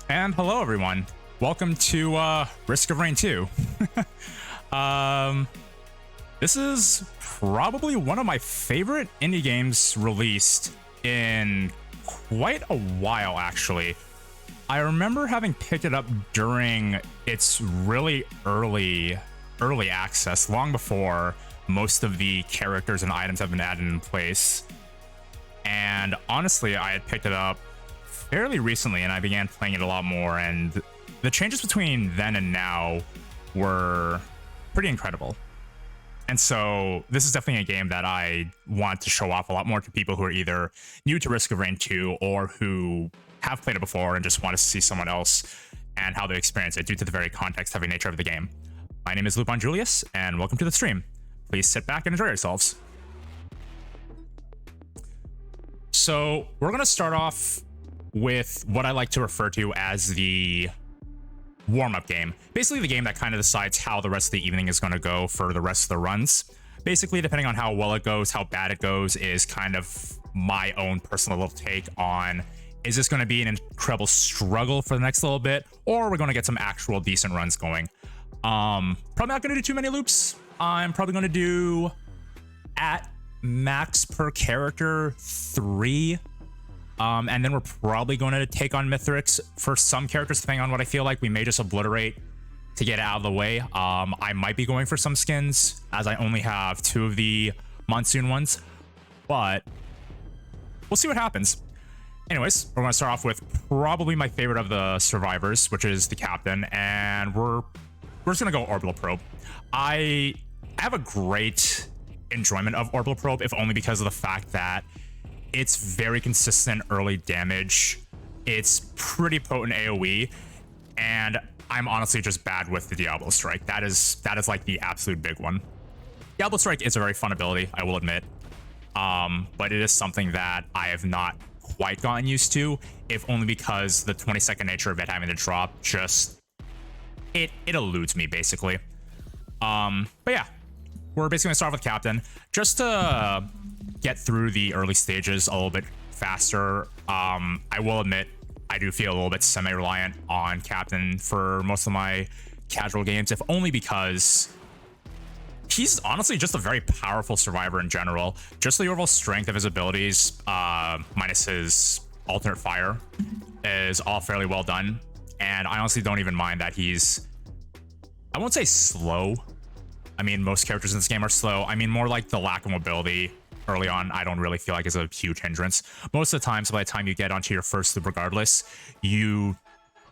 And hello, everyone. Welcome to Risk of Rain 2. This is probably one of my favorite indie games released in quite a while, actually. I remember having picked it up during its really early access, long before most of the characters and items have been added in place. And honestly, I had picked it up fairly recently and I began playing it a lot more, and the changes between then and now were pretty incredible. And so this is definitely a game that I want to show off a lot more to people who are either new to Risk of Rain 2 or who have played it before and just want to see someone else and how they experience it due to the very context-heavy nature of the game. My name is Lupon Julius, and welcome to the stream. Please sit back and enjoy yourselves. So we're going to start off with what I like to refer to as the warm-up game. Basically the game that kind of decides how the rest of the evening is going to go for the rest of the runs. Basically, depending on how well it goes, how bad it goes, is kind of my own personal little take on, is this going to be an incredible struggle for the next little bit, or we're going to get some actual decent runs going. Probably not going to do too many loops. I'm probably going to do at max per character 3. And then we're probably going to take on Mithrix for some characters, depending on what I feel like. We may just obliterate to get it out of the way. I might be going for some skins, as I only have 2 of the monsoon ones, but we'll see what happens. Anyways, we're going to start off with probably my favorite of the survivors, which is the captain, and we're just going to go orbital probe. I have a great enjoyment of orbital probe, if only because of the fact that it's very consistent early damage. It's pretty potent AoE, and I'm honestly just bad with the Diablo Strike. That is like the absolute big one. Diablo Strike is a very fun ability, I will admit, but it is something that I have not quite gotten used to, if only because the 20-second nature of it having to drop just it eludes me basically. But yeah, we're basically gonna start with Captain just to get through the early stages a little bit faster. I will admit I do feel a little bit semi-reliant on Captain for most of my casual games, if only because he's honestly just a very powerful survivor in general. Just the overall strength of his abilities, minus his alternate fire, is all fairly well done. And I honestly don't even mind that he's, I won't say slow. I mean, most characters in this game are slow. I mean, more like the lack of mobility early on, I don't really feel like is a huge hindrance. Most of the time, so by the time you get onto your first loop regardless, you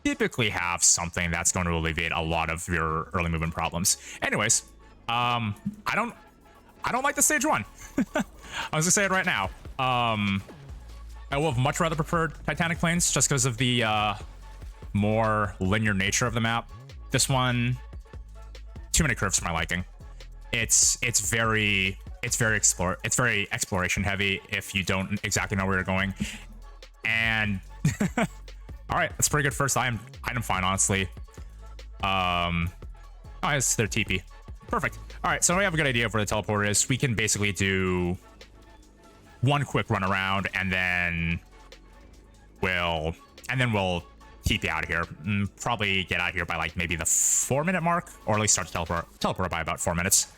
typically have something that's going to alleviate a lot of your early movement problems. Anyways, I don't like the stage 1. I was gonna say it right now. I will have much rather preferred Titanic Plains just because of the more linear nature of the map. This one, too many curves for my liking. It's very exploration heavy if you don't exactly know where you're going. And all right, that's pretty good first item find, honestly. Oh, it's their TP. Perfect. All right, so we have a good idea of where the teleporter is. We can basically do one quick run around, and then we'll TP out of here. Probably get out of here by like maybe the 4-minute mark, or at least start to teleport by about 4 minutes.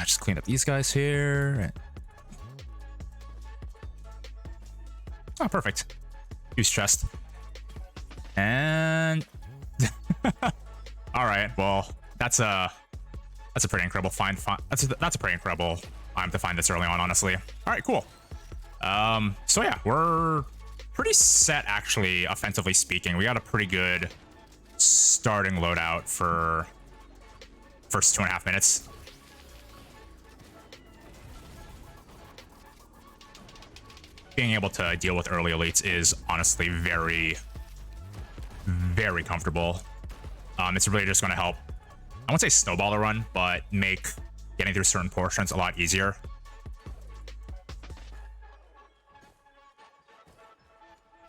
Just clean up these guys here. Oh, perfect. Use chest. And all right, well, that's a pretty incredible find. That's a pretty incredible to find this early on, honestly. All right, cool. So yeah, we're pretty set actually, offensively speaking. We got a pretty good starting loadout for first 2.5 minutes. Being able to deal with early elites is honestly very, very comfortable. It's really just going to help, I won't say snowball the run, but make getting through certain portions a lot easier.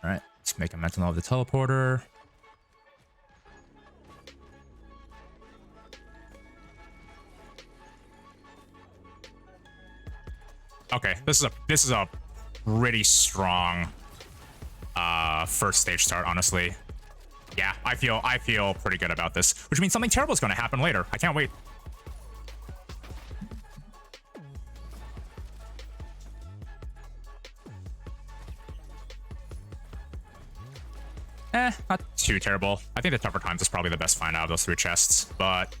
All right, let's make a mental note of the teleporter. Okay, this is a pretty strong first stage start, honestly. Yeah, I feel pretty good about this, which means something terrible is going to happen later. I can't wait. Not too terrible. I think the tougher times is probably the best find out of those 3 chests, but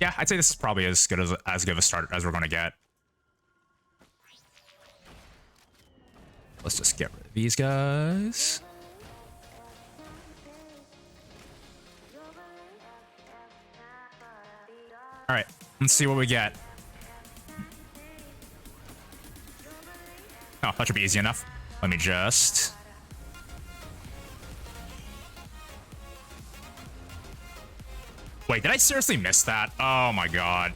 yeah, I'd say this is probably as good of a start as we're going to get. Let's just get rid of these guys. All right, let's see what we get. Oh, that should be easy enough. Let me just... Wait, did I seriously miss that? Oh my god.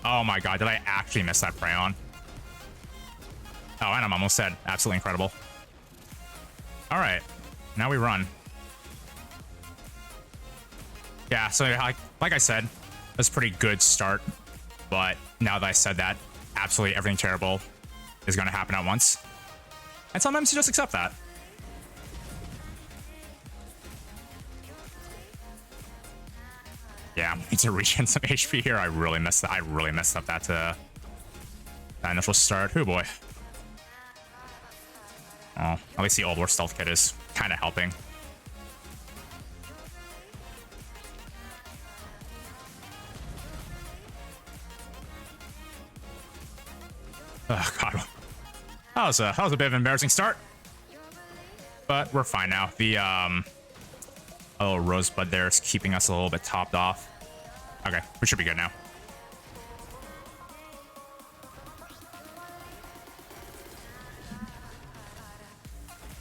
Oh my god, did I actually miss that Prayon? Oh, and I'm almost dead. Absolutely incredible. All right, now we run. Yeah, so like I said, that's a pretty good start. But now that I said that, absolutely everything terrible is going to happen at once. And sometimes you just accept that. Yeah, I need to regen some HP here. I really messed up that initial start. Oh boy. Oh, at least the Old War Stealth Kit is kind of helping. Oh god. That was a bit of an embarrassing start. But we're fine now. The little rosebud there is keeping us a little bit topped off. Okay, we should be good now.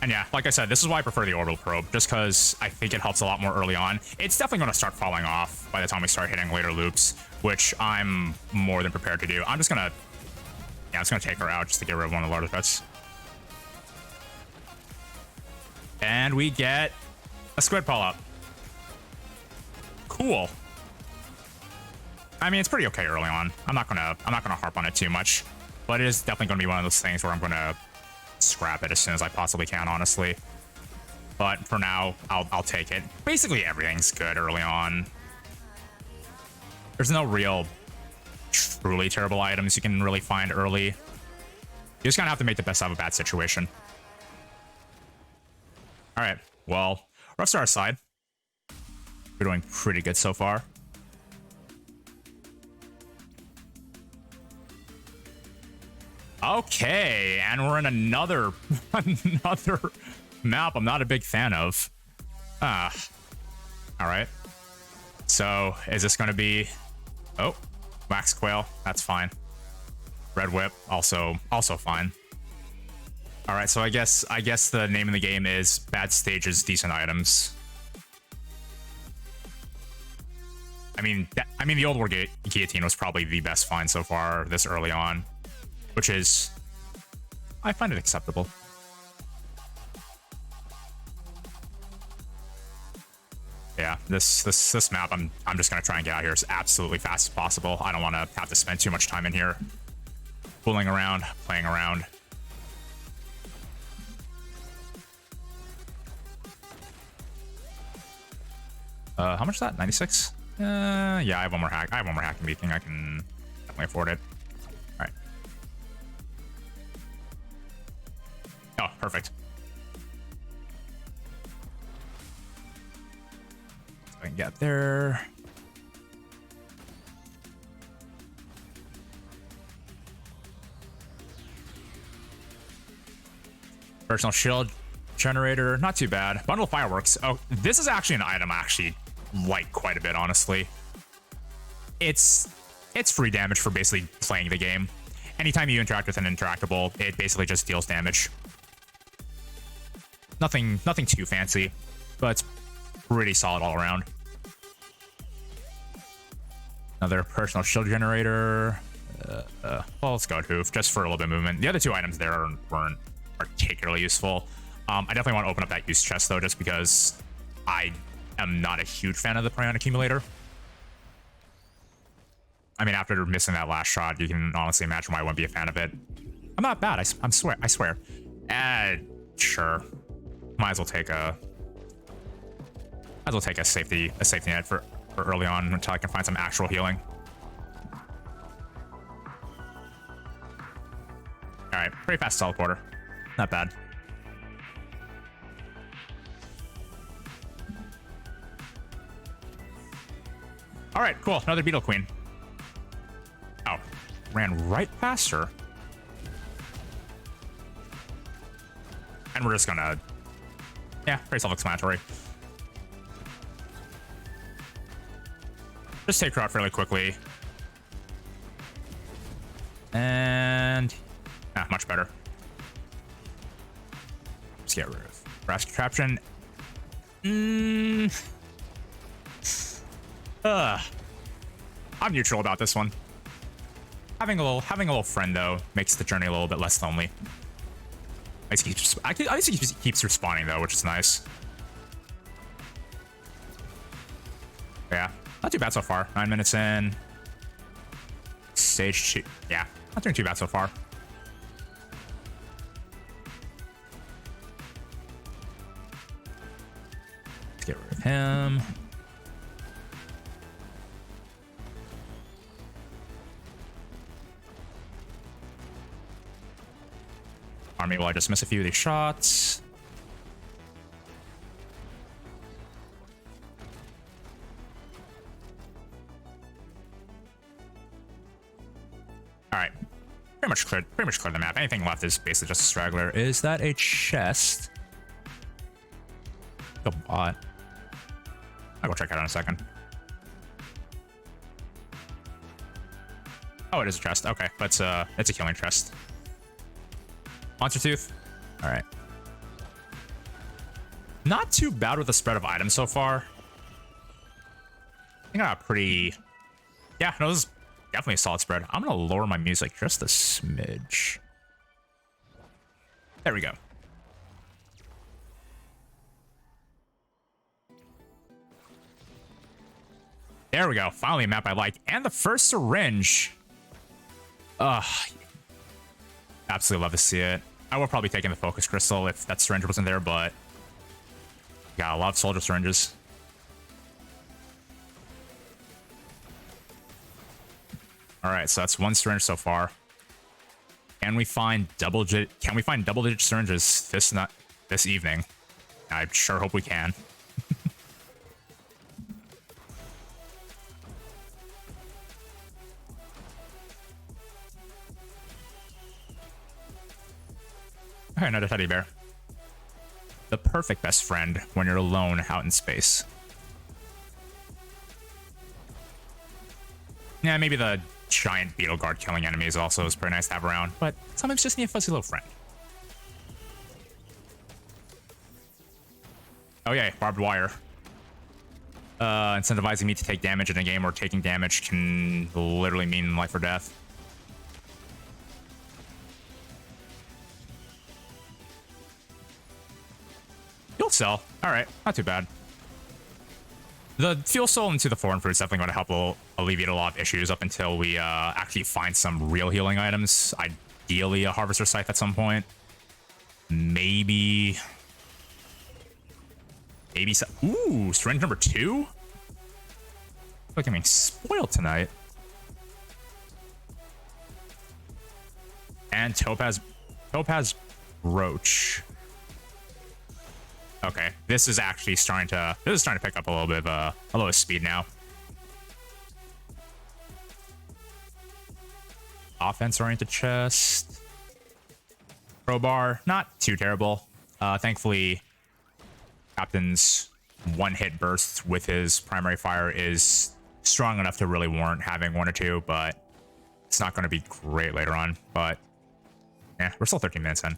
And yeah, like I said, this is why I prefer the Orbital Probe, just because I think it helps a lot more early on. It's definitely going to start falling off by the time we start hitting later loops, which I'm more than prepared to do. I'm just going to take her out just to get rid of one of the larger threats. And we get a squid pull-up. Cool. I mean, it's pretty okay early on. I'm not gonna harp on it too much, but it is definitely gonna be one of those things where I'm gonna scrap it as soon as I possibly can, honestly. But for now, I'll take it. Basically, everything's good early on. There's no real truly terrible items you can really find early. You just kind of have to make the best out of a bad situation. All right, well, rough start aside, we're doing pretty good so far. Okay, and we're in another map I'm not a big fan of. All right. So is this going to be... Oh, Wax Quail. That's fine. Red Whip, also fine. All right, so I guess the name of the game is bad stages, decent items. I mean, the Old War Guillotine was probably the best find so far this early on, which is, I find it acceptable. Yeah, this map, I'm just gonna try and get out here as absolutely fast as possible. I don't want to have to spend too much time in here fooling around, playing around. How much is that? 96? Yeah, I have one more hack. I have one more hack and beating. I can definitely afford it. All right. Oh, perfect. So I can get there. Personal shield generator, not too bad. Bundle of fireworks. Oh, this is actually an item I actually like quite a bit, honestly. It's free damage for basically playing the game. Anytime you interact with an interactable, it basically just deals damage. Nothing too fancy, but it's pretty solid all around. Another personal shield generator. Well, let's go Hoof, just for a little bit of movement. The other two items there weren't particularly useful. I definitely want to open up that use chest, though, just because I am not a huge fan of the Prayon accumulator. I mean, after missing that last shot, you can honestly imagine why I wouldn't be a fan of it. I'm not bad, I swear. Sure. Might as well take a safety net for early on until I can find some actual healing. All right, pretty fast teleporter. Not bad. All right, cool. Another Beetle Queen. Oh, ran right past her. And we're just gonna... Yeah, pretty self-explanatory. Just take her out fairly quickly. And... much better. Let's get rid of Brass Contraption. I'm neutral about this one. Having a little friend though makes the journey a little bit less lonely. I guess he keeps respawning though, which is nice. Yeah, not too bad so far. 9 minutes in. Stage 2. Yeah, not doing too bad so far. Let's get rid of him. Army, will I just miss a few of these shots? All right, pretty much cleared the map. Anything left is basically just a straggler. Is that a chest? A bot. I'll go check it out in a second. Oh, it is a chest. Okay, but it's a killing chest. Monster Tooth. All right. Not too bad with the spread of items so far. I think I got pretty... Yeah, no, this is definitely a solid spread. I'm going to lower my music just a smidge. There we go. There we go. Finally a map I like. And the first syringe. Absolutely love to see it. I would probably take in the focus crystal if that syringe wasn't there, but got a lot of soldier syringes. All right, so that's one syringe so far. Can we find double-digit syringes this evening? I sure hope we can. Okay, another teddy bear. The perfect best friend when you're alone out in space. Yeah, maybe the giant beetle guard killing enemies also is pretty nice to have around, but sometimes just need a fuzzy little friend. Oh yeah, barbed wire. Incentivizing me to take damage in a game where taking damage can literally mean life or death. Fuel cell. All right, not too bad. The fuel cell into the foreign fruit is definitely going to help alleviate a lot of issues up until we actually find some real healing items. Ideally, a harvester scythe at some point. Maybe. Ooh, syringe number 2. Like I'm being spoiled tonight. And topaz roach. Okay, this is actually starting to pick up a little bit of speed now. Offense-oriented chest. Crowbar, not too terrible. Thankfully, Captain's one-hit burst with his primary fire is strong enough to really warrant having 1 or 2, but it's not going to be great later on. But yeah, we're still 13 minutes in.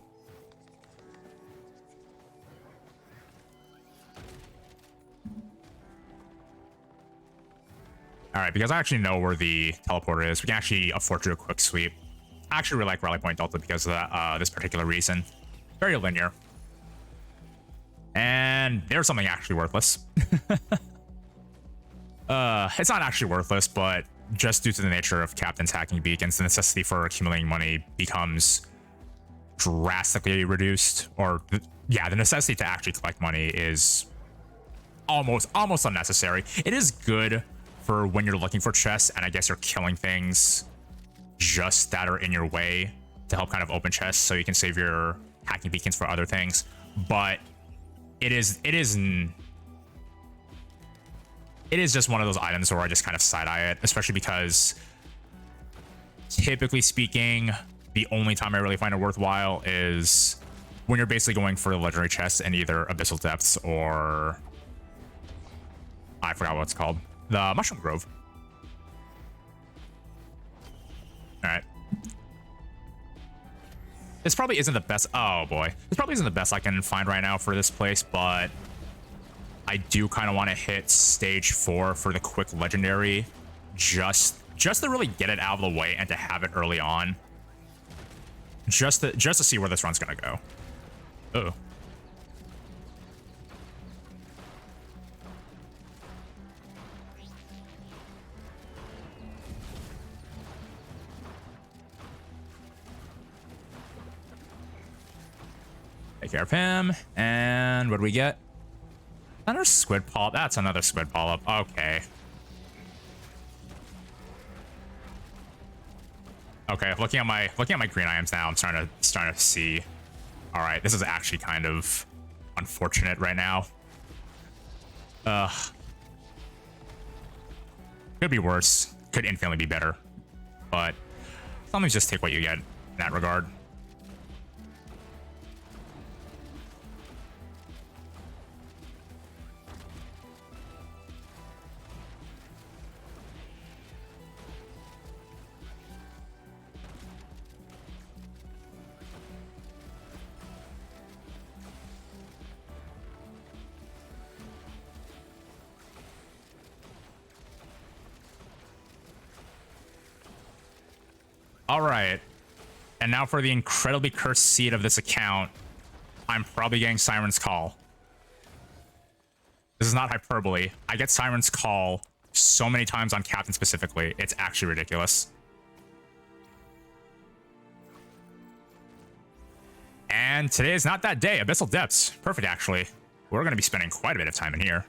All right, because I actually know where the teleporter is, we can actually afford to do a quick sweep. I actually really like Rally Point Delta because of that, this particular reason. Very linear. And there's something actually worthless. It's not actually worthless, but just due to the nature of Captain's hacking beacons, the necessity for accumulating money becomes drastically reduced, or yeah, the necessity to actually collect money is almost unnecessary. It is good for when you're looking for chests, and I guess you're killing things just that are in your way to help kind of open chests, so you can save your hacking beacons for other things. But it is just one of those items where I just kind of side-eye it, especially because typically speaking, the only time I really find it worthwhile is when you're basically going for the legendary chests in either Abyssal Depths or I forgot what it's called. The Mushroom Grove. Alright. This probably isn't the best. Oh boy. This probably isn't the best I can find right now for this place, but I do kind of want to hit stage 4 for the quick legendary. Just to really get it out of the way and to have it early on. Just to see where this run's gonna go. Uh-oh. Take care of him. And what do we get? Another squid polyp. That's another squid polyp. Okay. Okay, looking at my green items now, I'm starting to see. All right, this is actually kind of unfortunate right now. Could be worse. Could infinitely be better. But sometimes just take what you get in that regard. All right, and now for the incredibly cursed seed of this account, I'm probably getting Siren's Call. This is not hyperbole. I get Siren's Call so many times on Captain specifically. It's actually ridiculous. And today is not that day. Abyssal Depths. Perfect, actually. We're going to be spending quite a bit of time in here.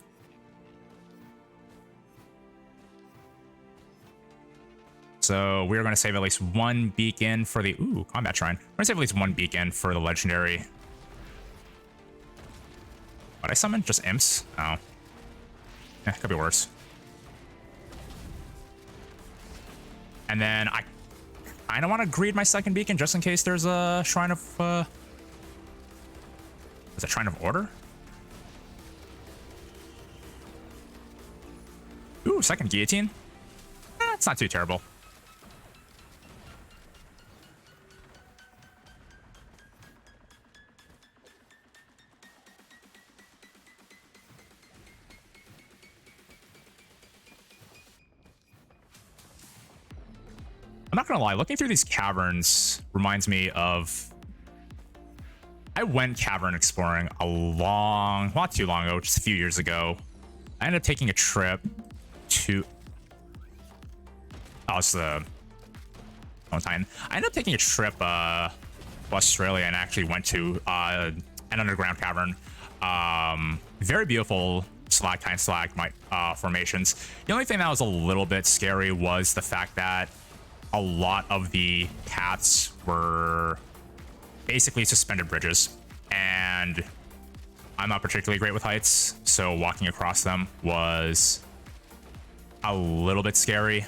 So we're going to save at least one beacon for the... Ooh, combat shrine. We're going to save at least one beacon for the legendary. What I summon? Just imps? Oh. Could be worse. And then I kind of want to greed my second beacon just in case there's a shrine of... Is it Shrine of Order? Ooh, second guillotine. It's not too terrible. I'm not gonna lie, looking through these caverns reminds me of... I went cavern exploring not too long ago, just a few years ago. I ended up taking a trip to... Oh, it's the... Time. I ended up taking a trip to Australia and actually went to an underground cavern. Very beautiful stalactite and stalagmite formations. The only thing that was a little bit scary was the fact that a lot of the paths were basically suspended bridges, and I'm not particularly great with heights, so walking across them was a little bit scary.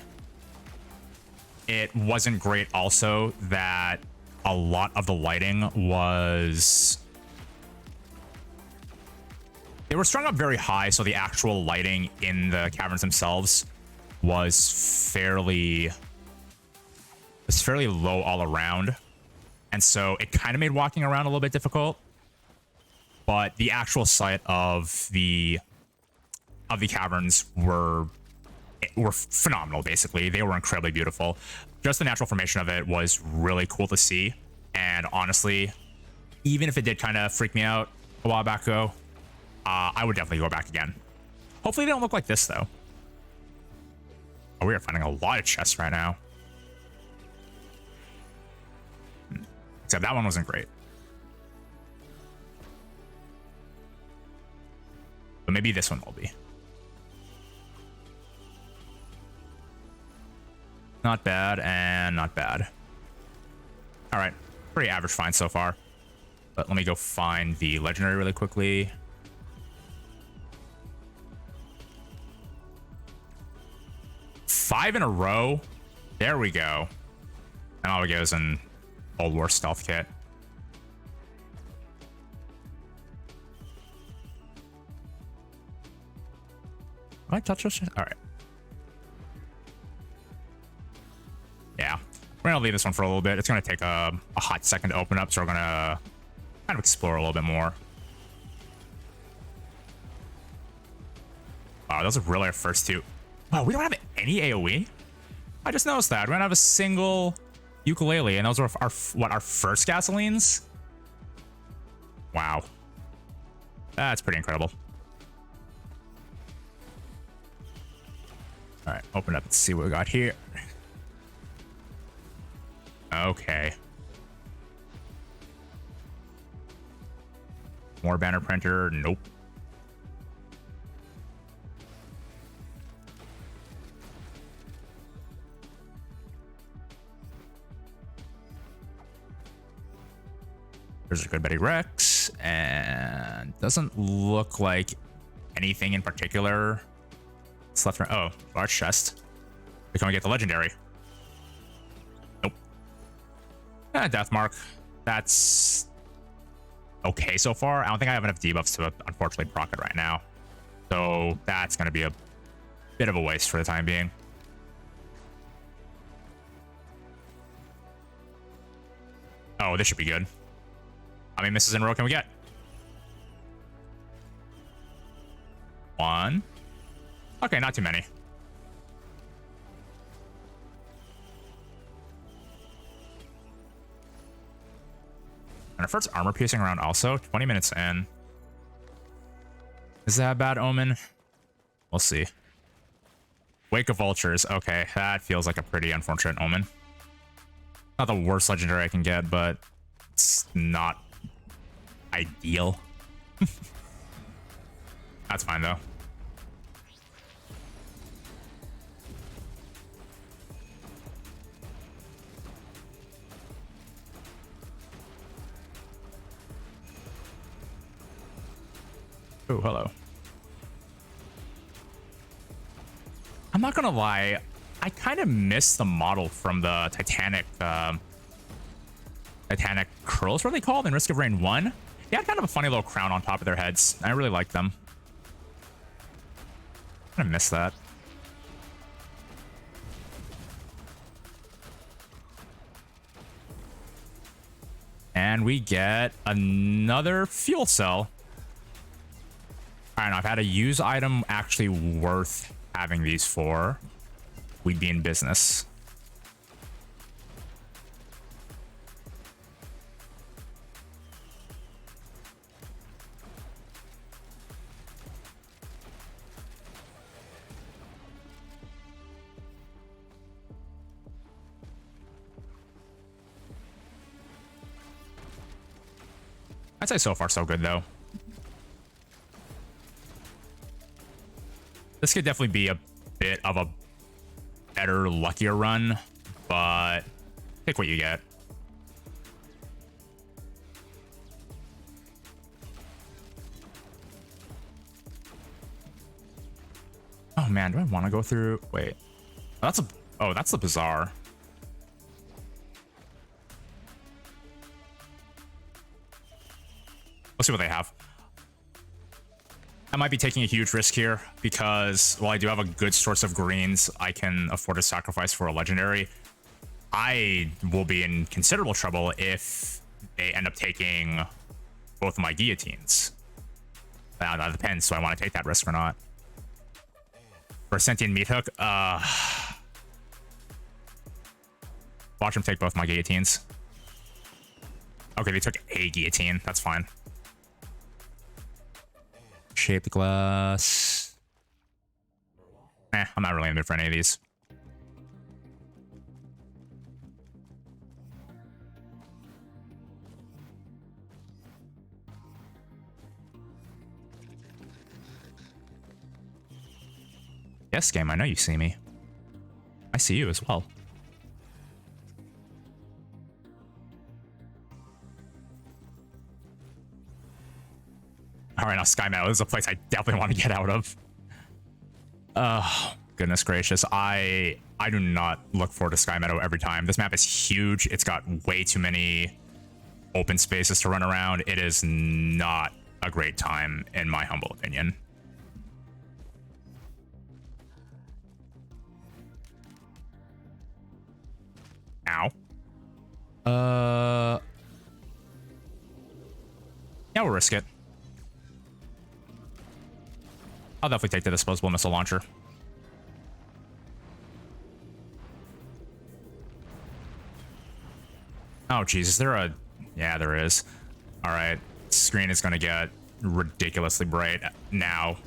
It wasn't great also that a lot of the lighting was... They were strung up very high, so the actual lighting in the caverns themselves was fairly low all around. And so it kind of made walking around a little bit difficult. But the actual sight of the caverns were phenomenal, basically. They were incredibly beautiful. Just the natural formation of it was really cool to see. And honestly, even if it did kind of freak me out a while back ago, I would definitely go back again. Hopefully they don't look like this, though. Oh, we are finding a lot of chests right now. Except that one wasn't great. But maybe this one will be. Not bad and not bad. All right, pretty average find so far. But let me go find the legendary really quickly. Five in a row. There we go. And all it goes in Old War stealth kit. Did I touch this? All right. Yeah. We're going to leave this one for a little bit. It's going to take a hot second to open up, so we're going to kind of explore a little bit more. Wow, those are really our first two. Wow, we don't have any AoE? I just noticed that. We don't have a single ukulele, and those are our first gasolines? Wow. That's pretty incredible. All right, open up and see what we got here. Okay. More banner printer. Nope. There's a good Betty Rex, and doesn't look like anything in particular. It's left. Oh, large chest. Can we get the legendary? Nope. Death mark. That's okay so far. I don't think I have enough debuffs to unfortunately proc it right now, so that's going to be a bit of a waste for the time being. Oh, this should be good. How many misses in a row can we get? One. Okay, not too many. And our first armor piercing round also. 20 minutes in. Is that a bad omen? We'll see. Wake of Vultures. Okay, that feels like a pretty unfortunate omen. Not the worst legendary I can get, but it's not ideal. That's fine though. Oh, hello. I'm not gonna lie, I kind of miss the model from the Titanic curls, what are they called in Risk of Rain 1? They had kind of a funny little crown on top of their heads. I really liked them. I miss that. And we get another fuel cell. I don't know, if I had a use item actually worth having these for, we'd be in business. I'd say so far so good though. This could definitely be a bit of a better, luckier run, but pick what you get. Oh man, do I want to go through? Wait, that's a. Oh, that's the bazaar. Let's see what they have. I might be taking a huge risk here because while I do have a good source of greens I can afford to sacrifice for a legendary, I will be in considerable trouble if they end up taking both of my guillotines. That depends. Do I want to take that risk or not? For a sentient meat hook, watch them take both my guillotines. Okay, they took a guillotine. That's fine. Shaped glass. I'm not really in the mood for any of these. Yes, game, I know you see me. I see you as well. All right, now Sky Meadow. This is a place I definitely want to get out of. Oh, goodness gracious. I do not look forward to Sky Meadow every time. This map is huge. It's got way too many open spaces to run around. It is not a great time, in my humble opinion. Ow. Yeah, we'll risk it. I'll definitely take the disposable missile launcher. Oh, geez, is there a... Yeah, there is. All right, screen is going to get ridiculously bright now.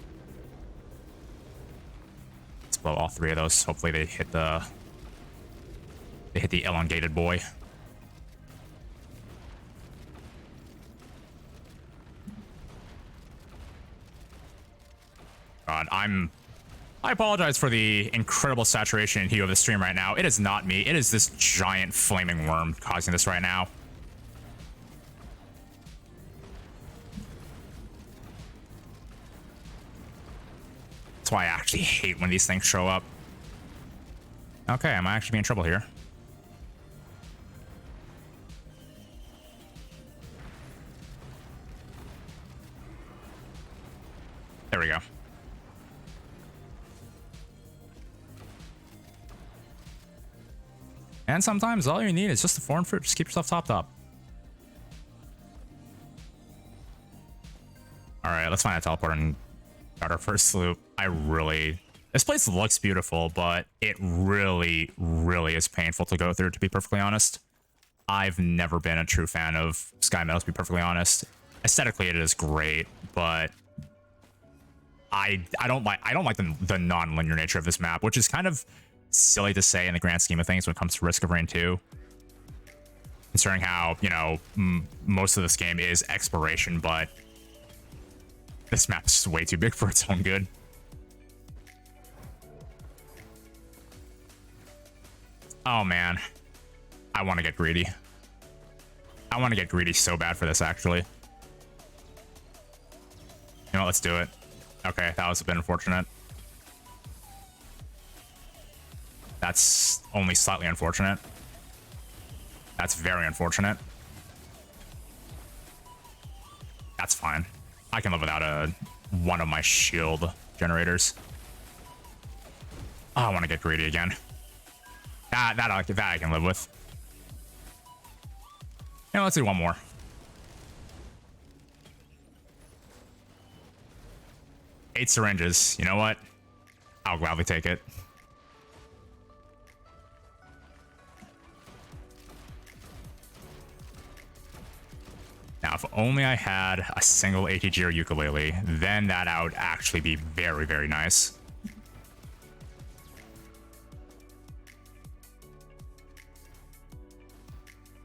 Let's blow all three of those. Hopefully they hit the... They hit the elongated boy. God, I apologize for the incredible saturation and hue of the stream right now. It is not me. It is this giant flaming worm causing this right now. That's why I actually hate when these things show up. Okay, I might actually be in trouble here. There we go. And sometimes all you need is just a foreign fruit. Just keep yourself topped up. All right, let's find a teleporter and start our first loop. This place looks beautiful, but it really, really is painful to go through, to be perfectly honest. I've never been a true fan of Sky Meadow, to be perfectly honest. Aesthetically, it is great, but I don't like the non-linear nature of this map, which is kind of silly to say in the grand scheme of things when it comes to Risk of Rain 2. Considering how, you know, most of this game is exploration, but this map is just way too big for its own good. Oh, man. I want to get greedy. I want to get greedy so bad for this, actually. You know what? Let's do it. Okay, that was a bit unfortunate. That's only slightly unfortunate. That's very unfortunate. That's fine. I can live without one of my shield generators. Oh, I want to get greedy again. That I can live with. Yeah, let's do one more. 8 syringes. You know what? I'll gladly take it. Now, if only I had a single ATG or ukulele, then that would actually be very, very nice.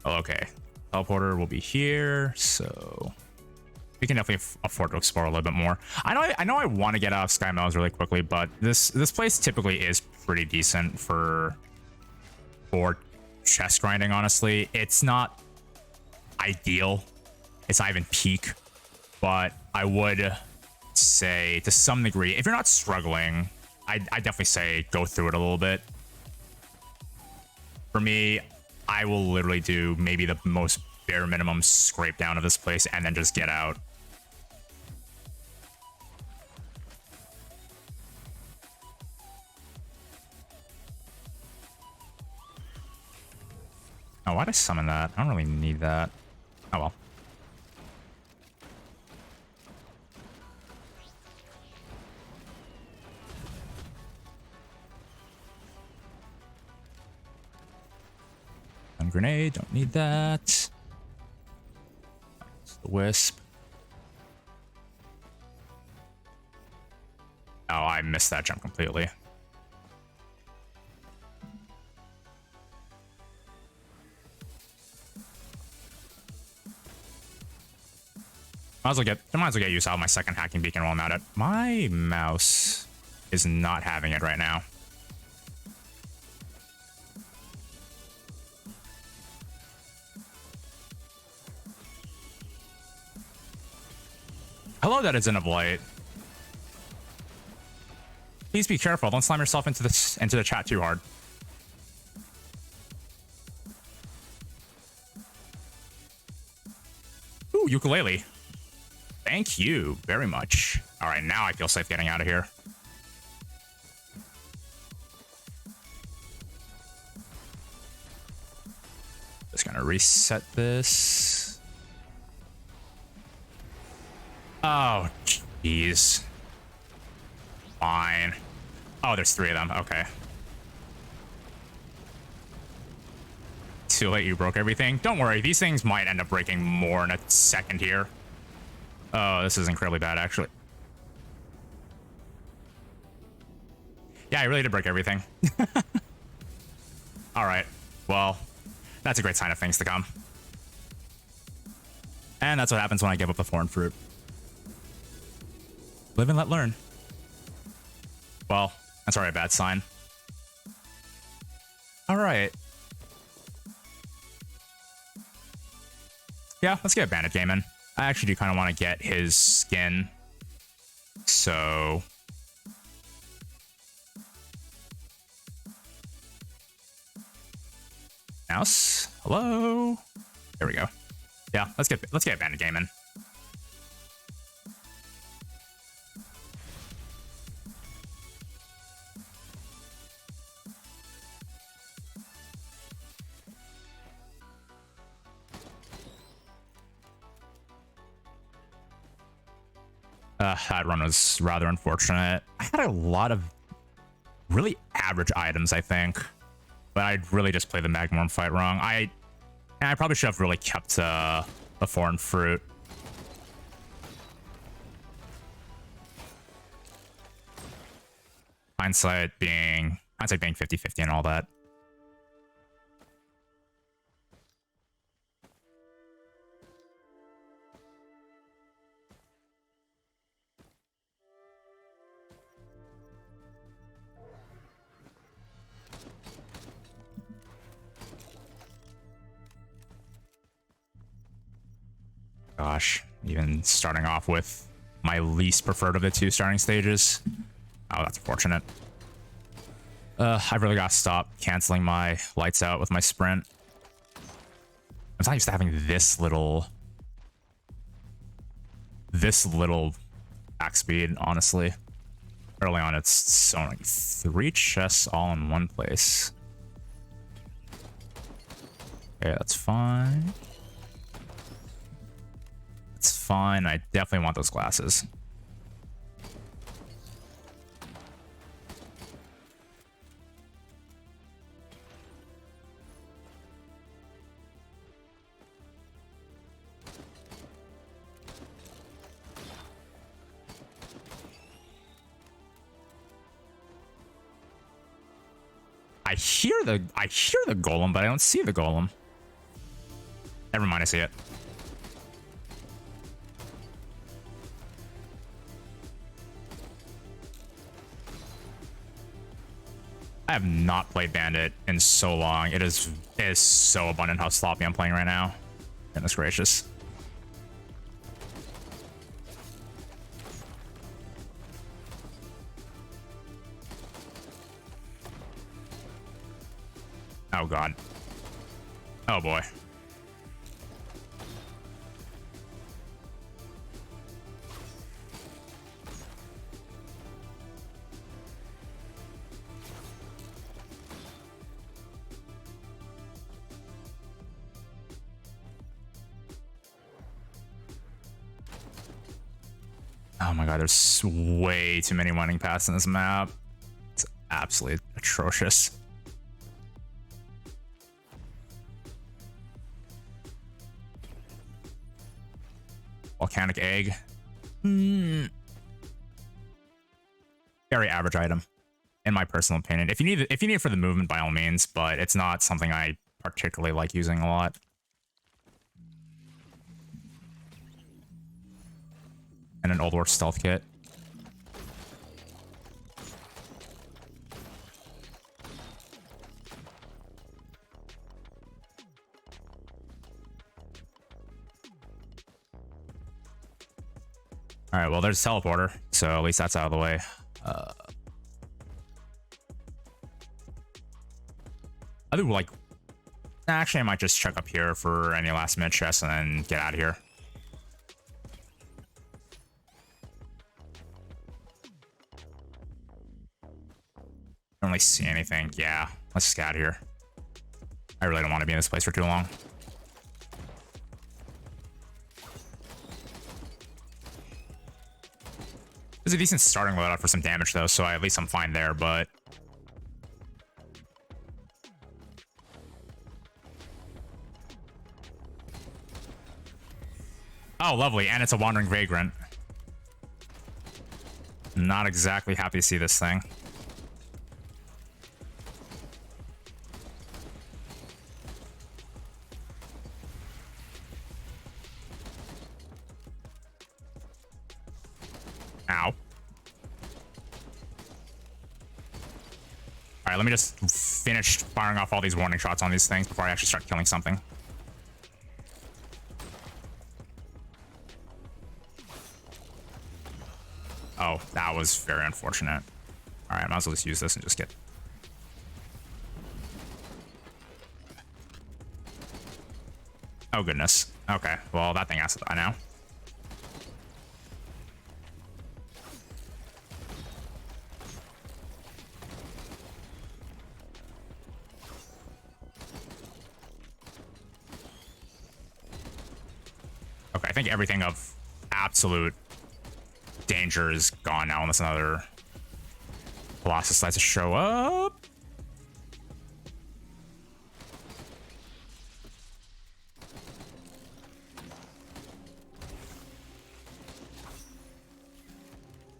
Okay, teleporter will be here, so we can definitely afford to explore a little bit more. I know I want to get out of Sky Meadows really quickly, but this place typically is pretty decent for chest grinding, honestly. It's not ideal. It's not even peak, but I would say to some degree, if you're not struggling, I definitely say go through it a little bit. For me, I will literally do maybe the most bare minimum scrape down of this place and then just get out. Oh, why'd I summon that? I don't really need that. Oh well. Grenade, don't need that. It's the wisp. Oh, I missed that jump completely. I might as well get used out of my second hacking beacon while I'm at it. My mouse is not having it right now. Hello, that is in a blight. Please be careful. Don't slam yourself into the chat too hard. Ooh, ukulele. Thank you very much. All right, now I feel safe getting out of here. Just gonna reset this. Oh, jeez. Fine. Oh, there's 3 of them. Okay. Too late, you broke everything. Don't worry, these things might end up breaking more in a second here. Oh, this is incredibly bad, actually. Yeah, I really did break everything. All right. Well, that's a great sign of things to come. And that's what happens when I give up the foreign fruit. Live and let learn. Well, that's already a bad sign. All right. Yeah, let's get a bandit game in. I actually do kind of want to get his skin. So... Mouse? Hello? There we go. Yeah, let's get a bandit game in. That run was rather unfortunate. I had a lot of really average items, I think. But I really just played the Magmorin fight wrong. I probably should have really kept the foreign fruit. Hindsight being 50-50 and all that. Gosh, even starting off with my least preferred of the 2 starting stages. Oh, that's unfortunate. I really gotta stop canceling my lights out with my sprint. I'm not used to having this little back speed, honestly. Early on, it's so like 3 chests all in one place. Okay, that's fine. It's fine. I definitely want those glasses. I hear the golem, but I don't see the golem. Never mind, I see it. I have not played Bandit in so long. It is so abundant how sloppy I'm playing right now. Goodness gracious. Oh god. Oh boy. Oh my god, there's way too many winding paths in this map. It's absolutely atrocious. Volcanic egg. Very average item, in my personal opinion. If you need it for the movement, by all means, but it's not something I particularly like using a lot. And an Old War stealth kit. All right, well, there's a teleporter, so at least that's out of the way. I do like... Actually, I might just check up here for any last minute chests and then get out of here. Don't really see anything. Yeah, let's just get out of here. I really don't want to be in this place for too long. There's a decent starting loadout for some damage, though, so at least I'm fine there, but... Oh, lovely, and it's a Wandering Vagrant. Not exactly happy to see this thing. Ow. All right, let me just finish firing off all these warning shots on these things before I actually start killing something. Oh, that was very unfortunate. All right, I might as well just use this and just get... Oh, goodness. Okay, well, that thing has to die now. Okay, I think everything of absolute danger is gone now unless another Colossus decides to show up.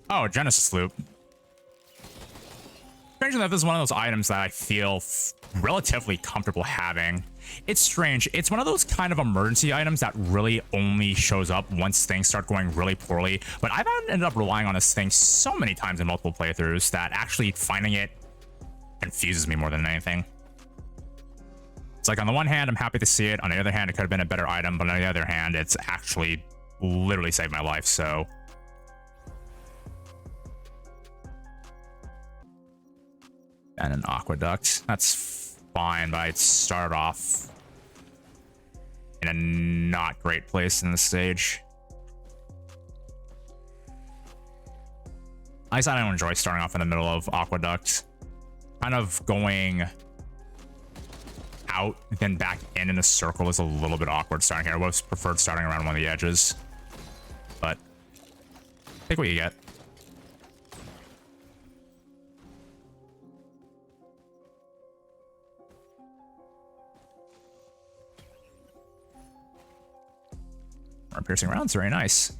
Oh, Genesis Loop. Strangely enough, this is one of those items that I feel relatively comfortable having. It's strange. It's one of those kind of emergency items that really only shows up once things start going really poorly. But I've ended up relying on this thing so many times in multiple playthroughs that actually finding it confuses me more than anything. It's like, on the one hand, I'm happy to see it. On the other hand, it could have been a better item. But on the other hand, it's actually literally saved my life, so... And an aqueduct. That's fine, but I'd start off in a not great place in the stage. I don't enjoy starting off in the middle of aqueduct. Kind of going out, then back in a circle is a little bit awkward starting here. I would have preferred starting around one of the edges. But take what you get. Piercing rounds, very nice.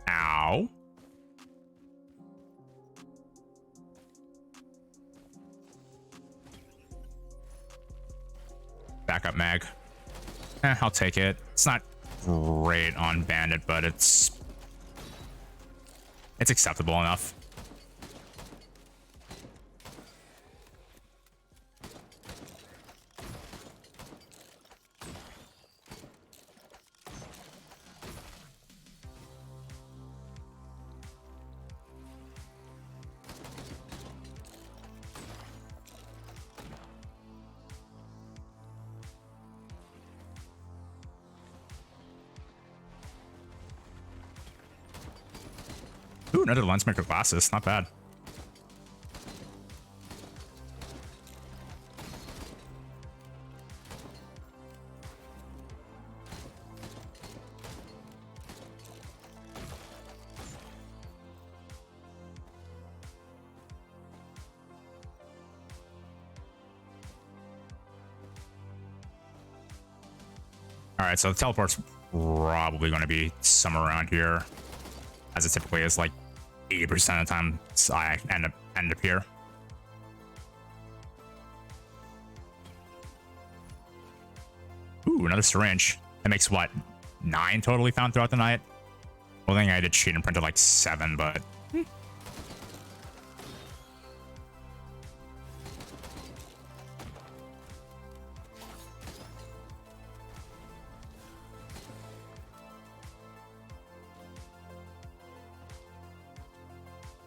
Ow. Backup mag. I'll take it. It's not great on Bandit, but it's acceptable enough. Ooh, another lens maker glasses. Not bad. All right, so the teleport's probably going to be somewhere around here, as it typically is. Like 80% of the time, I end up here. Ooh, another syringe. That makes what? 9 totally found throughout the night? Well, I think I did cheat and printed like 7, but...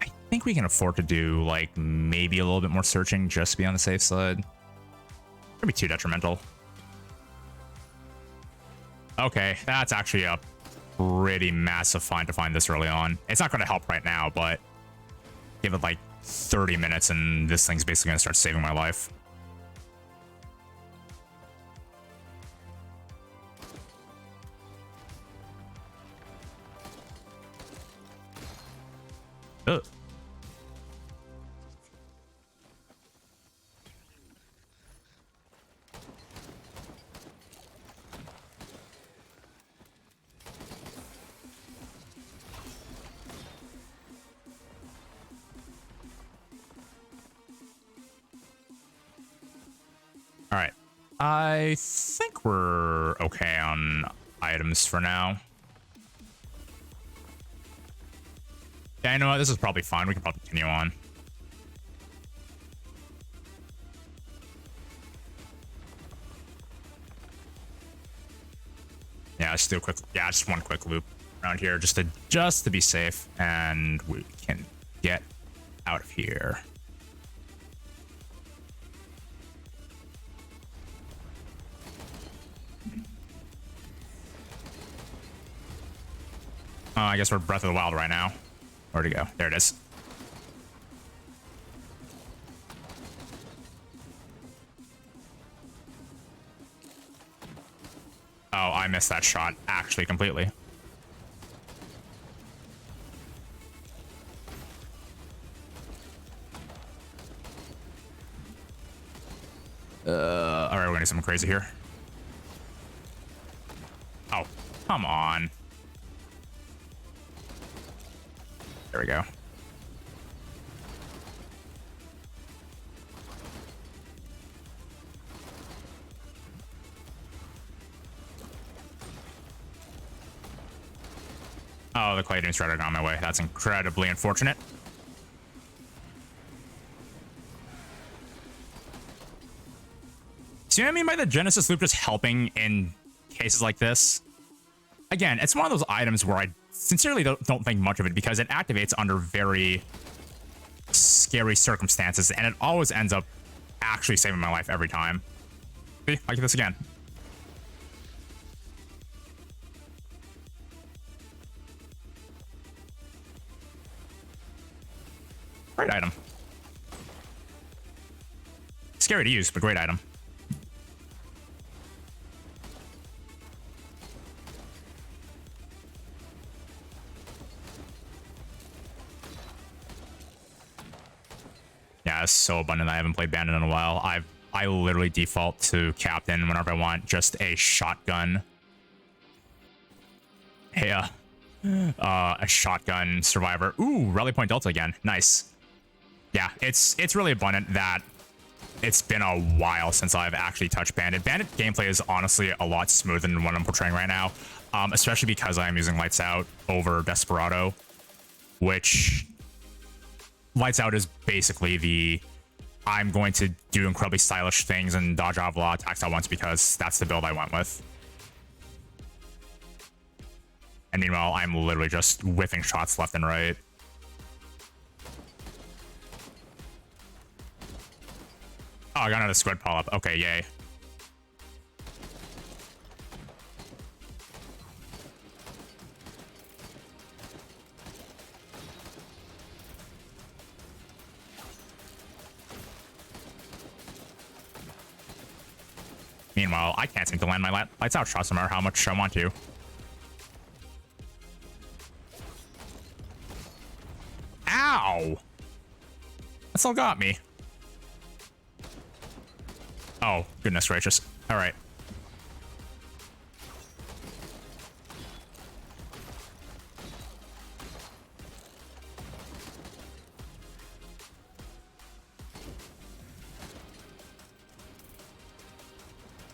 I think we can afford to do, like, maybe a little bit more searching just to be on the safe side. Could be too detrimental. Okay, that's actually a pretty massive find to find this early on. It's not going to help right now, but give it like 30 minutes and this thing's basically going to start saving my life. Ugh. All right. I think we're okay on items for now. Yeah, you know what? This is probably fine. We can probably continue on. Yeah, let's do a quick. Yeah, just one quick loop around here, just to be safe, and we can get out of here. I guess we're Breath of the Wild right now. Where'd it go? There it is. Oh, I missed that shot, actually, completely. All right, we're gonna do something crazy here. Oh, come on. There we go. Oh, the clay didn't start on my way. That's incredibly unfortunate. See what I mean by the Genesis loop just helping in cases like this? Again, it's one of those items where I sincerely don't think much of it because it activates under very scary circumstances and it always ends up actually saving my life every time. See, I get this again. Great item. Scary to use, but great item. Yeah, it's so abundant. I haven't played Bandit in a while. I literally default to Captain whenever I want just a shotgun. Yeah. A shotgun survivor. Ooh, Rally Point Delta again. Nice. Yeah, it's really abundant that it's been a while since I've actually touched Bandit. Bandit gameplay is honestly a lot smoother than what I'm portraying right now, especially because I'm using Lights Out over Desperado, which Lights Out is basically the I'm going to do incredibly stylish things and dodge off a lot of attacks at once because that's the build I went with. And meanwhile, I'm literally just whiffing shots left and right. Oh, I got another squid polyp. Okay, yay. Meanwhile, I can't seem to land my Lights Out shots no matter how much I want to. Ow! That still got me. Oh, goodness gracious. All right.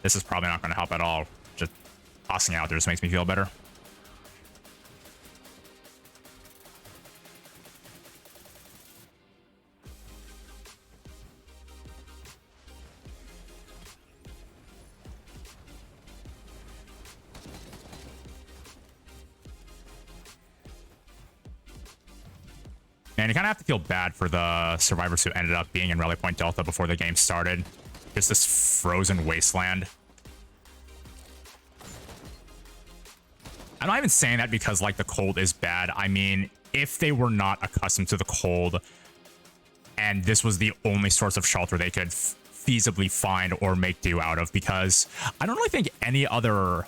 This is probably not going to help at all. tossing out there just makes me feel better. And you kind of have to feel bad for the survivors who ended up being in Rally Point Delta before the game started. Just this frozen wasteland. I'm not even saying that because, like, the cold is bad. I mean, if they were not accustomed to the cold and this was the only source of shelter they could feasibly find or make do out of, because I don't really think any other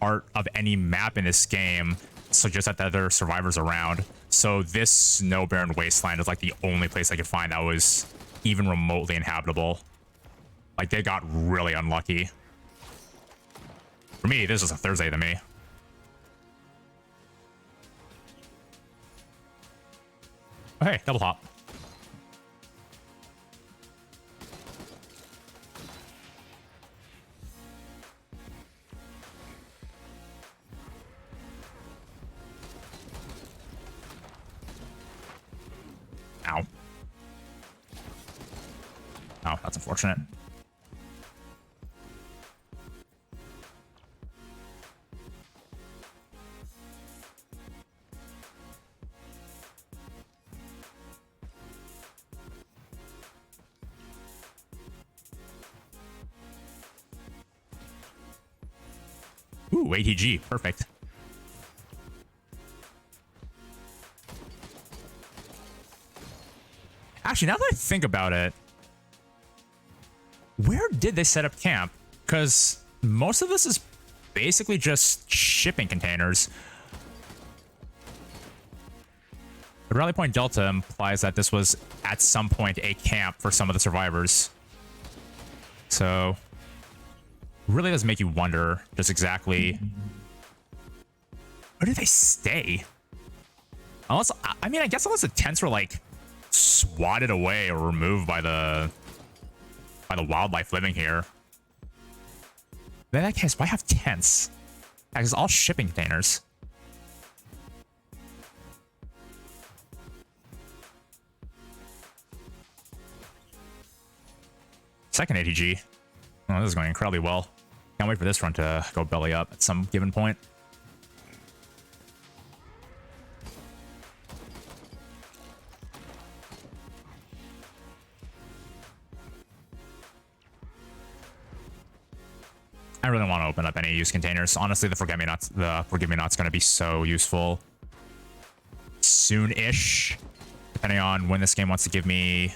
part of any map in this game suggests that there are survivors around. So this snow barren wasteland is like the only place I could find that was even remotely inhabitable. Like, they got really unlucky. For me, this is a Thursday to me. Oh, hey, double hop. Ow. Oh, that's unfortunate. Ooh, ATG, perfect. Actually, now that I think about it, where did they set up camp? Because most of this is basically just shipping containers. The Rally Point Delta implies that this was at some point a camp for some of the survivors. So, really does make you wonder just exactly where do they stay? Unless, I mean, I guess unless the tents were like swatted away or removed by the wildlife living here. In that case, why have tents? It's all shipping containers. Second ATG. Oh, this is going incredibly well. Can't wait for this run to go belly up at some given point. I really want to open up any use containers. Honestly, the Forget-Me-Not's going to be so useful soon-ish, depending on when this game wants to give me,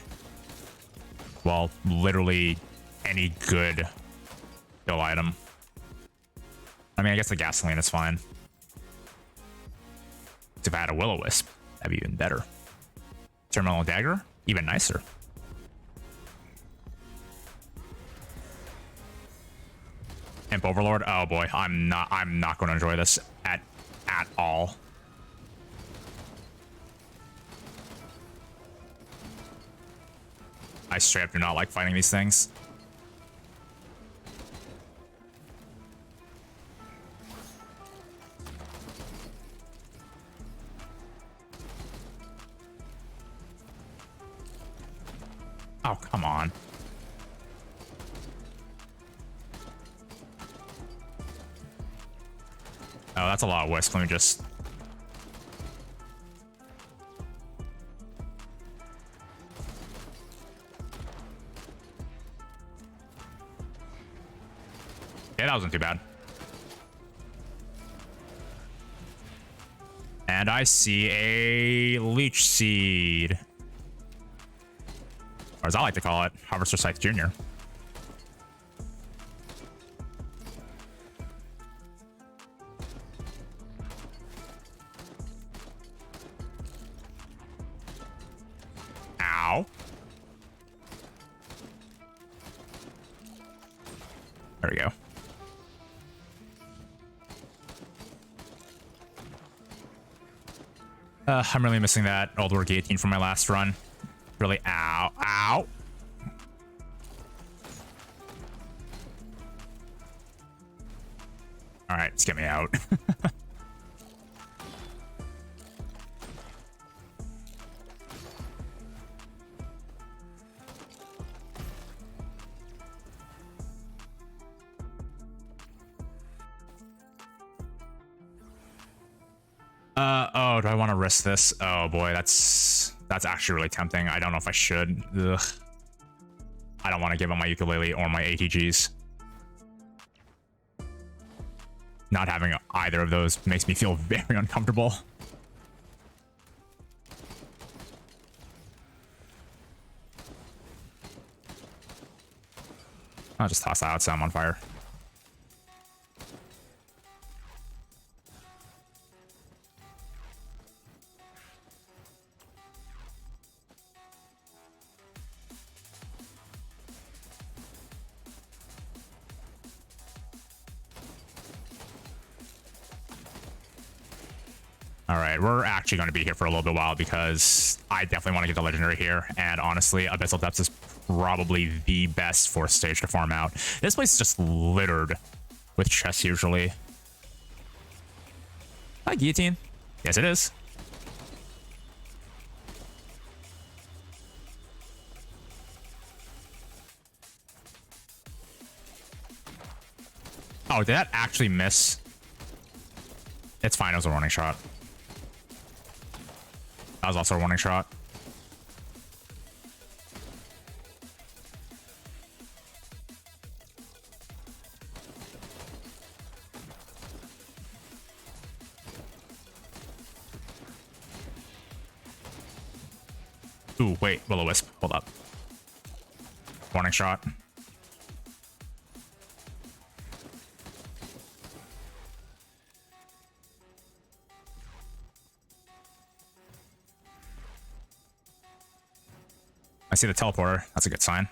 well, literally any good kill item. I mean, I guess the gasoline is fine. If I had a Will-O-Wisp, that'd be even better. Terminal Dagger, even nicer. Imp Overlord. Oh boy, I'm not going to enjoy this at all. I straight up do not like fighting these things. Oh, come on. Oh, that's a lot of wisp. Let me just... Yeah, that wasn't too bad. And I see a Leech Seed. Or as I like to call it, Harvester Scythe Jr. Ow. There we go. I'm really missing that Old War Guillotine from my last run. Really, ow, ow. get me out. Oh, do I want to risk this? Oh boy, that's actually really tempting. I don't know if I should. Ugh. I don't want to give up my ukulele or my ATGs. Not having either of those makes me feel very uncomfortable. I'll just toss that out so I'm on fire. All right, we're actually going to be here for a little bit while because I definitely want to get the legendary here. And honestly, Abyssal Depths is probably the best fourth stage to farm out. This place is just littered with chests usually. Hi, Guillotine. Yes, it is. Oh, did that actually miss? It's fine. It was a warning shot. That was also a warning shot. Ooh, wait, Will-O-Wisp. Hold up. Warning shot. I see the teleporter. That's a good sign.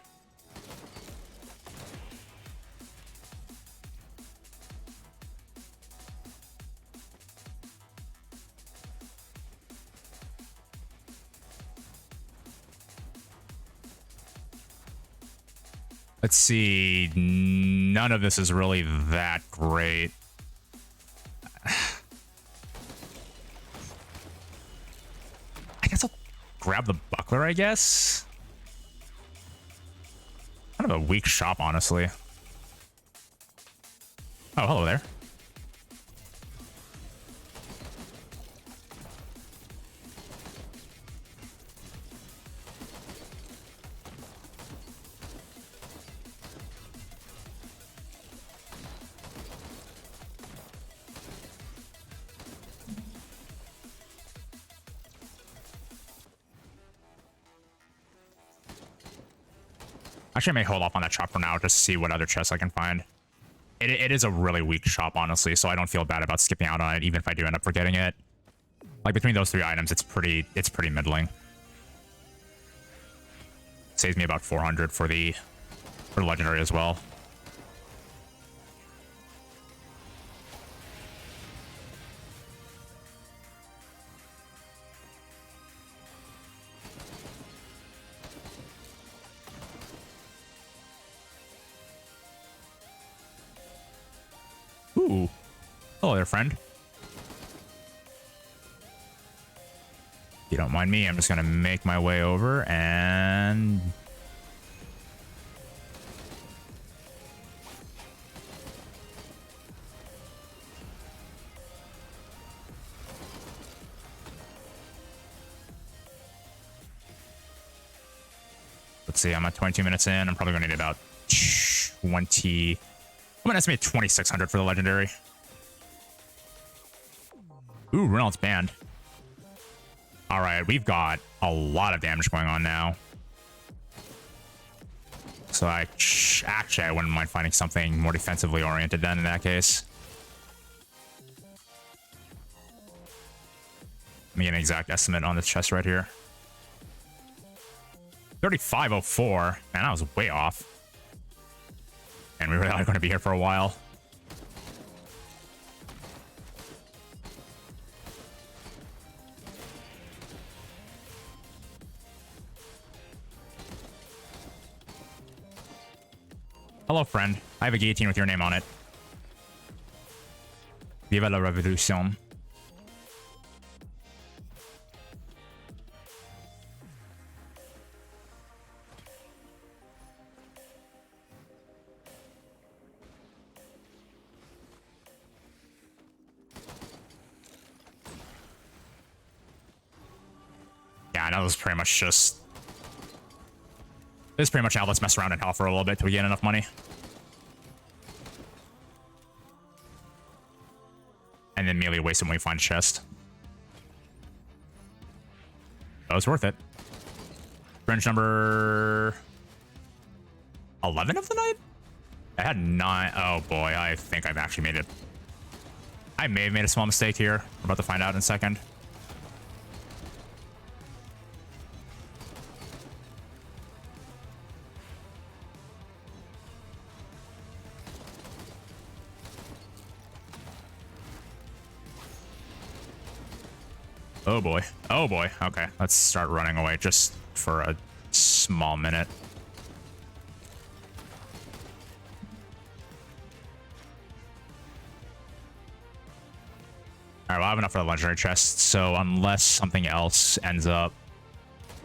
Let's see. None of this is really that great. I guess I'll grab the buckler, I guess. Kind of a weak shop, honestly. Oh, hello there. Actually, I may hold off on that shop for now, just to see what other chests I can find. It is a really weak shop, honestly, so I don't feel bad about skipping out on it, even if I do end up forgetting it. Like, between those three items, it's pretty middling. Saves me about 400 for legendary as well. Ooh. Hello there, friend. If you don't mind me, I'm just going to make my way over and... Let's see, I'm at 22 minutes in. I'm probably going to need about 20... I'm gonna estimate 2,600 for the legendary. Ooh, Reynolds banned. All right, we've got a lot of damage going on now. So actually, I wouldn't mind finding something more defensively oriented then in that case. Let me get an exact estimate on this chest right here. 3504. Man, that was way off. And we really are going to be here for a while. Hello, friend. I have a guillotine with your name on it. Viva la revolution. Yeah, now this is pretty much just... This is pretty much now let's mess around in hell for a little bit till we get enough money. And then immediately waste it when we find a chest. That was worth it. Fringe number 11 of the night? I had 9. Oh boy, I think I've actually made it. I may have made a small mistake here. We're about to find out in a second. Oh boy. Oh boy. Okay, let's start running away just for a small minute. Alright, well, I have enough for the legendary chest, so unless something else ends up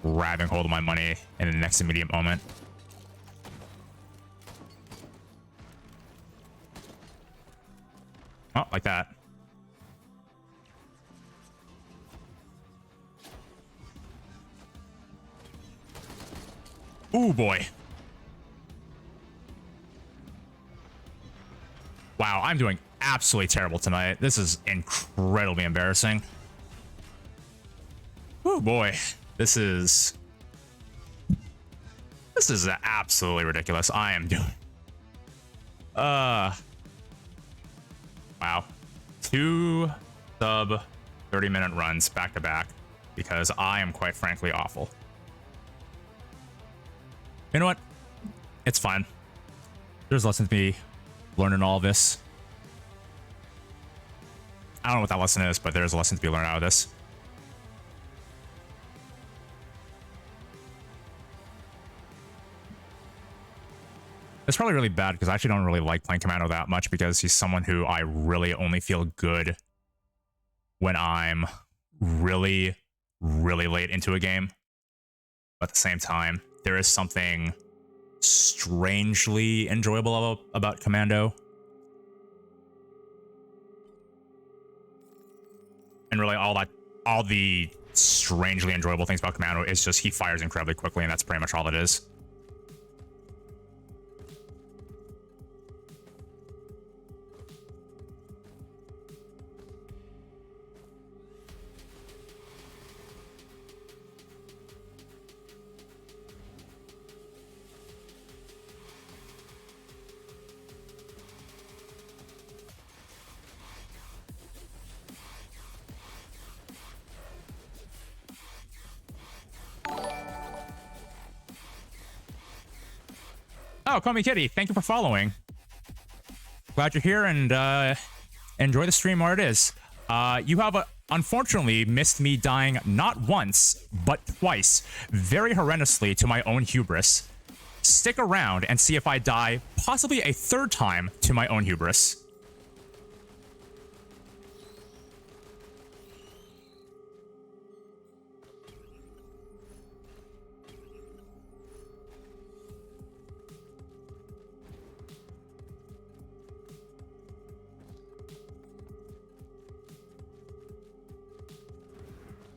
grabbing hold of my money in the next immediate moment. Oh, like that. Ooh, boy. Wow, I'm doing absolutely terrible tonight. This is incredibly embarrassing. Oh boy. This is absolutely ridiculous. I am doing... Wow. 2 sub 30-minute runs back to back because I am quite frankly awful. You know what? It's fine. There's lessons to be learned in all of this. I don't know what that lesson is, but there's a lesson to be learned out of this. It's probably really bad because I actually don't really like playing Commando that much because he's someone who I really only feel good when I'm really, really late into a game. But at the same time, there is something strangely enjoyable about Commando. And really all the strangely enjoyable things about Commando is just he fires incredibly quickly, and that's pretty much all it is. Oh, call me Kitty. Thank you for following. Glad you're here and enjoy the stream where it is. You have unfortunately missed me dying not once, but twice, very horrendously to my own hubris. Stick around and see if I die possibly a third time to my own hubris.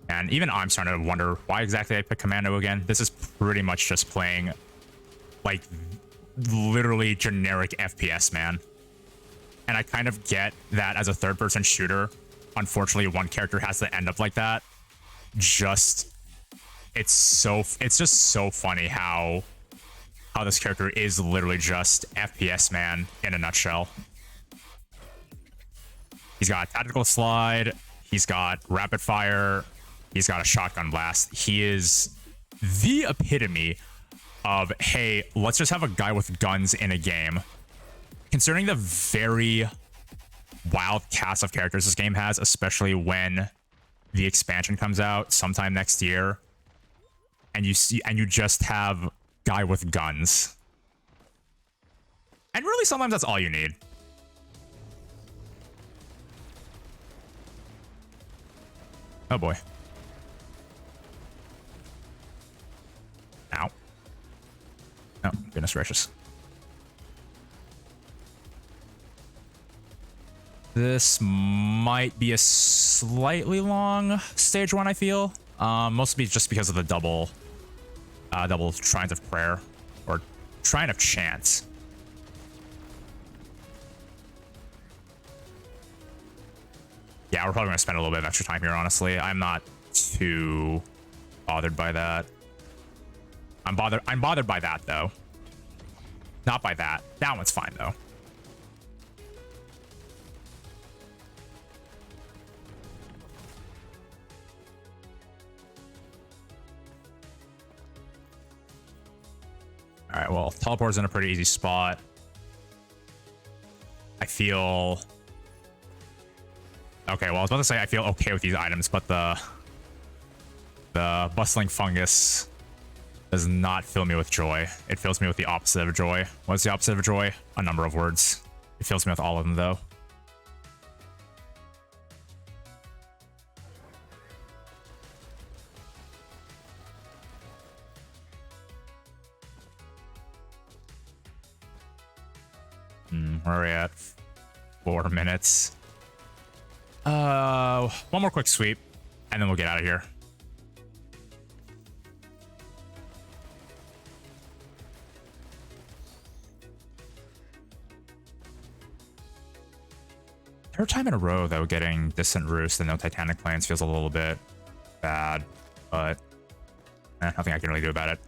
And even I'm starting to wonder why exactly I picked Commando again. This is pretty much just playing, like, literally generic FPS, man. And I kind of get that as a third-person shooter, unfortunately, one character has to end up like that. It's just so funny how this character is literally just FPS, man, in a nutshell. He's got tactical slide. He's got rapid fire. He's got a shotgun blast. He is the epitome of, hey, let's just have a guy with guns in a game. Considering the very wild cast of characters this game has, especially when the expansion comes out sometime next year, and you just have guy with guns. And really, sometimes that's all you need. Oh boy. Ow. Oh, goodness gracious. This might be a slightly long stage 1, I feel. Mostly just because of the double Shrines of Prayer, or Shrine of Chance. Yeah, we're probably gonna spend a little bit of extra time here, honestly. I'm not too bothered by that. I'm bothered by that, though. Not by that. That one's fine, though. All right, well, teleport's in a pretty easy spot. I feel... Okay, well, I was about to say I feel okay with these items, but the bustling fungus does not fill me with joy. It fills me with the opposite of joy. What's the opposite of joy? A number of words. It fills me with all of them, though. Where are we at? 4 minutes. One more quick sweep, and then we'll get out of here. Third time in a row, though, getting Distant Roost and no Titanic Plains feels a little bit bad, but nothing I can really do about it.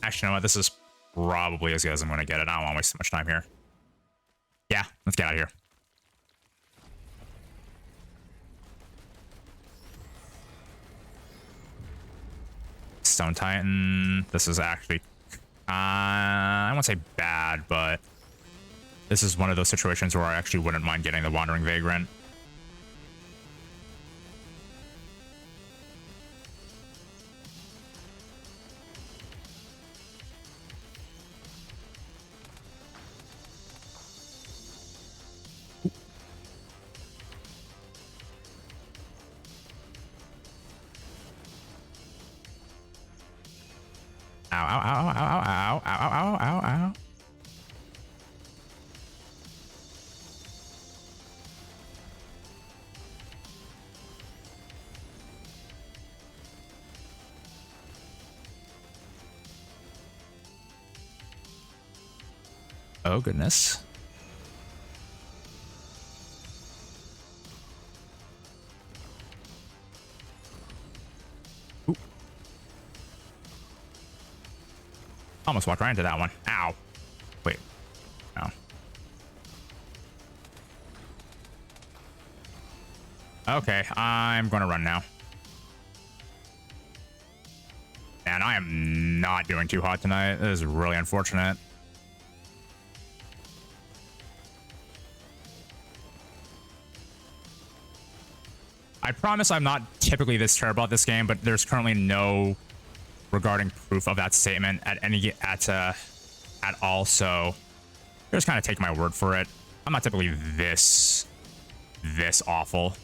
Actually, you know what? This is probably as good as I'm going to get it. I don't want to waste too much time here. Yeah, let's get out of here. Stone Titan. This is actually... I won't say bad, but... This is one of those situations where I actually wouldn't mind getting the Wandering Vagrant. Ow, ow, ow, ow, ow, ow, ow, ow, ow, ow. Oh, goodness. Ooh. Almost walked right into that one. Ow. Wait. Oh. Okay, I'm going to run now. And I am not doing too hot tonight. This is really unfortunate. I promise I'm not typically this terrible at this game, but there's currently no regarding proof of that statement at all. So just kind of take my word for it. I'm not typically this awful.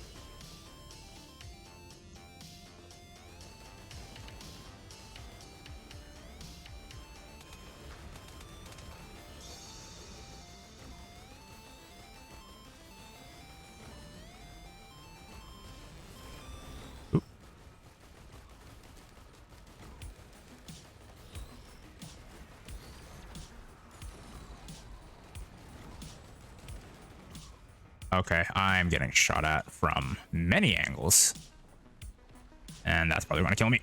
Okay, I'm getting shot at from many angles. And that's probably going to kill me.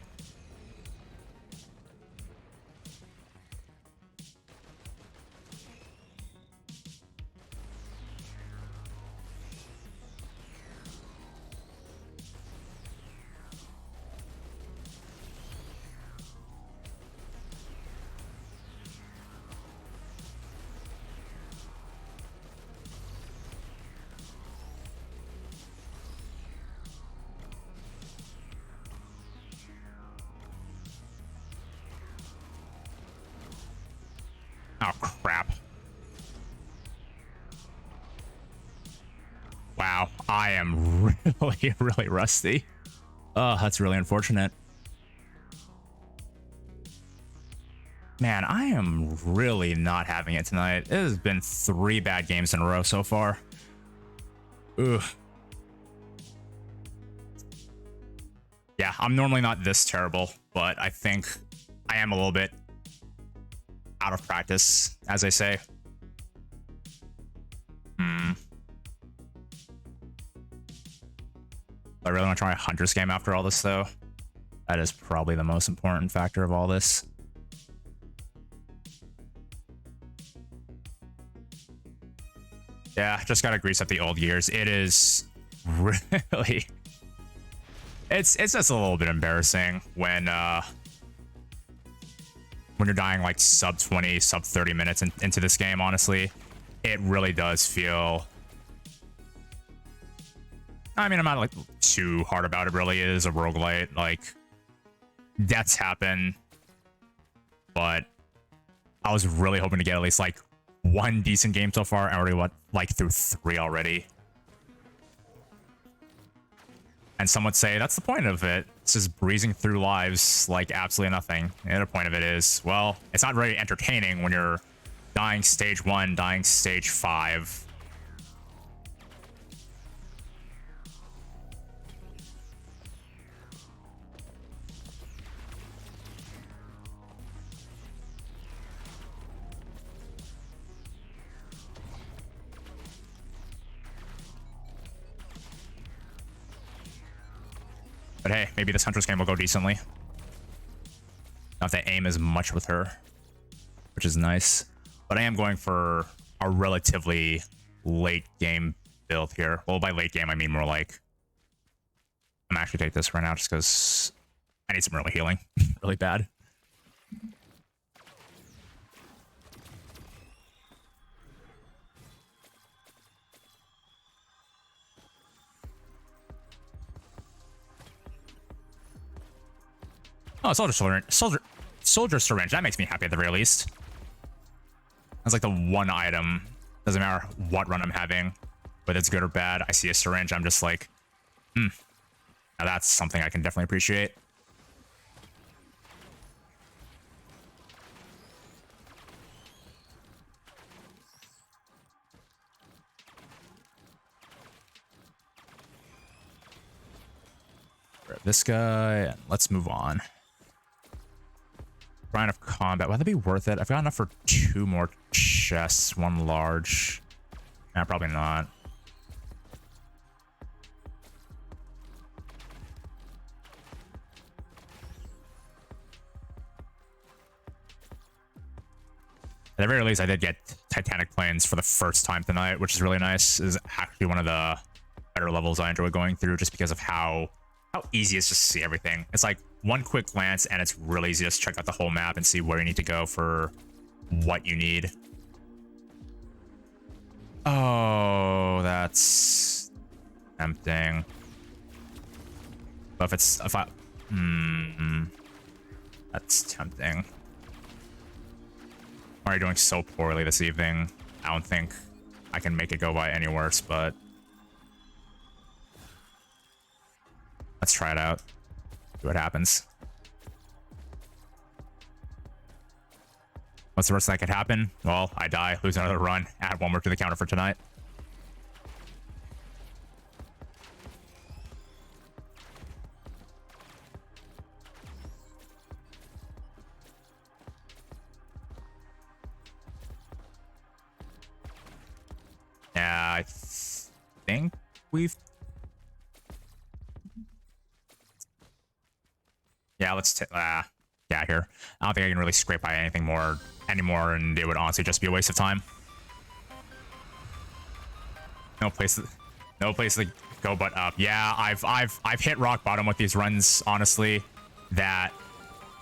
Oh, crap. Wow, I am really, really rusty. Oh, that's really unfortunate. Man, I am really not having it tonight. It has been 3 bad games in a row so far. Ugh. Yeah, I'm normally not this terrible, but I think I am a little bit out of practice, as I say. I really want to try a Hunter's game after all this, though. That is probably the most important factor of all this. Yeah, just gotta grease up the old gears. It is really... It's just a little bit embarrassing when you're dying like sub 20, sub 30 minutes into this game, honestly. It really does feel... I mean, I'm not like too hard about it, really. It is a roguelite. Like, deaths happen. But I was really hoping to get at least like 1 decent game so far. I already went like through 3 already. And some would say that's the point of it. It's just breezing through lives like absolutely nothing. The other point of it is, well, it's not very entertaining when you're dying stage 1, dying stage 5. But hey, maybe this Huntress game will go decently. Not that aim as much with her, which is nice. But I am going for a relatively late game build here. Well, by late game, I mean more like... I'm actually take this right now just because I need some early healing. Really bad. Oh, soldier syringe. That makes me happy at the very least. That's like the one item. Doesn't matter what run I'm having, whether it's good or bad. I see a syringe, I'm just like, now that's something I can definitely appreciate. Grab this guy, and let's move on. Grind of combat. Would that be worth it? I've got enough for 2 more chests, 1 large. Nah, probably not. At the very least, I did get Titanic Plains for the first time tonight, which is really nice. This is actually one of the better levels I enjoy going through just because of how easy it is just to see everything. It's like 1 quick glance and it's really easy to just check out the whole map and see where you need to go for what you need. Oh, that's tempting. But that's tempting. I'm already doing so poorly this evening. I don't think I can make it go by any worse, but let's try it out. See what happens. What's the worst that could happen? Well, I die, lose another run, add 1 more to the counter for tonight. Yeah, I think we've... Yeah, let's yeah, here. I don't think I can really scrape by anything more anymore, and it would honestly just be a waste of time. No place to go but up. Yeah, I've hit rock bottom with these runs, honestly, that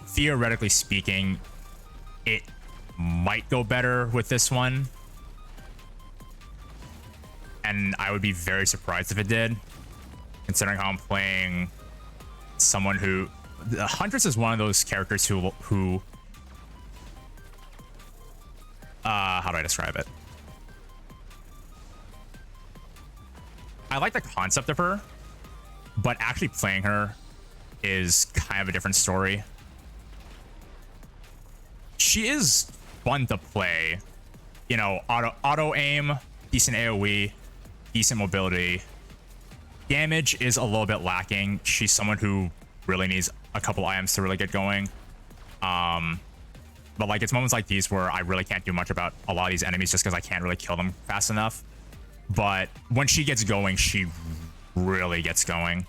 theoretically speaking, it might go better with this one. And I would be very surprised if it did, considering how I'm playing someone who... Huntress is one of those characters who how do I describe it? I like the concept of her, but actually playing her is kind of a different story. She is fun to play. You know, auto aim, decent AoE, decent mobility. Damage is a little bit lacking. She's someone who really needs a couple items to really get going. But like, it's moments like these where I really can't do much about a lot of these enemies just because I can't really kill them fast enough. But when she gets going, she really gets going.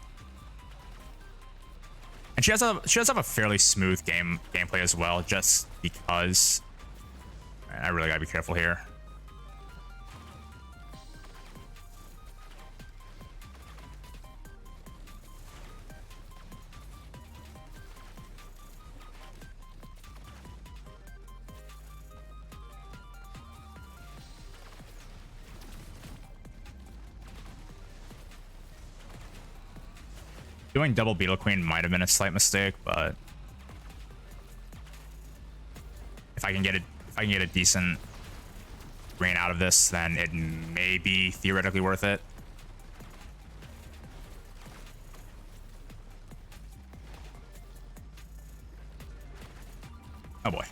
And she does have a fairly smooth gameplay as well, just because. I really gotta be careful here. Doing double Beetle Queen might have been a slight mistake, but if I can get a decent green out of this, then it may be theoretically worth it. Oh boy.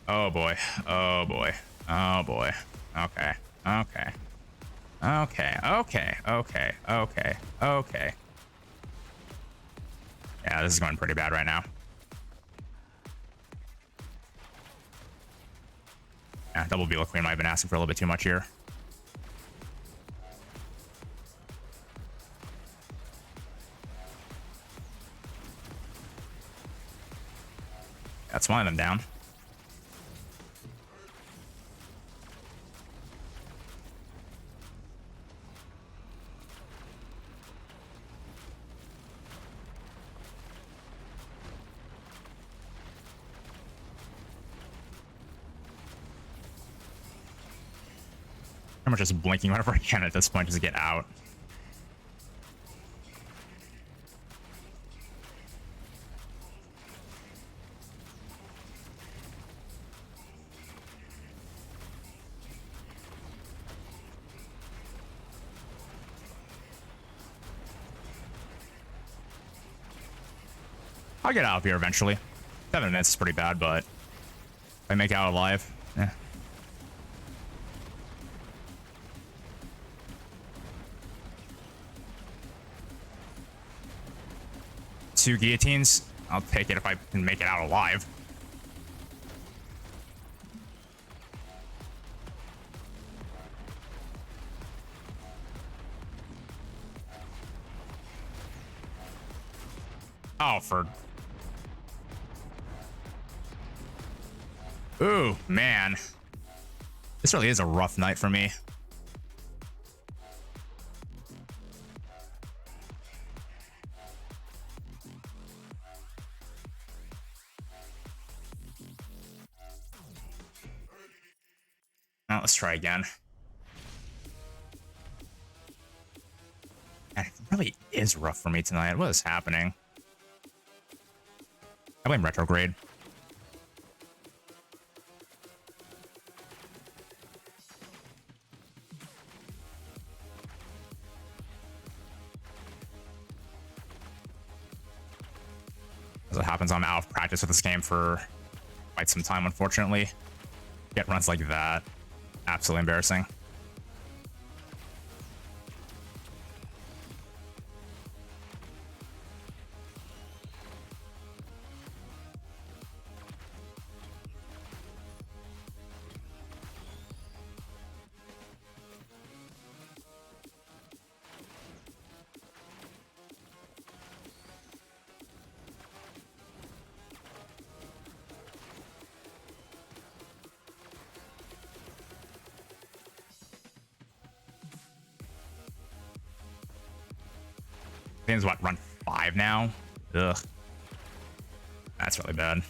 Oh boy. Oh boy. Oh boy. Okay. Okay. Okay. Okay. Okay. Okay. Okay. Yeah, this is going pretty bad right now. Yeah, double Beetle Queen might have been asking for a little bit too much here. That's one of them down. I'm just blinking whenever I can at this point just to get out. I'll get out of here eventually. 7 minutes is pretty bad, but if I make it out alive, yeah. Two guillotines. I'll take it if I can make it out alive. Oh, for... Ooh, man. This really is a rough night for me. Now let's try again. Man, it really is rough for me tonight. What is happening? I blame retrograde. As it happens, I'm out of practice with this game for quite some time, unfortunately. Get runs like that. Absolutely embarrassing. I think it's what, run 5 now? Ugh. That's really bad.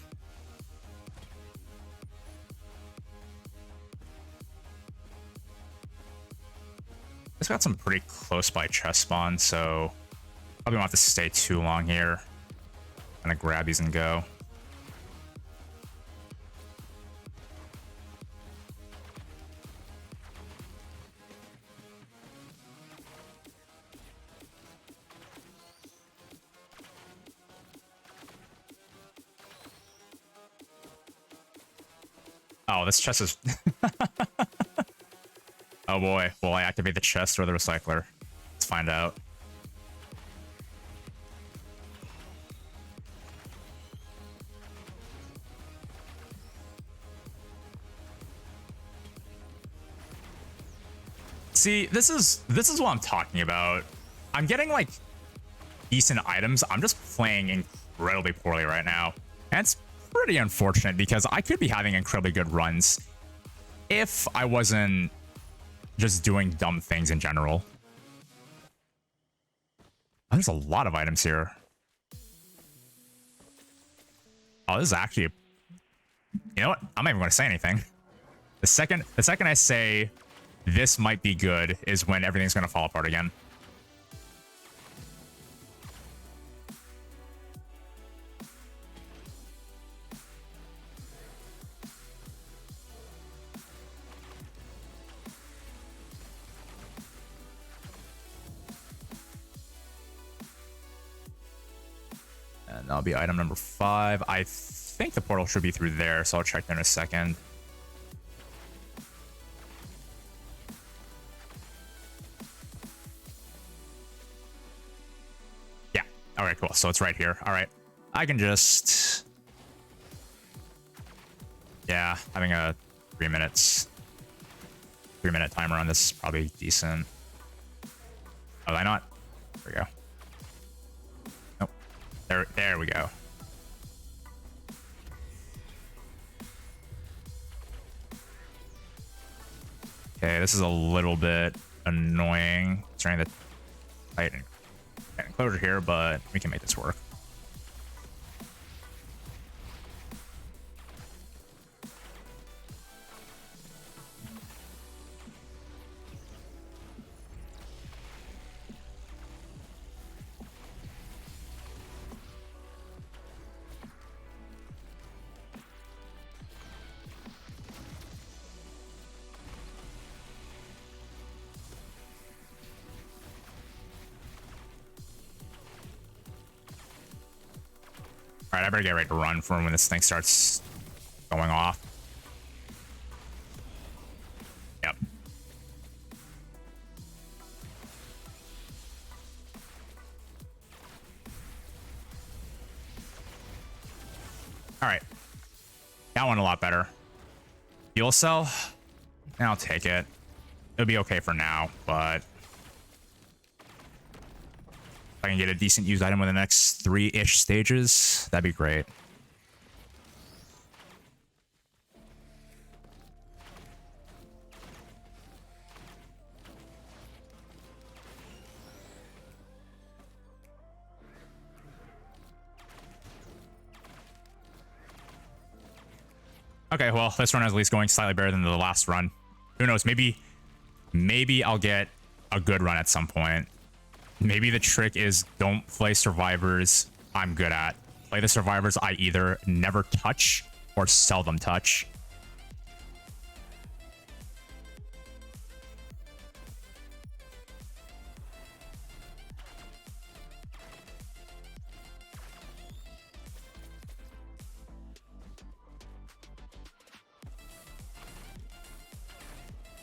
It's got some pretty close by chest spawn, so probably won't have to stay too long here. Gonna grab these and go. Oh, this chest is... Oh boy, will I activate the chest or the recycler? Let's find out. See, this is what I'm talking about. I'm getting like decent items. I'm just playing incredibly poorly right now. And it's pretty unfortunate because I could be having incredibly good runs if I wasn't just doing dumb things in general. There's a lot of items here. Oh, this is actually... You know what? I'm not even going to say anything. The second I say this might be good is when everything's going to fall apart again. And that'll be item number 5. I think the portal should be through there, so I'll check there in a second. Yeah. All right, cool. So it's right here. All right. I can just... Yeah, having a 3 minute timer on this is probably decent. Oh, why not? There we go. Nope. There we go. Okay, this is a little bit annoying. Trying to tighten enclosure here, but we can make this work. All right, I better get ready to run for when this thing starts going off. Yep. All right. That one a lot better. Fuel cell? I'll take it. It'll be okay for now, but... If I can get a decent used item within the next 3-ish stages, that'd be great. Okay, well, this run is at least going slightly better than the last run. Who knows? Maybe I'll get a good run at some point. Maybe the trick is don't play survivors I'm good at. Play the survivors I either never touch or seldom touch.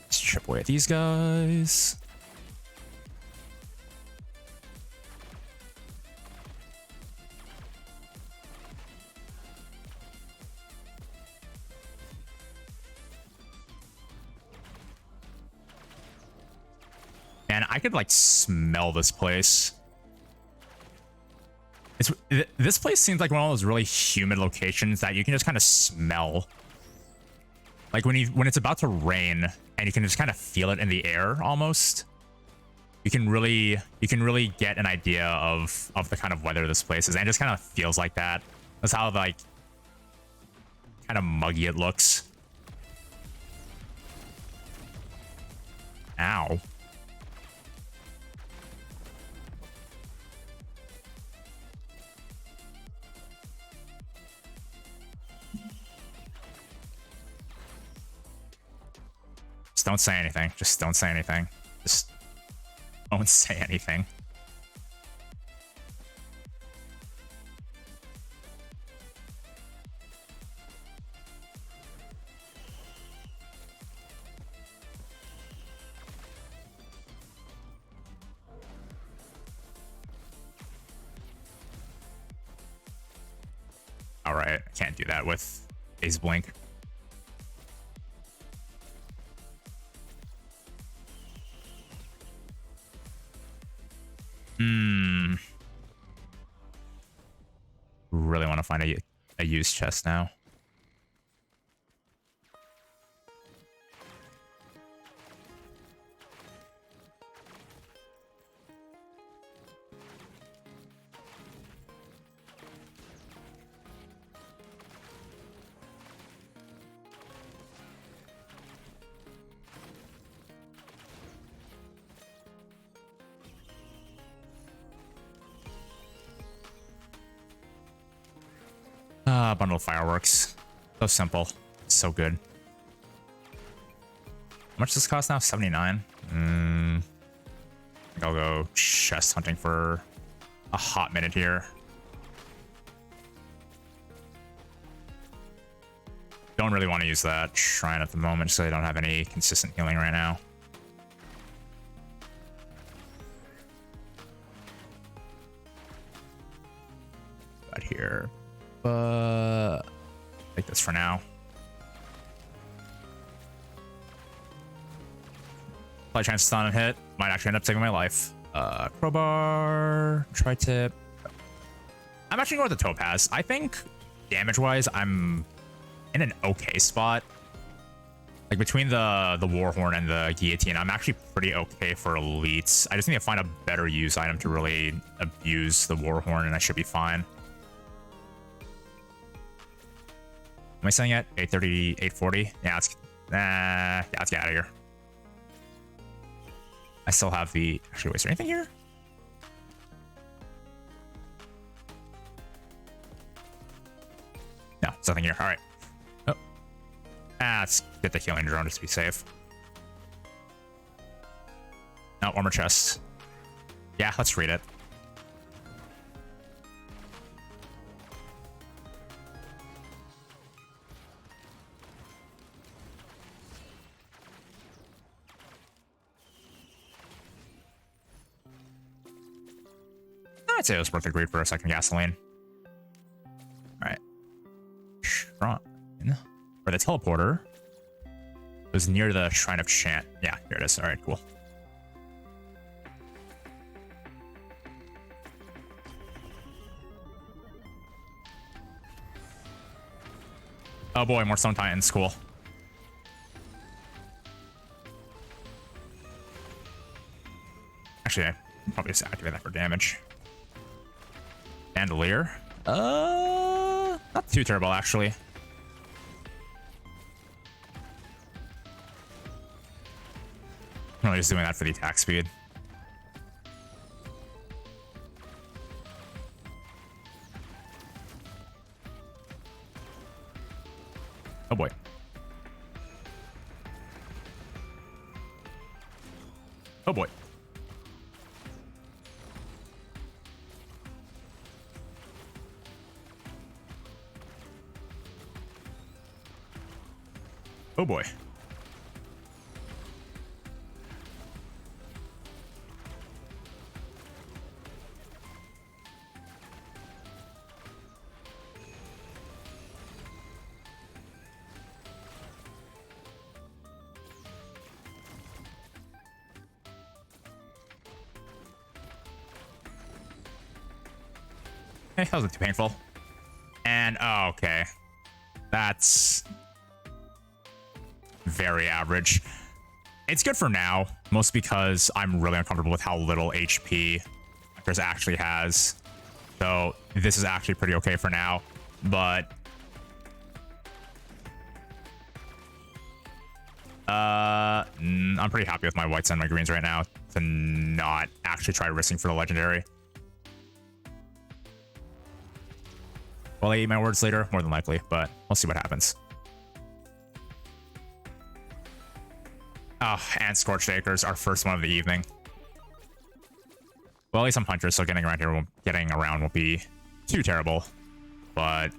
Let's chip away at these guys. And I could like smell this place. This place seems like one of those really humid locations that you can just kind of smell. Like when it's about to rain and you can just kind of feel it in the air almost. You can really get an idea of the kind of weather this place is, and it just kind of feels like that. That's how like kind of muggy it looks. Ow. Just don't say anything. Just don't say anything. Just don't say anything. right. I can't do that with Ace Blink. Really want to find a used chest now. Bundle of fireworks. So simple. So good. How much does this cost now? 79? I think I'll go chest hunting for a hot minute here. Don't really want to use that shrine at the moment, so I don't have any consistent healing right now. Got here. Take this for now. Probably chance to stun and hit. Might actually end up saving my life. Crowbar, tri-tip. I'm actually going with the topaz. I think damage-wise, I'm in an okay spot. Like between the warhorn and the guillotine, I'm actually pretty okay for elites. I just need to find a better use item to really abuse the warhorn, and I should be fine. Am I saying it? 830, 840? Yeah, let's get out of here. I still have the... Actually, wait, is there anything here? No, there's nothing here. All right. Oh. Let's get the healing drone just to be safe. No, armor chest. Yeah, let's read it. I'd say it was worth the greed for a second gasoline. All right. Shrine. For the teleporter. It was near the Shrine of Chant. Yeah, here it is. All right, cool. Oh boy, more Stone Titans. Cool. Actually, I can probably just activate that for damage. Chandelier. Not too terrible, actually. I'm really just doing that for the attack speed. Oh boy. Oh boy. Oh boy. That wasn't too painful. And, oh, okay. That's very average. It's good for now, mostly because I'm really uncomfortable with how little HP Chris actually has. So this is actually pretty okay for now, but I'm pretty happy with my whites and my greens right now to not actually try risking for the legendary. Will I eat my words later? More than likely, but we'll see what happens. Oh, and Scorched Acres, our first one of the evening. Well, at least I'm Hunter, so getting around won't be too terrible, but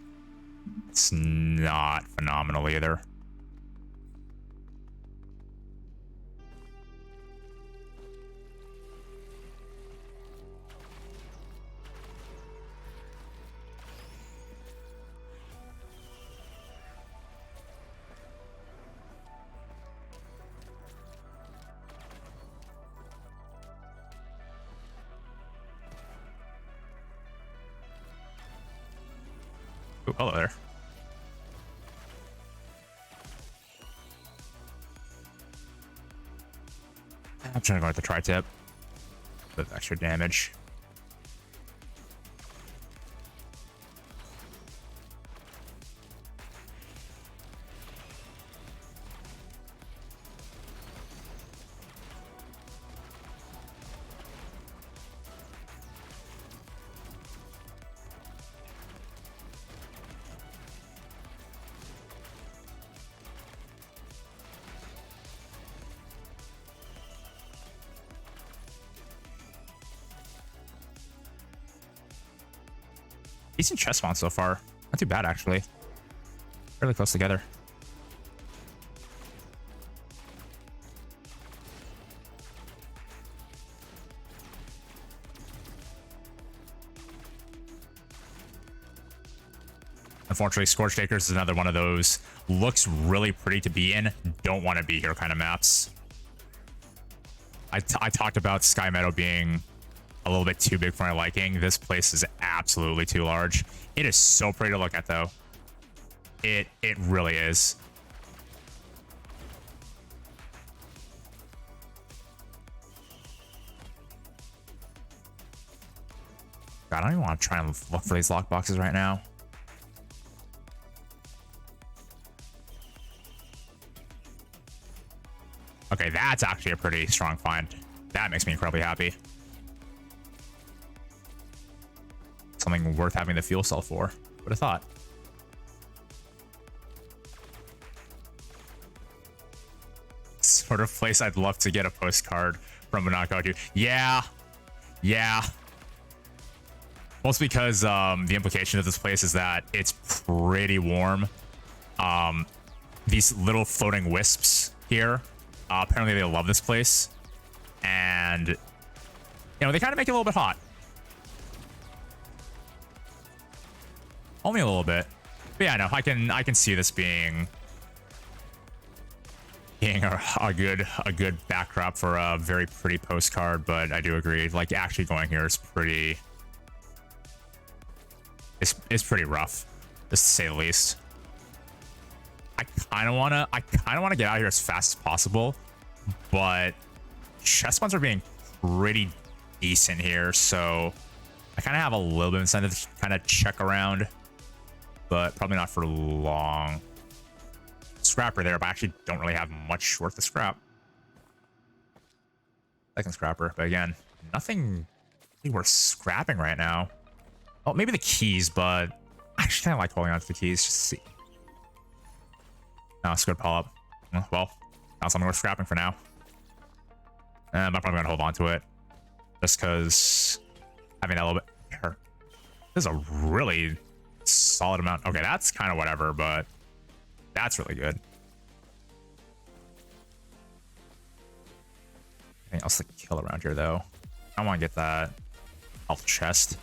it's not phenomenal either. Ooh, hello there. I'm trying to go with the tri-tip with extra damage. Decent chest spawn so far. Not too bad, actually. Really close together. Unfortunately, Scorched Acres is another one of those looks really pretty to be in, don't want to be here kind of maps. I talked about Sky Meadow being a little bit too big for my liking. This place is absolutely too large. It is so pretty to look at, though. It really is. God, I don't even want to try and look for these lockboxes right now. Okay, that's actually a pretty strong find. That makes me incredibly happy. Something worth having the fuel cell for. Would have thought. Sort of place I'd love to get a postcard from, but not go to. Yeah. Yeah. Mostly because the implication of this place is that it's pretty warm. These little floating wisps here, apparently they love this place. And, you know, they kind of make it a little bit hot. Only a little bit. But yeah, no, I can see this being a good backdrop for a very pretty postcard, but I do agree, like, actually going here is pretty it's pretty rough, just to say the least. I kind of wanna get out of here as fast as possible, but chest spawns are being pretty decent here, so I kind of have a little bit of incentive to kind of check around, but probably not for long. Scrapper there, but I actually don't really have much worth of scrap. Second scrapper, but again, nothing really worth scrapping right now. Oh, maybe the keys, but I actually kind of like holding on to the keys just to see. No, it's good pull up. Well, not something worth scrapping for now. I'm probably gonna hold on to it just because having that little bit here. This is a really solid amount. Okay, that's kind of whatever, but that's really good. Anything else to kill around here, though? I want to get that health chest.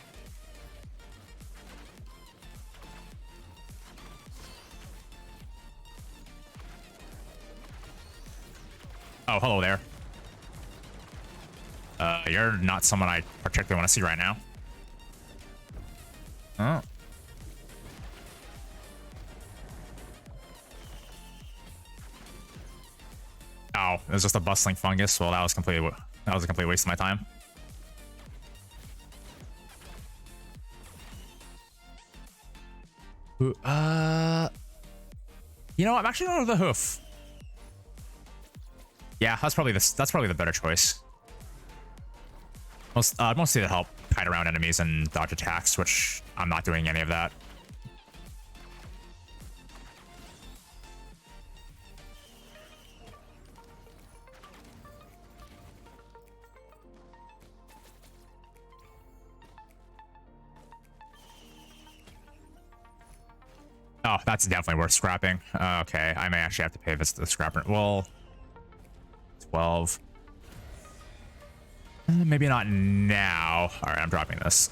Oh, hello there. You're not someone I particularly want to see right now. Oh. Oh, it was just a bustling fungus. Well, that was a complete waste of my time. You know, I'm actually going to the hoof. Yeah, that's probably the better choice. Mostly to help kite around enemies and dodge attacks, which I'm not doing any of that. Oh, that's definitely worth scrapping. Okay, I may actually have to pay the scrapper. Well, 12. Maybe not now. All right, I'm dropping this.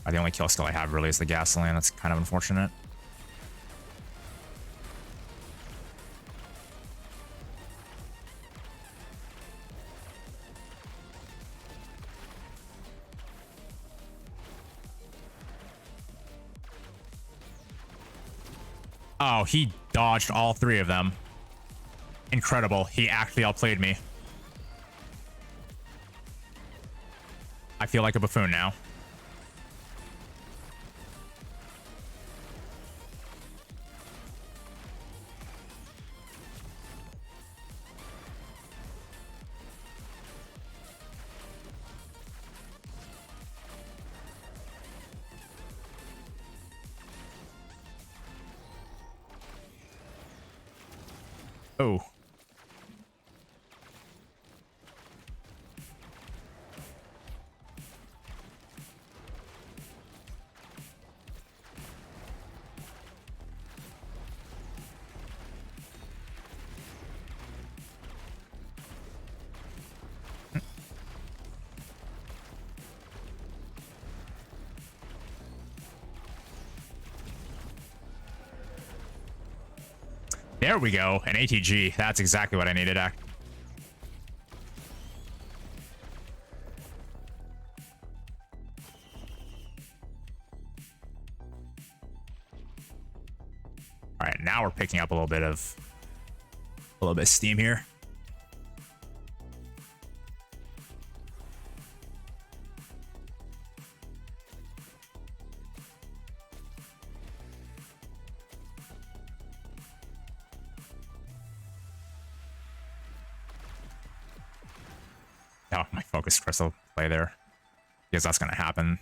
The only kill skill I have really is the gasoline. That's kind of unfortunate. Oh, he dodged all three of them. Incredible. He actually outplayed me. I feel like a buffoon now. Oh. There we go. An ATG. That's exactly what I needed. All right, now we're picking up a little bit of steam here. Oh, my focus crystal play there, because that's gonna happen.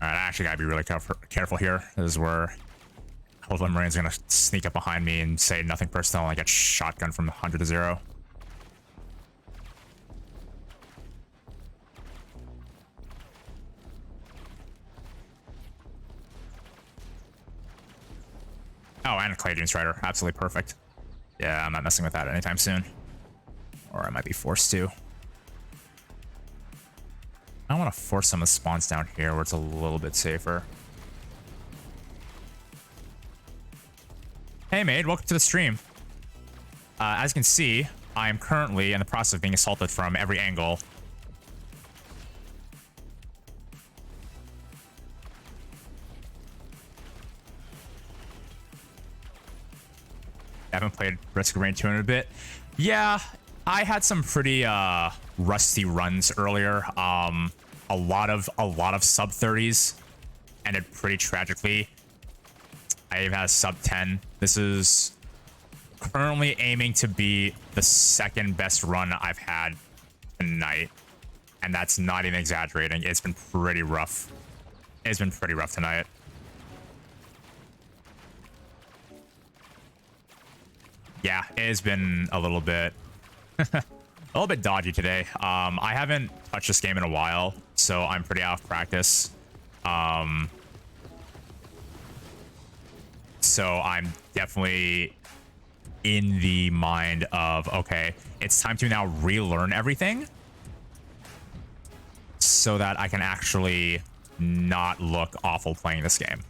All right, I actually gotta be really careful here. This is where Magmorin's gonna sneak up behind me and say nothing personal, and I get shotgun from 100 to 0. Oh, and a Clay Dune Strider. Absolutely perfect. Yeah, I'm not messing with that anytime soon. Or I might be forced to. I want to force some of the spawns down here where it's a little bit safer. Hey, Maid. Welcome to the stream. As you can see, I am currently in the process of being assaulted from every angle. I haven't played Risk of Rain 2 in a bit. Yeah, I had some pretty rusty runs earlier. A lot of sub 30s ended pretty tragically. I've had a sub 10. This is currently aiming to be the second best run I've had tonight, and that's not even exaggerating. It's been pretty rough. It's been pretty rough tonight. Yeah, it has been a little bit dodgy today. I haven't touched this game in a while, so I'm pretty out of practice. So I'm definitely in the mind of, okay, it's time to now relearn everything so that I can actually not look awful playing this game.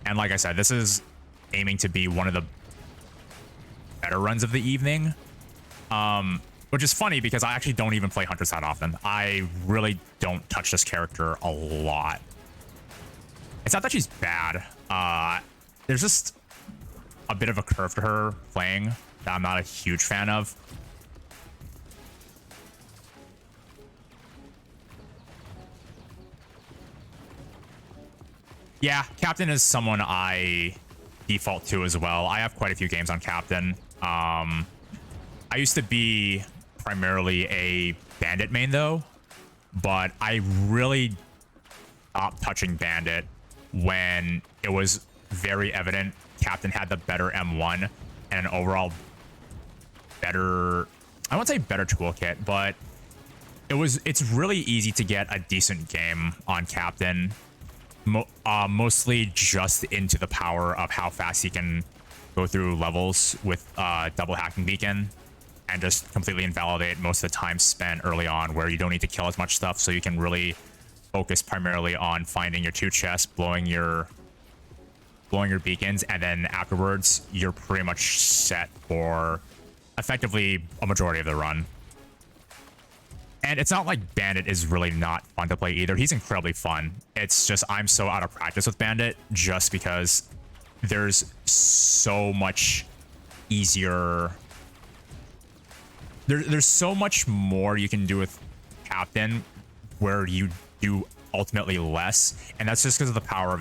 And like I said, this is aiming to be one of the better runs of the evening, which is funny because I actually don't even play Hunters that often. I really don't touch this character a lot. It's not that she's bad. There's just a bit of a curve to her playing that I'm not a huge fan of. Yeah, Captain is someone I default to as well. I have quite a few games on Captain. I used to be primarily a Bandit main though, but I really stopped touching Bandit when it was very evident Captain had the better M1 and an overall better, I won't say better toolkit, but it's really easy to get a decent game on Captain. Mostly just into the power of how fast he can go through levels with double hacking beacon and just completely invalidate most of the time spent early on where you don't need to kill as much stuff, so you can really focus primarily on finding your 2 chests, blowing your beacons, and then afterwards you're pretty much set for effectively a majority of the run. And it's not like Bandit is really not fun to play either. He's incredibly fun. It's just I'm so out of practice with Bandit just because there's so much easier. There's so much more you can do with Captain where you do ultimately less. And that's just because of the power of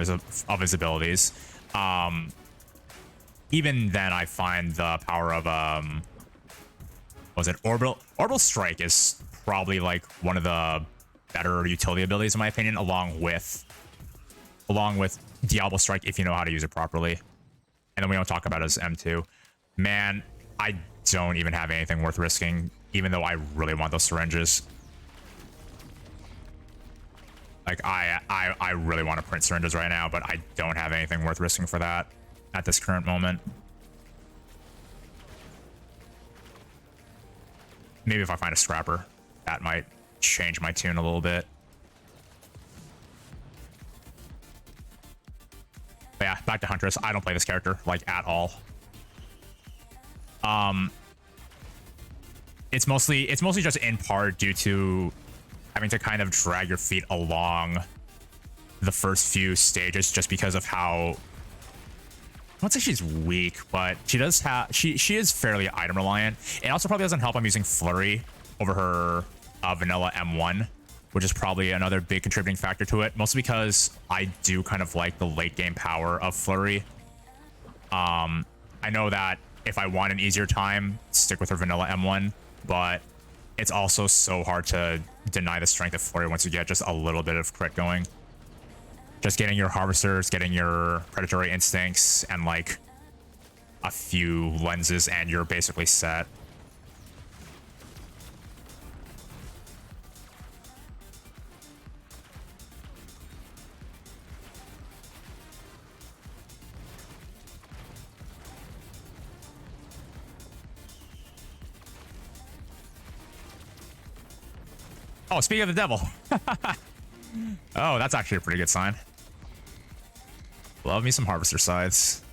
his abilities. Even then, I find the power of, what was it? Orbital Strike is probably like one of the better utility abilities in my opinion, along with Diablo Strike if you know how to use it properly. And then we don't talk about his M2. Man, I don't even have anything worth risking, even though I really want those syringes. Like I really want to print syringes right now, but I don't have anything worth risking for that at this current moment. Maybe if I find a scrapper, that might change my tune a little bit. But yeah, back to Huntress. I don't play this character, like, at all. It's mostly just in part due to having to kind of drag your feet along the first few stages just because of how, I won't say she's weak, but she does have, she is fairly item reliant. It also probably doesn't help I'm using Flurry over her vanilla M1, which is probably another big contributing factor to it, mostly because I do kind of like the late game power of Flurry. I know that if I want an easier time, stick with her vanilla M1, but it's also so hard to deny the strength of Flurry once you get just a little bit of crit going. Just getting your harvesters, getting your predatory instincts, and like a few lenses, and you're basically set. Oh, speaking of the devil. Oh, that's actually a pretty good sign. Love me some harvester scythes.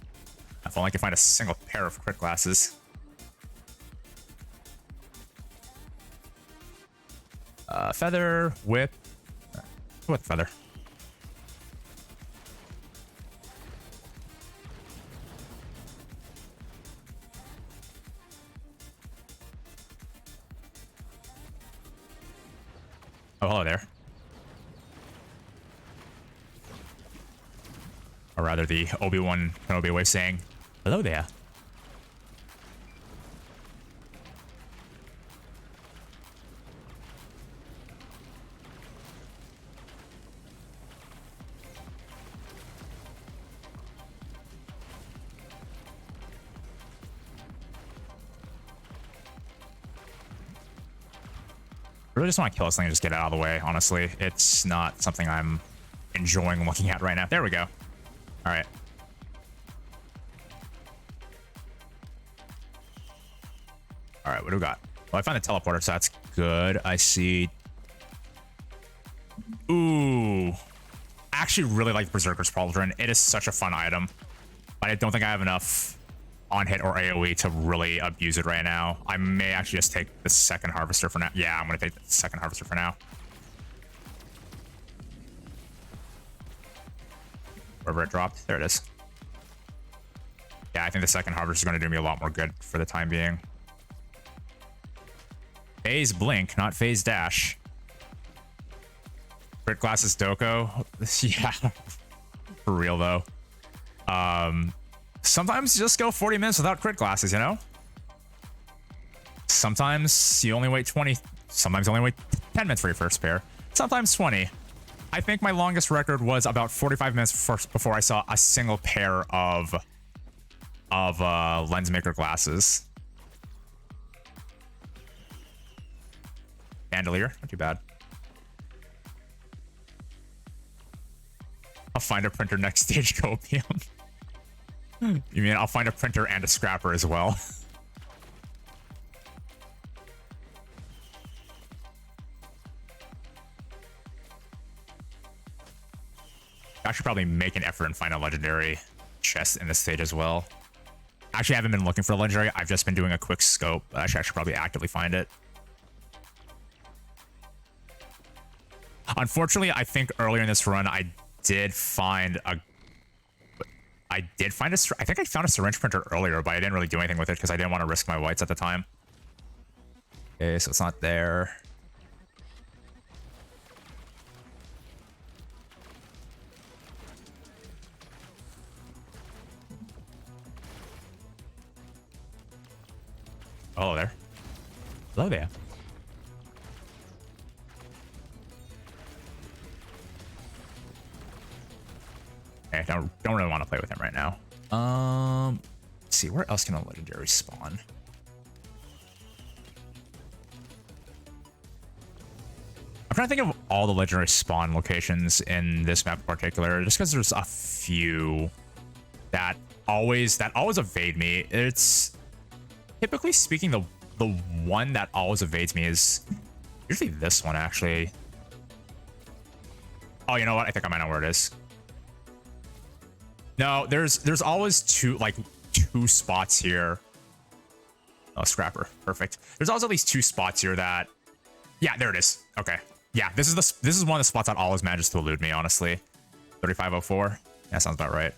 If only I could find a single pair of crit glasses. Feather, whip. What feather? Oh, hello there. Or rather, the Obi-Wan Kenobi way of saying, hello there. I really just want to kill this thing and just get it out of the way, honestly. It's not something I'm enjoying looking at right now. There we go. All right. All right, what do we got? Well, I found the teleporter, so that's good. I see. Ooh. I actually really like the Berserker's Pauldron. It is such a fun item, but I don't think I have enough on hit or AoE to really abuse it right now. I may actually just take the second harvester for now. Yeah, I'm gonna take the second harvester for now. Wherever it dropped, there it is. Yeah, I think the second harvester is going to do me a lot more good for the time being. Phase blink, not phase dash. Crit glasses Doko. Yeah, for real though. Sometimes you just go 40 minutes without crit glasses, you know? Sometimes you only wait 20, sometimes you only wait 10 minutes for your first pair. Sometimes 20. I think my longest record was about 45 minutes before I saw a single pair of lens maker glasses. Bandolier, not too bad. I'll find a printer next stage, Copium. You mean I'll find a printer and a scrapper as well? I should probably make an effort and find a legendary chest in this stage as well. Actually, I haven't been looking for a legendary. I've just been doing a quick scope. Actually, I should probably actively find it. Unfortunately, I think earlier in this run, I did find a... I think I found a syringe printer earlier, but I didn't really do anything with it because I didn't want to risk my whites at the time. Okay, so it's not there. Hello there. Hello there. Okay, don't really want to play with him right now. Let's see, where else can a legendary spawn? I'm trying to think of all the legendary spawn locations in this map in particular, just because there's a few that always evade me. It's typically speaking, the one that always evades me is usually this one, actually. Oh, you know what? I think I might know where it is. No, there's always two spots here. Oh, scrapper. Perfect. There's always at least two spots here that... Yeah, there it is. Okay. Yeah, this is one of the spots that always manages to elude me, honestly. 3504. That sounds about right.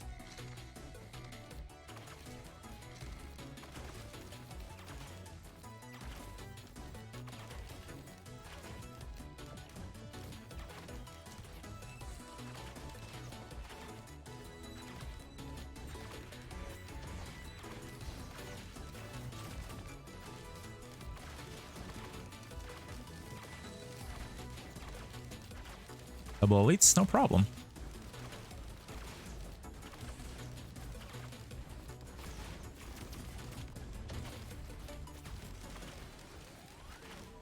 Double elites, no problem.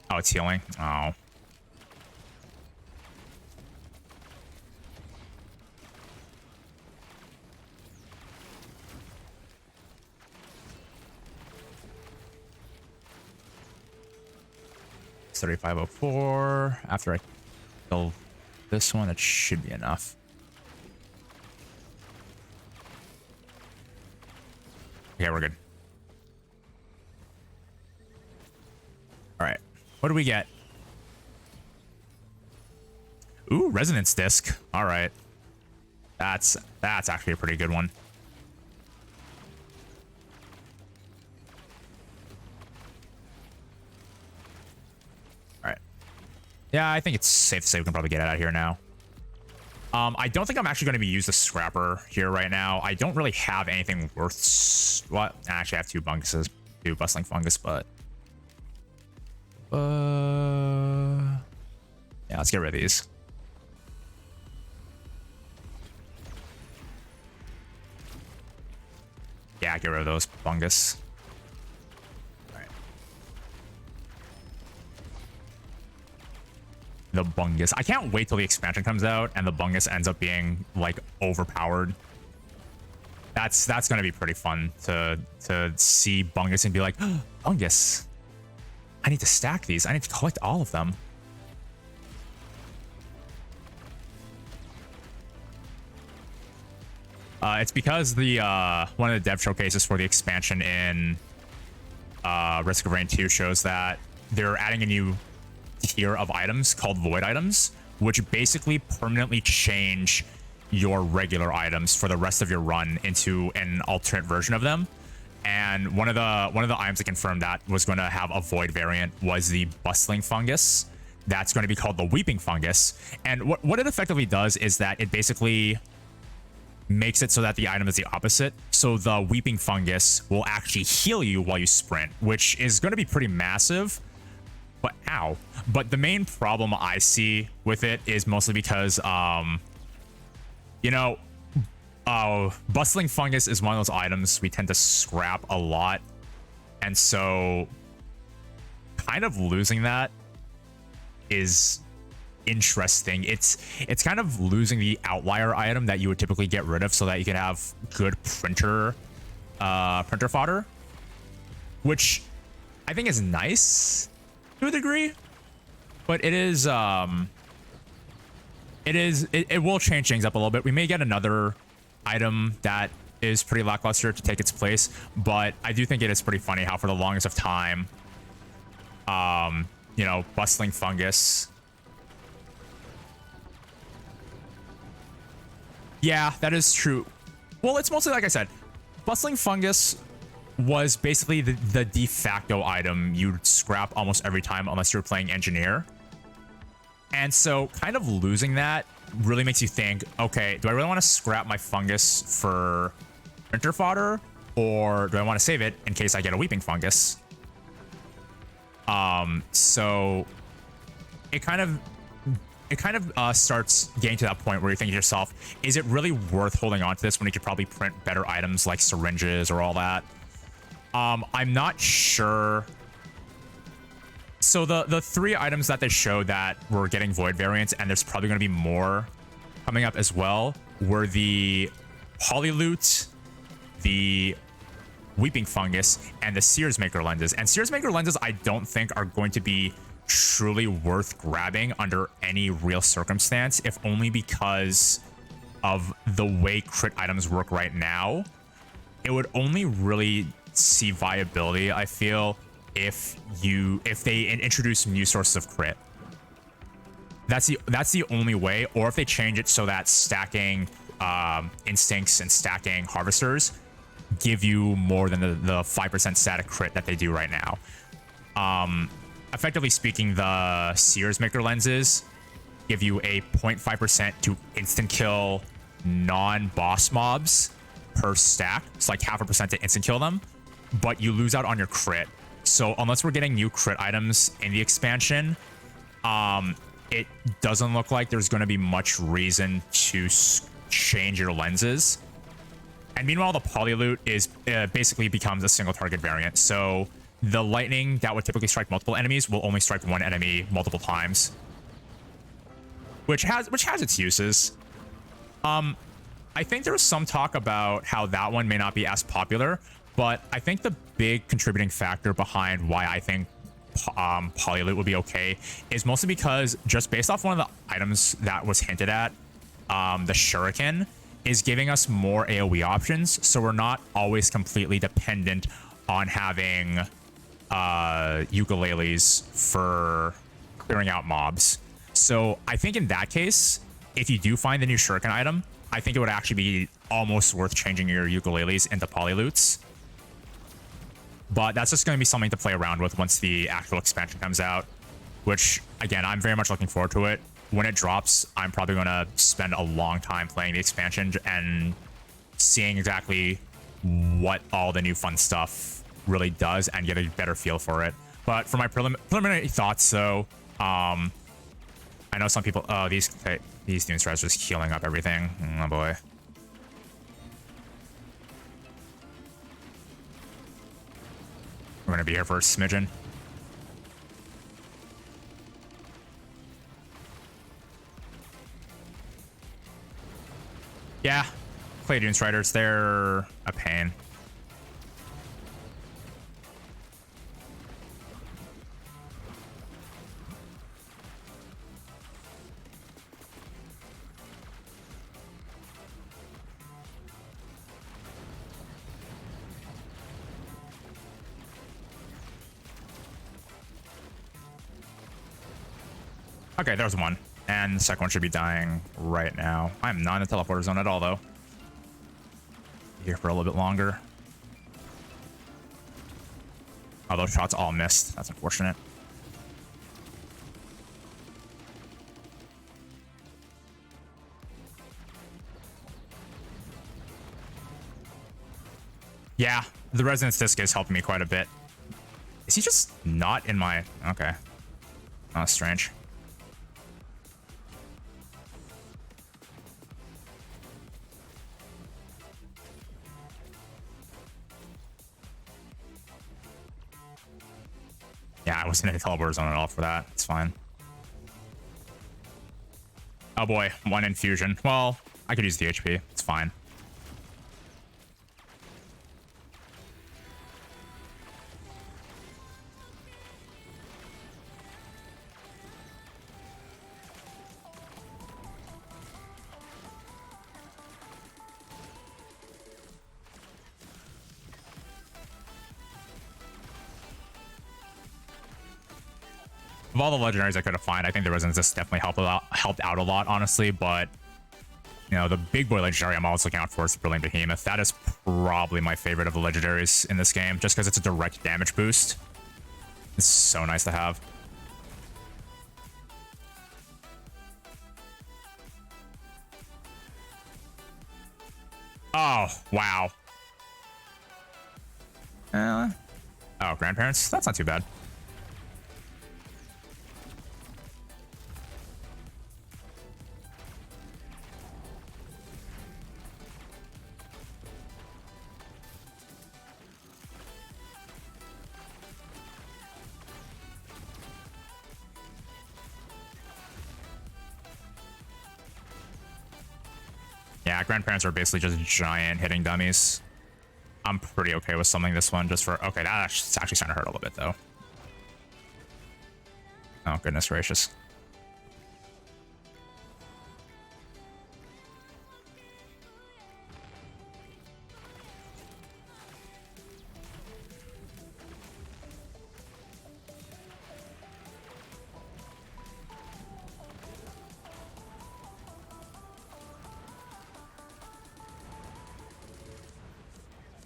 Oh, it's healing. Oh. It's 3504. After I kill this one, it should be enough. Okay, we're good. All right, what do we get? Ooh, resonance disc. All right, that's actually a pretty good one. All right. Yeah, I think it's safe to say we can probably get out of here now. I don't think I'm actually going to be using the scrapper here right now. I don't really have anything worth... What? I actually have two funguses, two bustling fungus, but... Yeah, let's get rid of these. Yeah, get rid of those fungus. The bungus. I can't wait till the expansion comes out and the bungus ends up being like overpowered. That's gonna be pretty fun to see bungus and be like, oh, bungus. I need to stack these. I need to collect all of them. It's because the one of the dev showcases for the expansion in Risk of Rain 2 shows that they're adding a new tier of items called VoD items, which basically permanently change your regular items for the rest of your run into an alternate version of them. And one of the items that confirmed that was going to have a VoD variant was the bustling fungus. That's going to be called the weeping fungus. And what it effectively does is that it basically makes it so that the item is the opposite. So the weeping fungus will actually heal you while you sprint, which is going to be pretty massive. But ow. But the main problem I see with it is mostly because, you know, bustling fungus is one of those items we tend to scrap a lot. And so kind of losing that is interesting. It's kind of losing the outlier item that you would typically get rid of so that you can have good printer fodder, which I think is nice to a degree, but it will change things up a little bit. We may get another item that is pretty lackluster to take its place, but I do think it is pretty funny how for the longest of time, you know, bustling fungus Yeah, that is true. Well, it's mostly like I said, bustling fungus was basically the de facto item you'd scrap almost every time unless you're playing engineer. And so kind of losing that really makes you think, okay, do I really want to scrap my fungus for winter fodder, or do I want to save it in case I get a weeping fungus? So it kind of starts getting to that point where you think to yourself, is it really worth holding on to this when you could probably print better items like syringes or all that? I'm not sure. So the three items that they showed that were getting void variants, and there's probably going to be more coming up as well, were the Polyloot, the Weeping Fungus, and the Sears Maker lenses. And Sears Maker lenses I don't think are going to be truly worth grabbing under any real circumstance, if only because of the way crit items work right now. It would only really see viability, I feel, if they introduce new sources of crit. That's the only way, or if they change it so that stacking instincts and stacking harvesters give you more than the 5% static crit that they do right now. Effectively speaking, the Sears Maker lenses give you a 0.5% to instant kill non-boss mobs per stack. It's like 0.5% to instant kill them, but you lose out on your crit. So unless we're getting new crit items in the expansion, it doesn't look like there's going to be much reason to change your lenses. And meanwhile, the Polyloot is basically becomes a single target variant. So the lightning that would typically strike multiple enemies will only strike one enemy multiple times, which has its uses. I think there was some talk about how that one may not be as popular, but I think the big contributing factor behind why I think Polyloot would be okay is mostly because, just based off one of the items that was hinted at, the Shuriken is giving us more AoE options, so we're not always completely dependent on having ukuleles for clearing out mobs. So I think in that case, if you do find the new Shuriken item, I think it would actually be almost worth changing your ukuleles into Polyloots. But that's just going to be something to play around with once the actual expansion comes out, which, again, I'm very much looking forward to it. When it drops, I'm probably going to spend a long time playing the expansion and seeing exactly what all the new fun stuff really does and get a better feel for it. But for my preliminary thoughts, though, I know some people... Oh, these Dune Strats are just healing up everything. Oh, boy. We're going to be here for a smidgen. Yeah, Clay Dune Striders, they're a pain. Okay, there's one. And the second one should be dying right now. I'm not in the teleporter zone at all, though. Here for a little bit longer. Oh, those shots all missed. That's unfortunate. Yeah, the Resonance Disc is helping me quite a bit. Is he just not in my... Okay. Oh, strange. Yeah, I wasn't in the teleporter zone at all for that. It's fine. Oh boy, one infusion. Well, I could use the HP. It's fine. Of all the legendaries I could have found, I think the Resonance Disc definitely helped out a lot, honestly, but know, the big boy legendary I'm always looking out for is Brilliant Behemoth. That is probably my favorite of the legendaries in this game, just because it's a direct damage boost. It's so nice to have. Oh, wow. Oh, grandparents? That's not too bad. Yeah, grandparents are basically just giant hitting dummies. I'm pretty okay with something this one just for... Okay, that's actually starting to hurt a little bit, though. Oh, goodness gracious.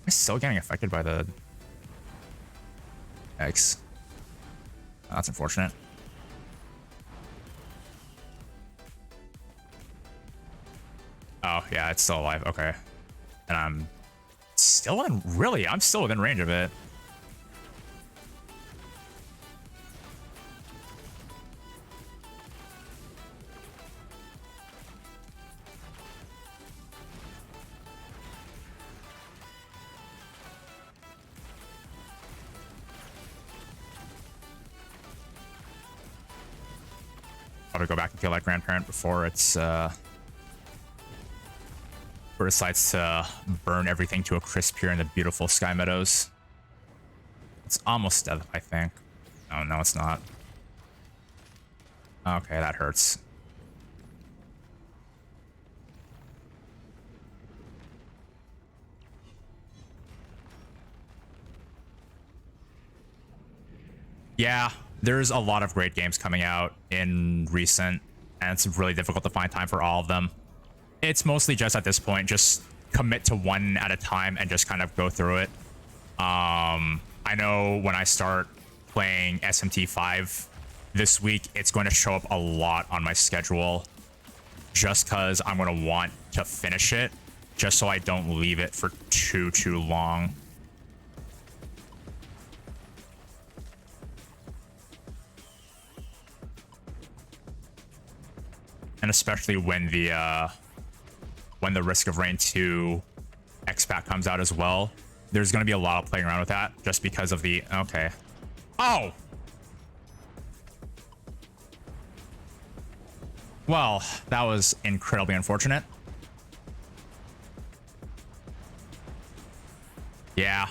I'm still getting affected by the eggs. Oh, that's unfortunate. Oh, yeah, it's still alive. Okay. And I'm still in... Really? I'm still within range of it. Probably go back and kill that grandparent before it's decides to burn everything to a crisp here in the beautiful Sky Meadows. It's almost dead, I think. Oh, no, it's not. Okay, that hurts. Yeah, there's a lot of great games coming out in recent, and it's really difficult to find time for all of them. It's mostly just at this point, just commit to one at a time and just kind of go through it. I know when I start playing SMT5 this week, it's going to show up a lot on my schedule just because I'm going to want to finish it, just so I don't leave it for too long. And especially when the Risk of Rain 2 X-Pack comes out as well, there's going to be a lot of playing around with that just because of the... Okay. Oh! Well, that was incredibly unfortunate. Yeah.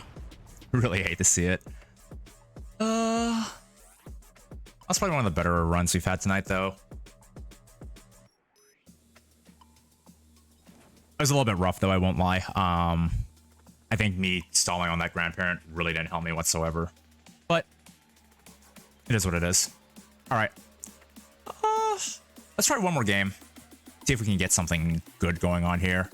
Really hate to see it. That's probably one of the better runs we've had tonight, though. It was a little bit rough, though, I won't lie. I think me stalling on that grandparent really didn't help me whatsoever. But it is what it is. All right. Let's try one more game. See if we can get something good going on here.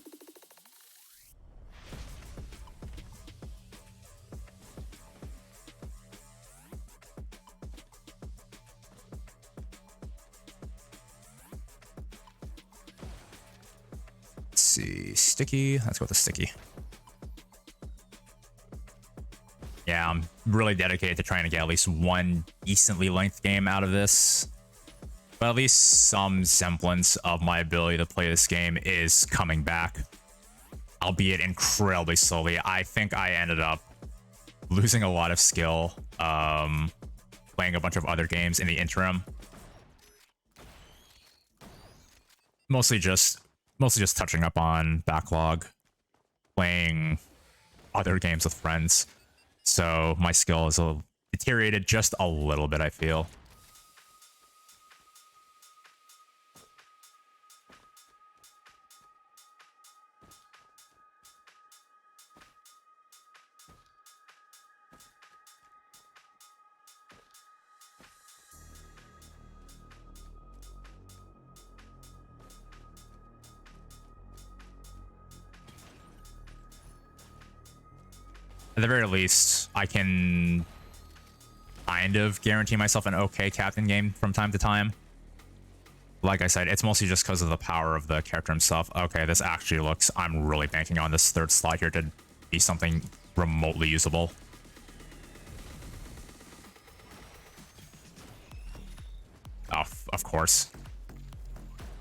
Let's see. Sticky. Let's go with the sticky. Yeah, I'm really dedicated to trying to get at least one decently length game out of this. But at least some semblance of my ability to play this game is coming back. Albeit incredibly slowly. I think I ended up losing a lot of skill playing a bunch of other games in the interim. Mostly just touching up on backlog, playing other games with friends. So my skill is deteriorated just a little bit, I feel. At the very least, I can kind of guarantee myself an okay captain game from time to time. Like I said, it's mostly just because of the power of the character himself. Okay, this actually looks... I'm really banking on this third slot here to be something remotely usable. Oh, of course.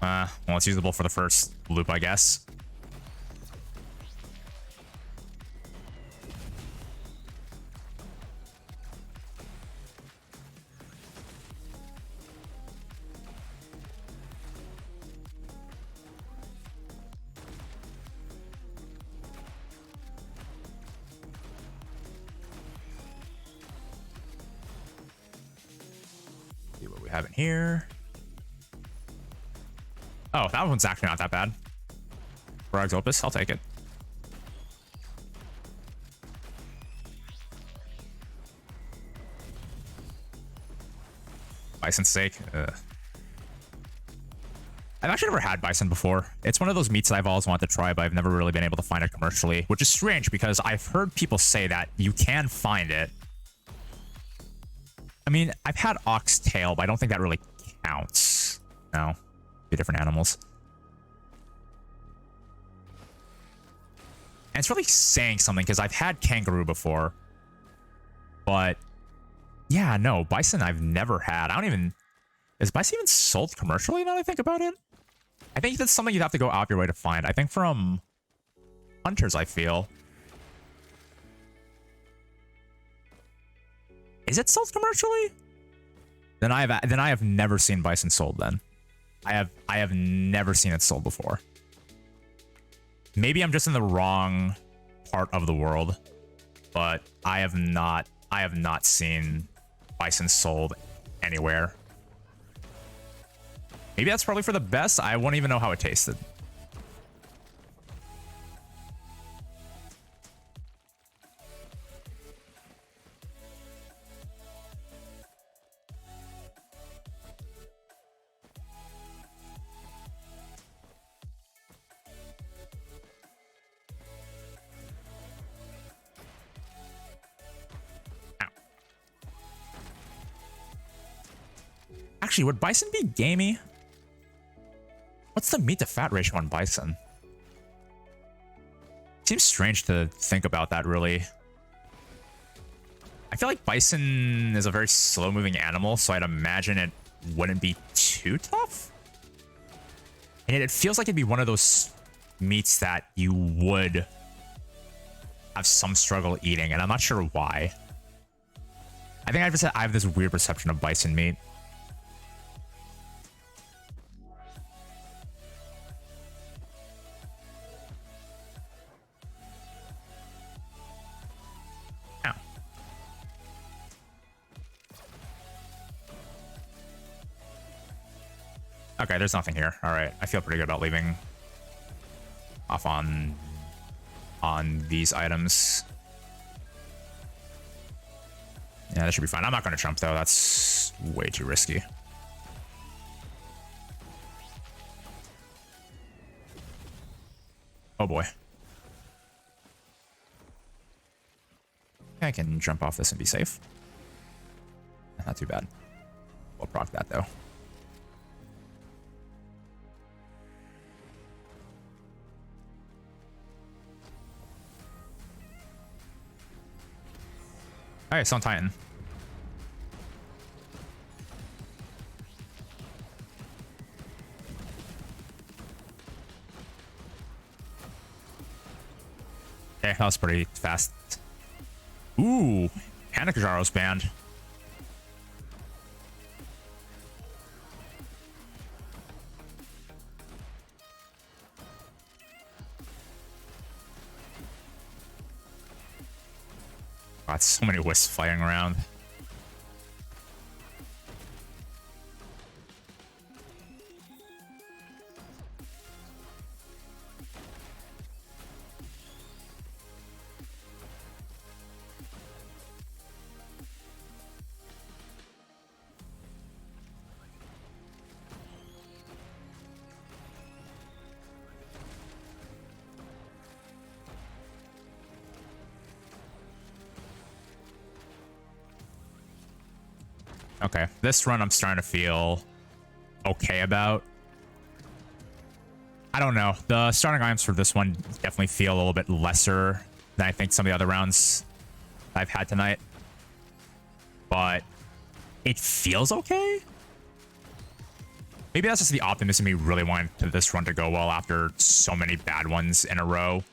Well, it's usable for the first loop, I guess. See what we have in here. Oh, that one's actually not that bad. Brag's Opus, I'll take it. Bison's steak. I've actually never had bison before. It's one of those meats that I've always wanted to try, but I've never really been able to find it commercially, which is strange because I've heard people say that you can find it. I mean, I've had oxtail, but I don't think that really counts. No, two different animals. And it's really saying something because I've had kangaroo before, but yeah, no, bison I've never had. I don't even... Is bison even sold commercially now that I think about it? I think that's something you'd have to go out your way to find. I think from hunters, I feel. Is it sold commercially? Then I have never seen bison sold then. I have never seen it sold before. Maybe I'm just in the wrong part of the world, but I have not seen bison sold anywhere. Maybe that's probably for the best. I won't even know how it tasted. Actually, would bison be gamey? What's the meat to fat ratio on bison? Seems strange to think about that, really. I feel like bison is a very slow-moving animal, so I'd imagine it wouldn't be too tough. And it feels like it'd be one of those meats that you would have some struggle eating, and I'm not sure why. I think I have this weird perception of bison meat. Okay, there's nothing here. All right, I feel pretty good about leaving off on these items. Yeah, that should be fine. I'm not going to jump, though. That's way too risky. Oh, boy. I can jump off this and be safe. Not too bad. We'll proc that, though. All right, Sun Titan. Okay, that was pretty fast. Ooh, Hanakajaro's banned. Got so many wisps flying around. Okay, this run I'm starting to feel okay about. I don't know. The starting items for this one definitely feel a little bit lesser than I think some of the other rounds I've had tonight. But it feels okay. Maybe that's just the optimism me really wanted to this run to go well after so many bad ones in a row.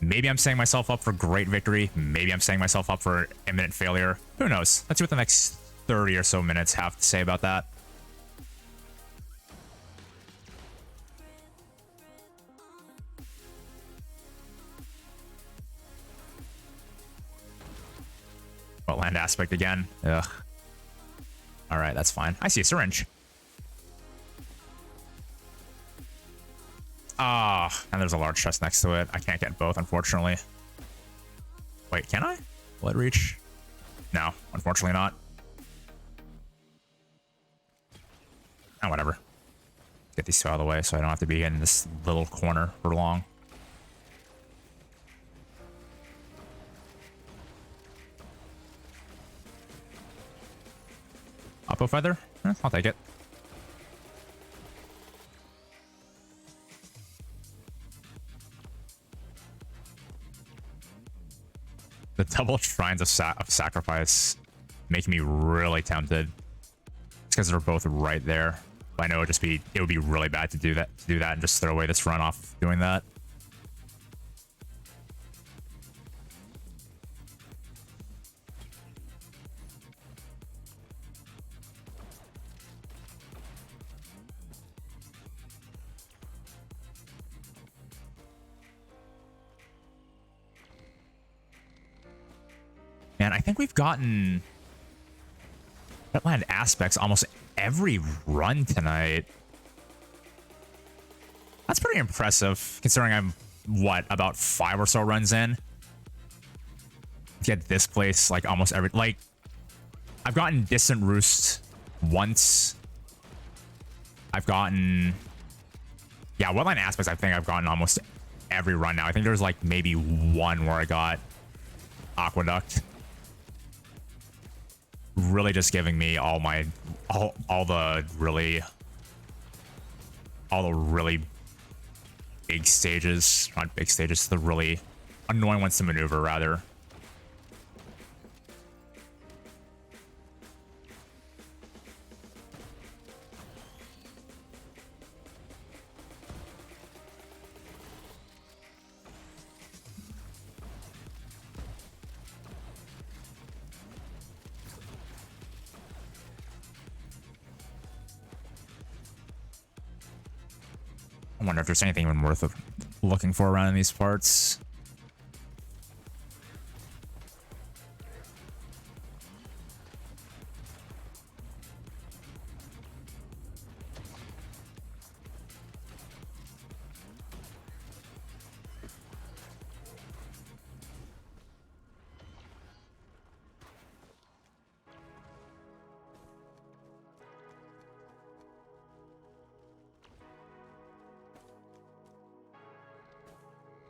Maybe I'm setting myself up for great victory. Maybe I'm setting myself up for imminent failure. Who knows? Let's see what the next 30 or so minutes have to say about that. Wetland aspect again. Ugh. All right, that's fine. I see a syringe. Ah, and there's a large chest next to it. I can't get both, unfortunately. Wait, can I? Will it reach? No, unfortunately not. Oh, whatever. Get these two out of the way so I don't have to be in this little corner for long. Oppo feather? I'll take it. The double shrines of sacrifice make me really tempted. It's because they're both right there. But I know it would be really bad to do that and just throw away this run off doing that. Man, I think we've gotten wetland aspects almost every run tonight. That's pretty impressive, considering I'm, what, about 5 or so runs in? Get this place, like, almost every... Like, I've gotten Distant Roost once. I've gotten... Yeah, wetland aspects I think I've gotten almost every run now. I think there's, like, maybe one where I got aqueduct. Really just giving me all the really big stages, not big stages, the really annoying ones to maneuver, rather. I wonder if there's anything even worth looking for around in these parts.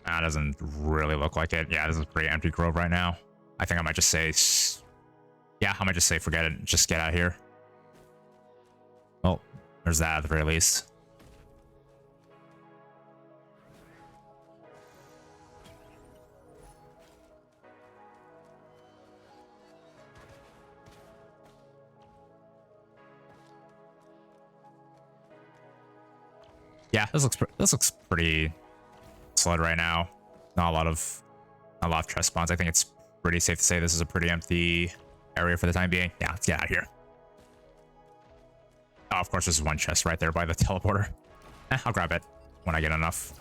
That doesn't really look like it. Yeah, this is a pretty empty grove right now. I think I might just say... Yeah, I might just say forget it. Just get out of here. Well, there's that at the very least. Yeah, this looks pretty solid right now. Not a lot of chest spawns. I think it's pretty safe to say this is a pretty empty area for the time being. Yeah, let's get out of here. Oh, of course, there's one chest right there by the teleporter. I'll grab it when I get enough.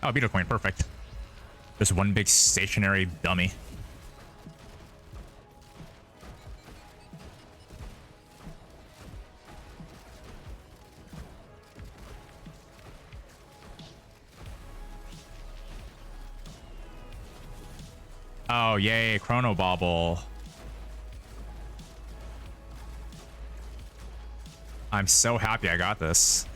Oh, Beetle Coin, perfect. Just one big stationary dummy. Oh, yay, Chrono Bobble. I'm so happy I got this.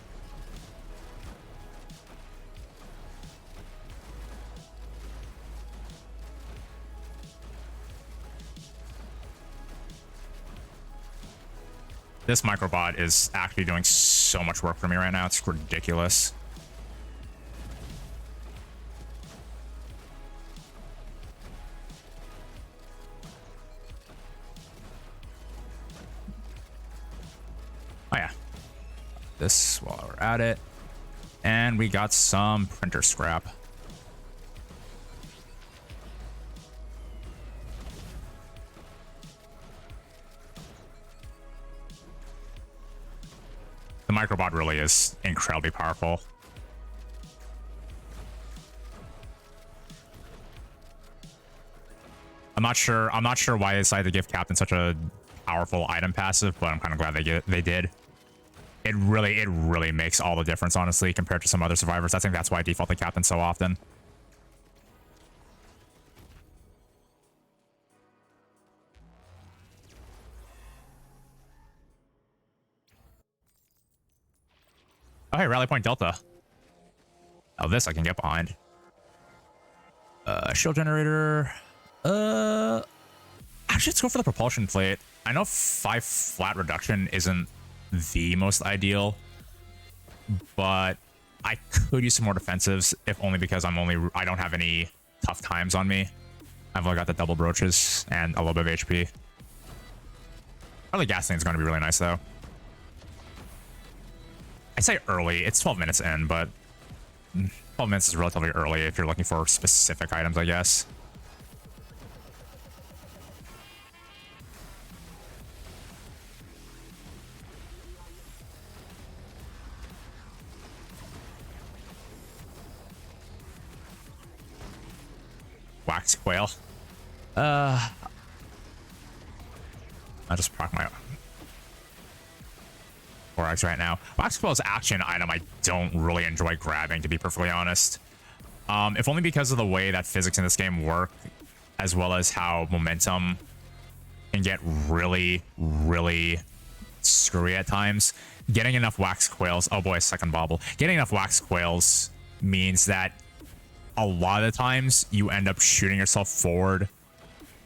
This microbot is actually doing so much work for me right now. It's ridiculous. Oh yeah. This while we're at it. And we got some printer scrap. The microbot really is incredibly powerful. I'm not sure why they decided to give Captain such a powerful item passive, but I'm kind of glad they did. It really makes all the difference, honestly, compared to some other survivors. I think that's why I default to Captain so often. Oh, hey, Rally Point Delta. Oh, this I can get behind. Shield generator. Actually, let's go for the propulsion plate. I know 5 flat reduction isn't the most ideal, but I could use some more defensives, if only because I don't have any tough times on me. I've only got the double broaches and a little bit of HP. Early gasoline is going to be really nice, though. I say early. It's 12 minutes in, but 12 minutes is relatively early if you're looking for specific items, I guess. Wax quail. I'll just proc my 4x right now. Wax quail is actually an item I don't really enjoy grabbing, to be perfectly honest. If only because of the way that physics in this game work, as well as how momentum can get really screwy at times. Getting enough wax quails, oh boy, second bobble. Getting enough wax quails means that a lot of the times you end up shooting yourself forward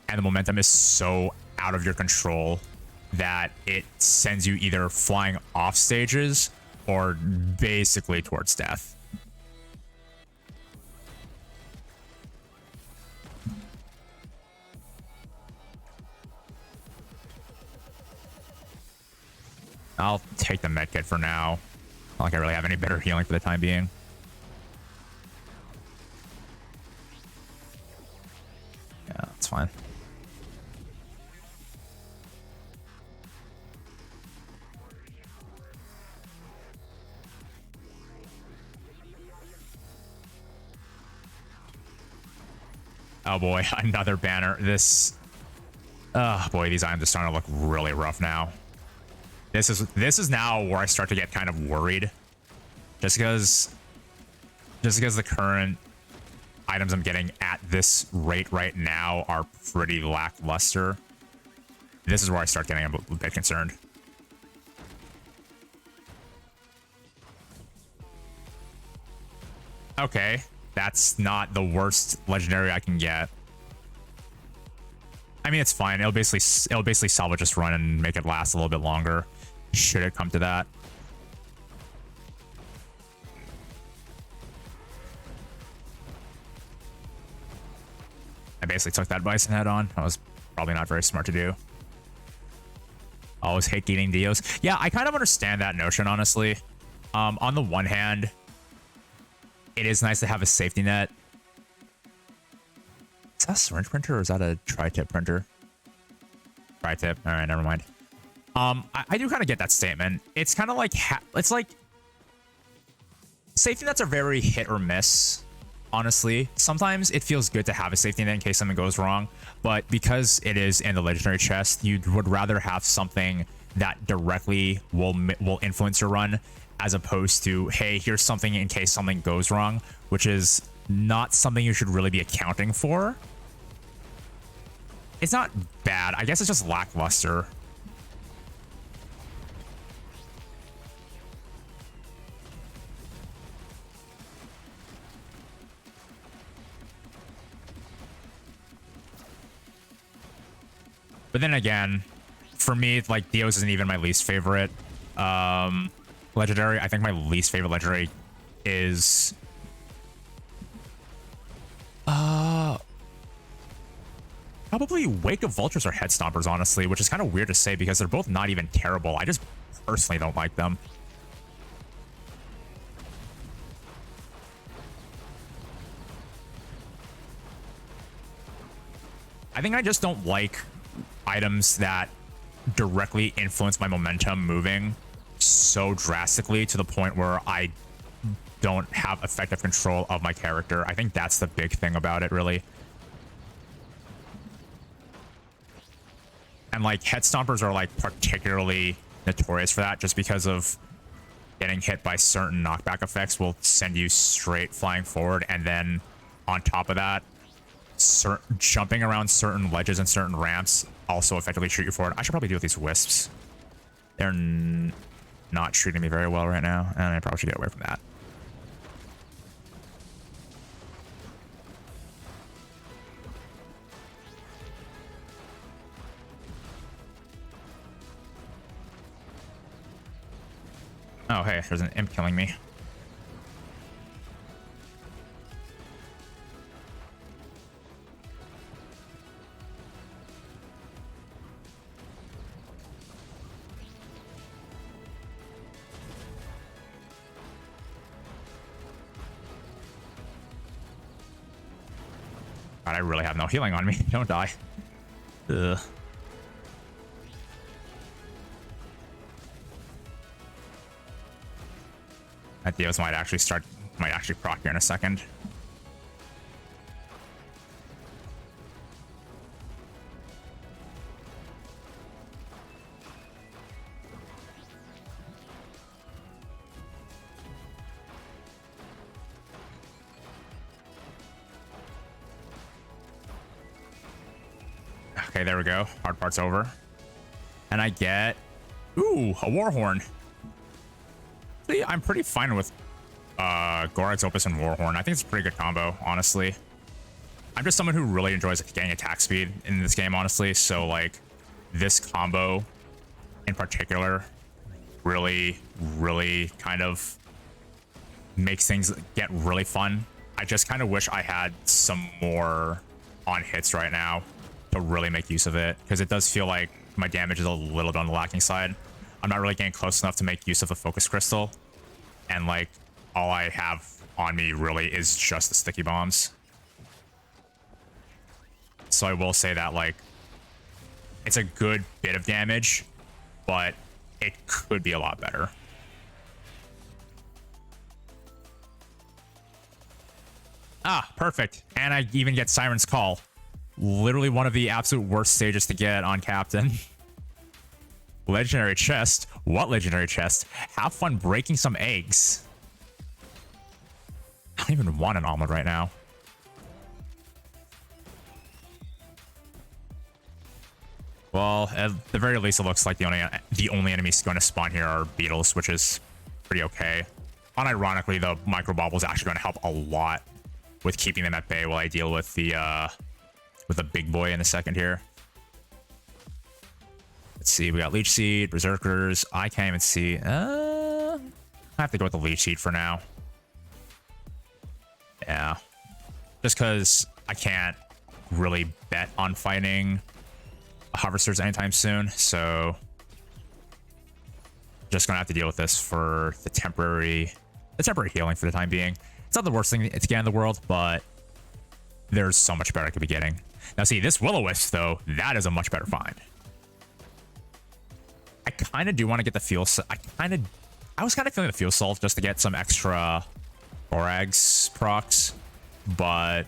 and the momentum is so out of your control that it sends you either flying off stages or basically towards death. I'll take the medkit for now. Not like I really have any better healing for the time being. Yeah, that's fine. Oh boy, another banner. Oh boy, these items are starting to look really rough now. This is now where I start to get kind of worried. Just because the current items I'm getting at this rate right now are pretty lackluster. This is where I start getting a bit concerned. Okay, that's not the worst legendary I can get. I mean, it's fine. It'll basically salvage this run and make it last a little bit longer, should it come to that. I basically took that bison head on. That was probably not very smart to do. Always hate getting Dios. Yeah, I kind of understand that notion, honestly. On the one hand, it is nice to have a safety net. Is that a syringe printer or is that a tri-tip printer? Tri-tip. All right, never mind. I do kind of get that statement. It's kind of like it's like safety nets are very hit or miss. Honestly, sometimes it feels good to have a safety net in case something goes wrong, but because it is in the legendary chest, you would rather have something that directly will influence your run, as opposed to, hey, here's something in case something goes wrong, which is not something you should really be accounting for. It's not bad. I guess it's just lackluster. But then again, for me, like, Dios isn't even my least favorite legendary. I think my least favorite legendary is probably Wake of Vultures or Head Stompers, honestly, which is kind of weird to say because they're both not even terrible. I just personally don't like them. I think I just don't like items that directly influence my momentum moving so drastically to the point where I don't have effective control of my character. I think that's the big thing about it, really. And like Head Stompers are like particularly notorious for that, just because of getting hit by certain knockback effects will send you straight flying forward, and then on top of that, jumping around certain ledges and certain ramps also effectively shoot you forward. I should probably deal with these wisps. They're not treating me very well right now, and I probably should get away from that. Oh, hey, there's an imp killing me. God, I really have no healing on me. Don't die. Ugh. That Dios might actually proc here in a second. Okay, there we go. Hard part's over. And I get... Ooh, a Warhorn. See, I'm pretty fine with Gorax Opus and Warhorn. I think it's a pretty good combo, honestly. I'm just someone who really enjoys getting attack speed in this game, honestly. So, like, this combo in particular really, really kind of makes things get really fun. I just kind of wish I had some more on hits right now to really make use of it, because it does feel like my damage is a little bit on the lacking side. I'm not really getting close enough to make use of a focus crystal, and like all I have on me really is just the sticky bombs. So I will say that like it's a good bit of damage, but it could be a lot better. Ah, perfect. And I even get Siren's Call. Literally one of the absolute worst stages to get on Captain. Legendary chest? What legendary chest? Have fun breaking some eggs. I don't even want an omelet right now. Well, at the very least, it looks like the only enemies going to spawn here are beetles, which is pretty okay. Unironically, the micro bauble is actually going to help a lot with keeping them at bay while I deal with the big boy in a second here. Let's see, we got Leech Seed, Berserkers. I can't even see. I have to go with the Leech Seed for now. Yeah. Just because I can't really bet on fighting Harvesters anytime soon, so just gonna have to deal with this for the temporary healing for the time being. It's not the worst thing to get in the world, but there's so much better I could be getting. Now see, this Will-O-Wisp though, that is a much better find. I kind of do want to get the fuel. I was kind of feeling the fuel salt just to get some extra Borags procs, but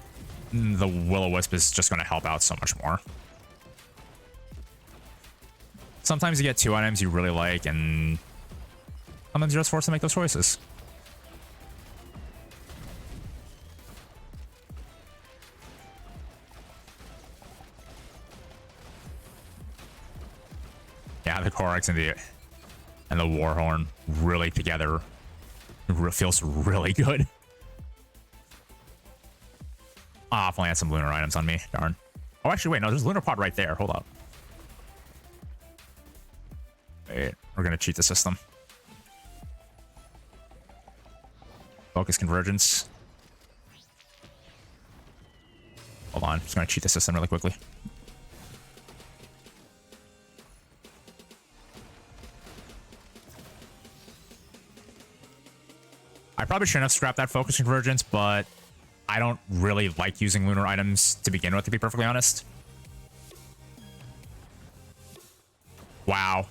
the Will-O-Wisp is just going to help out so much more. Sometimes you get two items you really like, and sometimes you're just forced to make those choices. Yeah, the Korax and the Warhorn really together feels really good. Ah, if only I had some lunar items on me. Darn. Oh, actually, wait, no, there's a lunar pod right there. Hold up. right, we're gonna cheat the system. Focus convergence. Hold on, just gonna cheat the system really quickly. I probably shouldn't have scrapped that focus convergence, but I don't really like using lunar items to begin with, to be perfectly honest. Wow.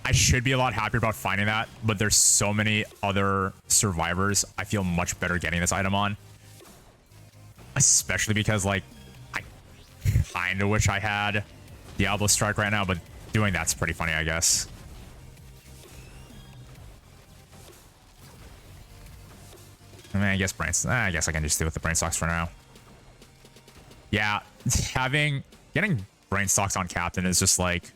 I should be a lot happier about finding that, but there's so many other survivors I feel much better getting this item on. Especially because, like, I kind of wish I had Diablo Strike right now, but doing that's pretty funny, I guess. I mean, I guess I guess I can just do with the brain stocks for now. Yeah, getting brain stocks on Captain is just like,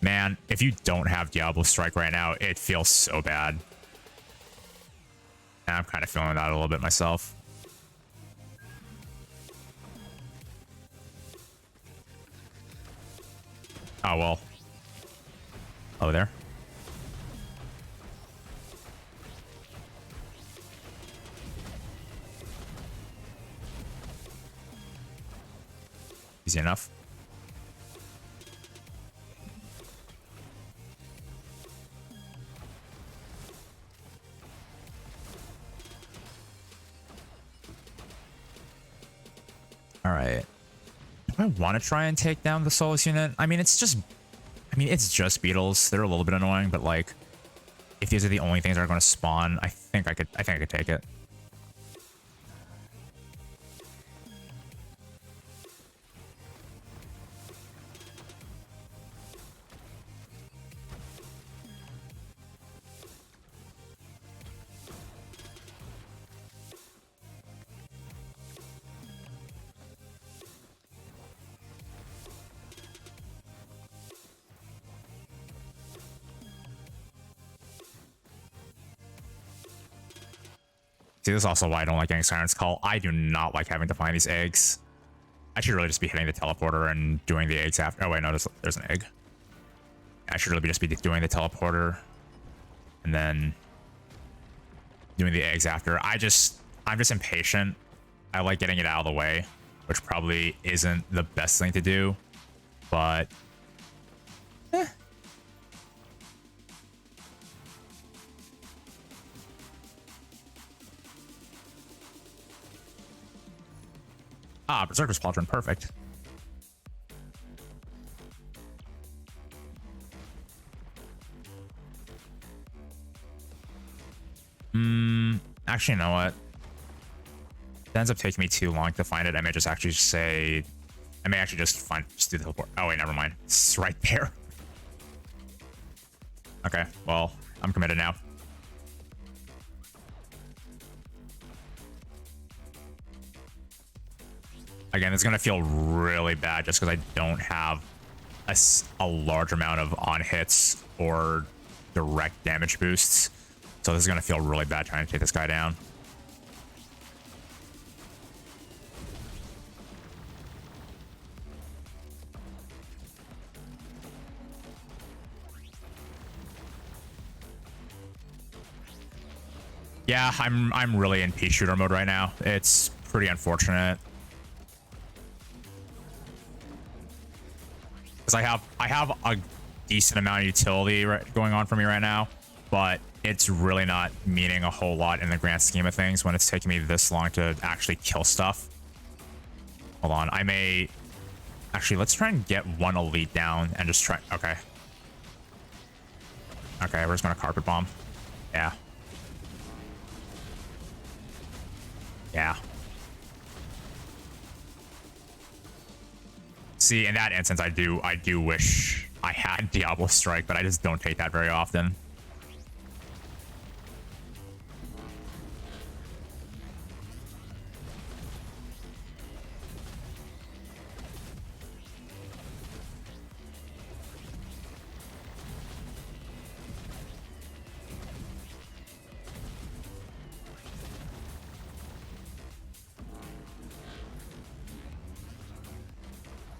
man, if you don't have Diablo Strike right now, it feels so bad. And I'm kind of feeling that a little bit myself. Oh, well. Oh, there. Easy enough. All right. Do I want to try and take down the Solus unit? I mean, it's just beetles. They're a little bit annoying, but like, if these are the only things that are going to spawn, I think I could take it. See, this is also why I don't like getting Siren's Call. I do not like having to find these eggs. I should really just be hitting the teleporter and doing the eggs after. Oh, wait, no, there's an egg. I should really just be doing the teleporter and then doing the eggs after. I'm just impatient. I like getting it out of the way, which probably isn't the best thing to do, but Ah, Berserker's Pauldron, perfect. Actually, you know what? It ends up taking me too long to find it. I may just actually say, I may actually just do the teleport. Oh wait, never mind. It's right there. Okay, well, I'm committed now. Again, it's gonna feel really bad just because I don't have a large amount of on hits or direct damage boosts. So this is gonna feel really bad trying to take this guy down. Yeah, I'm really in pea shooter mode right now. It's pretty unfortunate. Because I have a decent amount of utility going on for me right now, but it's really not meaning a whole lot in the grand scheme of things when it's taking me this long to actually kill stuff. Hold on, I may... Actually, let's try and get one elite down and just try... Okay. Okay, we're just gonna carpet bomb. Yeah. Yeah. See, in that instance, I do wish I had Diablo Strike, but I just don't take that very often.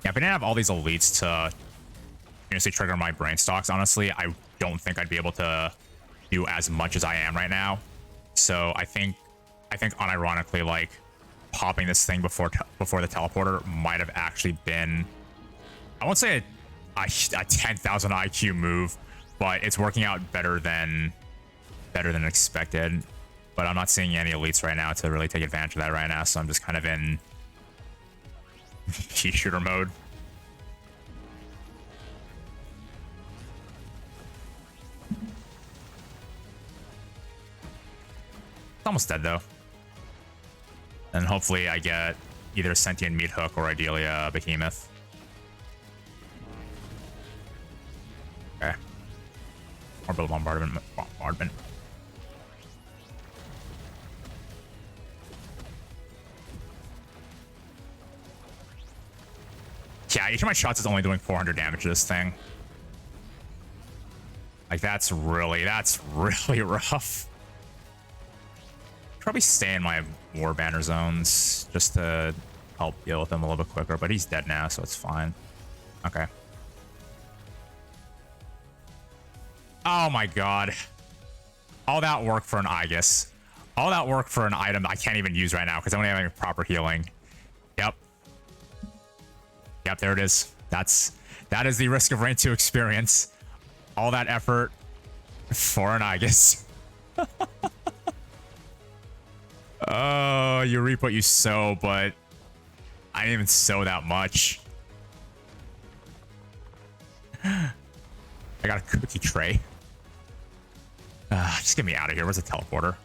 Yeah, if I didn't have all these elites to continuously trigger my brain stocks. Honestly, I don't think I'd be able to do as much as I am right now. So I think unironically, like popping this thing before the teleporter might have actually been, I won't say a 10,000 IQ move, but it's working out better than expected. But I'm not seeing any elites right now to really take advantage of that right now, so I'm just kind of in key shooter mode. It's almost dead though. And hopefully I get either a sentient meat hook or ideally a behemoth. Okay. Orbital bombardment. Yeah, each of my shots is only doing 400 damage to this thing. Like, that's really rough. Probably stay in my war banner zones just to help deal with him a little bit quicker, but he's dead now, so it's fine. Okay. Oh my god. All that work for an Aegis. All that work for an item I can't even use right now because I don't have any proper healing. Yep. Yep, there it is. That is the Risk of Rain 2 experience. All that effort for an Aegis. Oh, you reap what you sow, but I didn't even sow that much. I got a cookie tray. Just get me out of here. Where's the teleporter?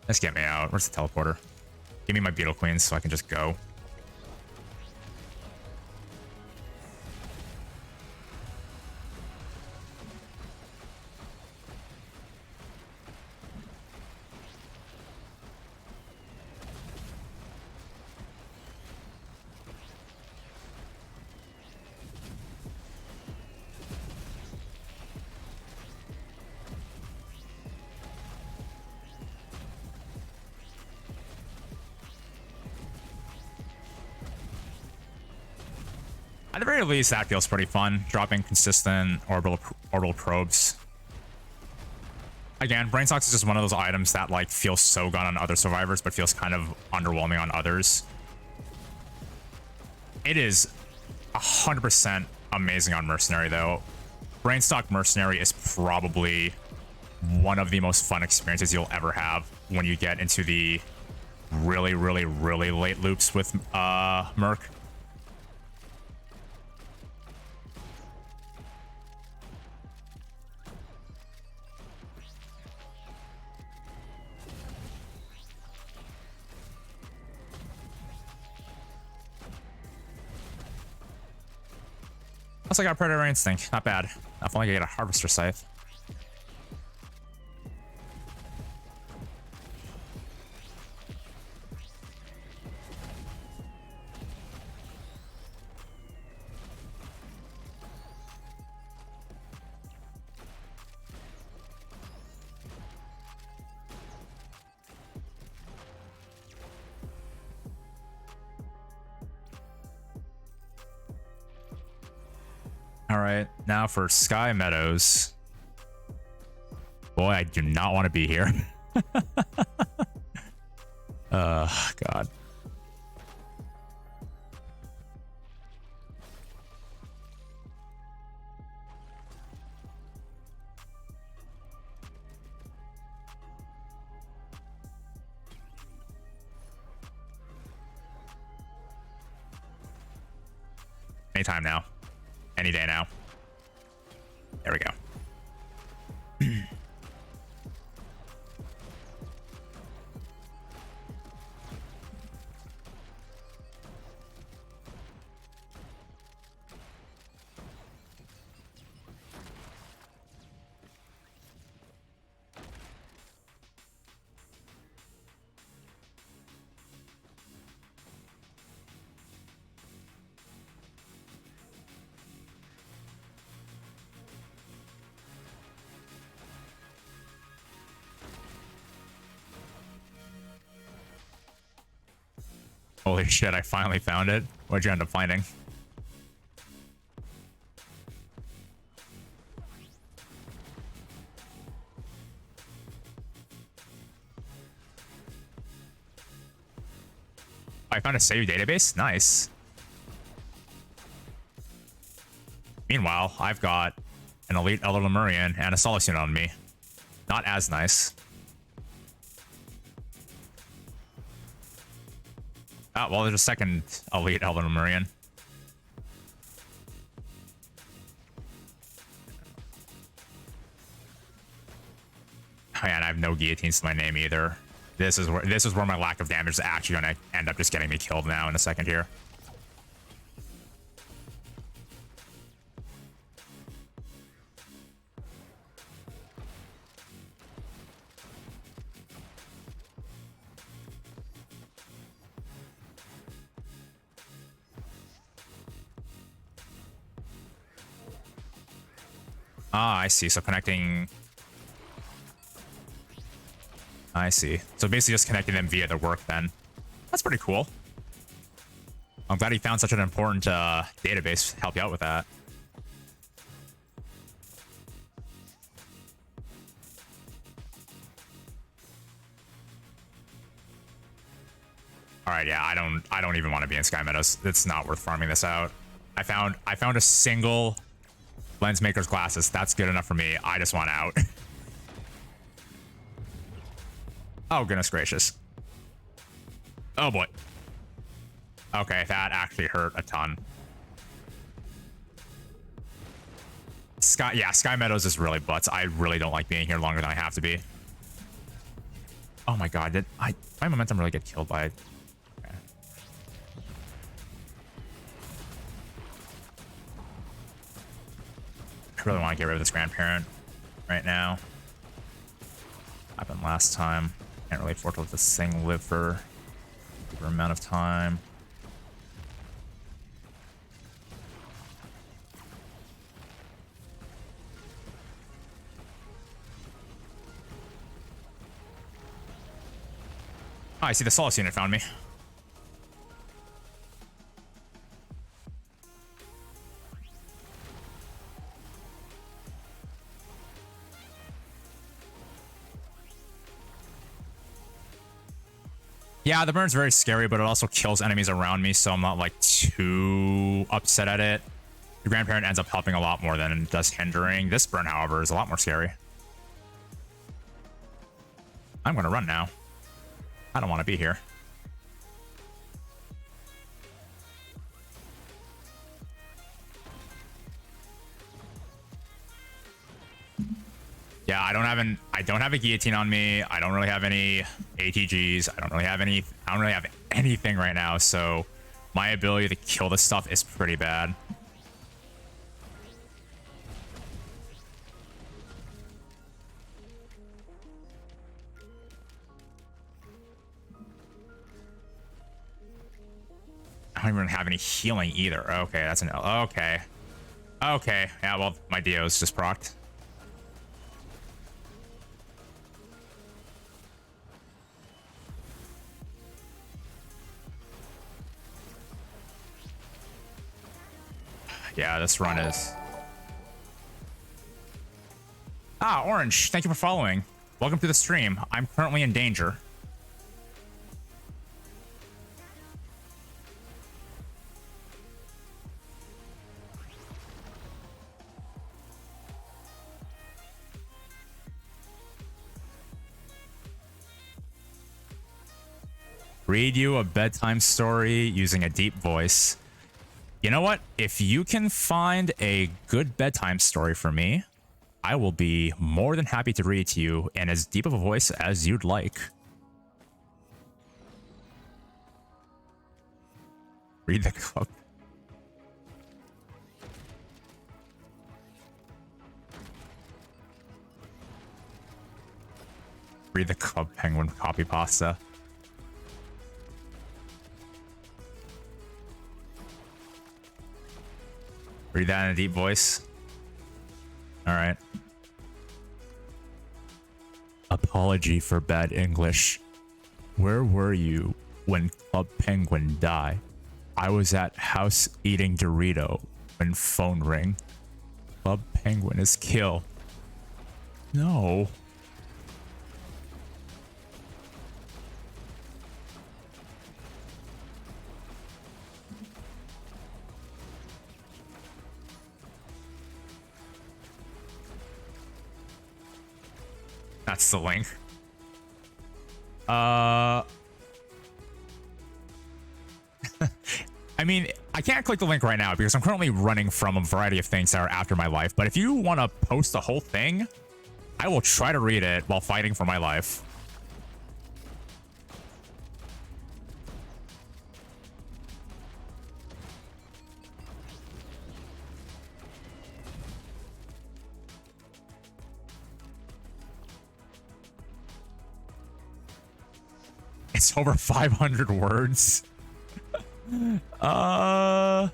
Just get me out. Where's the teleporter? Give me my beetle queens so I can just go. At the very least, that feels pretty fun. Dropping consistent orbital probes. Again, Brain Socks is just one of those items that like feels so good on other survivors, but feels kind of underwhelming on others. It is 100% amazing on Mercenary, though. Brainstock Mercenary is probably one of the most fun experiences you'll ever have when you get into the really late loops with Merc. Also got Predator Instinct. Not bad. If only I get a Harvester Scythe. All right, now for Sky Meadows. Boy, I do not want to be here. God. Anytime now. Any day now. There we go. Holy shit, I finally found it. What'd you end up finding? I found a save database. Nice. Meanwhile, I've got an elite Elder Lemurian and a Solace unit on me. Not as nice. Ah, well, there's a second elite Elder Lemurian. Oh, yeah, and I have no guillotines to my name either. This is where my lack of damage is actually going to end up just getting me killed now in a second here. Ah, I see. So connecting... I see. So basically just connecting them via the work then. That's pretty cool. I'm glad he found such an important database to help you out with that. All right, yeah, I don't even want to be in Sky Meadows. It's not worth farming this out. I found a single lens maker's glasses. That's good enough for me. I just want out. Oh, goodness gracious. Oh, boy. Okay, that actually hurt a ton. Sky Meadows is really butts. I really don't like being here longer than I have to be. Oh my god, did my momentum really get killed by... Okay. I really want to get rid of this grandparent right now. Happened last time. Can't really afford to let this thing live for a amount of time. Oh, I see the Solace unit found me. Yeah, the burn's very scary, but it also kills enemies around me, so I'm not like too upset at it. The grandparent ends up helping a lot more than it does hindering. This burn, however, is a lot more scary. I'm gonna run now. I don't want to be here. Yeah, I don't have a guillotine on me. I don't really have any ATGs. I don't really have anything right now, so my ability to kill this stuff is pretty bad. I don't even have any healing either. Okay, that's an okay. Okay, yeah, well, my Dio's just procced. Yeah, this run is... Ah, Orange, thank you for following. Welcome to the stream. I'm currently in danger. Read you a bedtime story using a deep voice. You know what? If you can find a good bedtime story for me, I will be more than happy to read it to you in as deep of a voice as you'd like. Read the club. Read the Club Penguin copy pasta. Read that in a deep voice. All right. Apology for bad English. Where were you when Club Penguin died? I was at house eating Dorito when phone ring. Club Penguin is killed. No. That's the link. I mean, I can't click the link right now because I'm currently running from a variety of things that are after my life. But if you want to post the whole thing, I will try to read it while fighting for my life. It's over 500 words. Are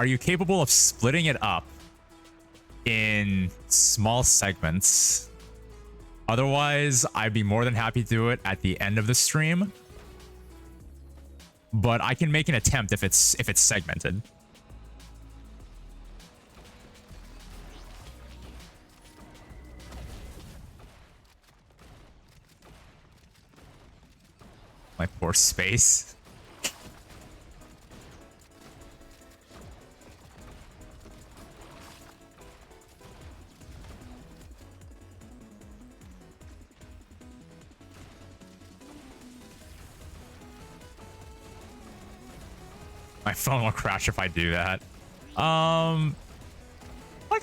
you capable of splitting it up in small segments? Otherwise, I'd be more than happy to do it at the end of the stream. But I can make an attempt if it's segmented. My poor space. My phone will crash if I do that. Like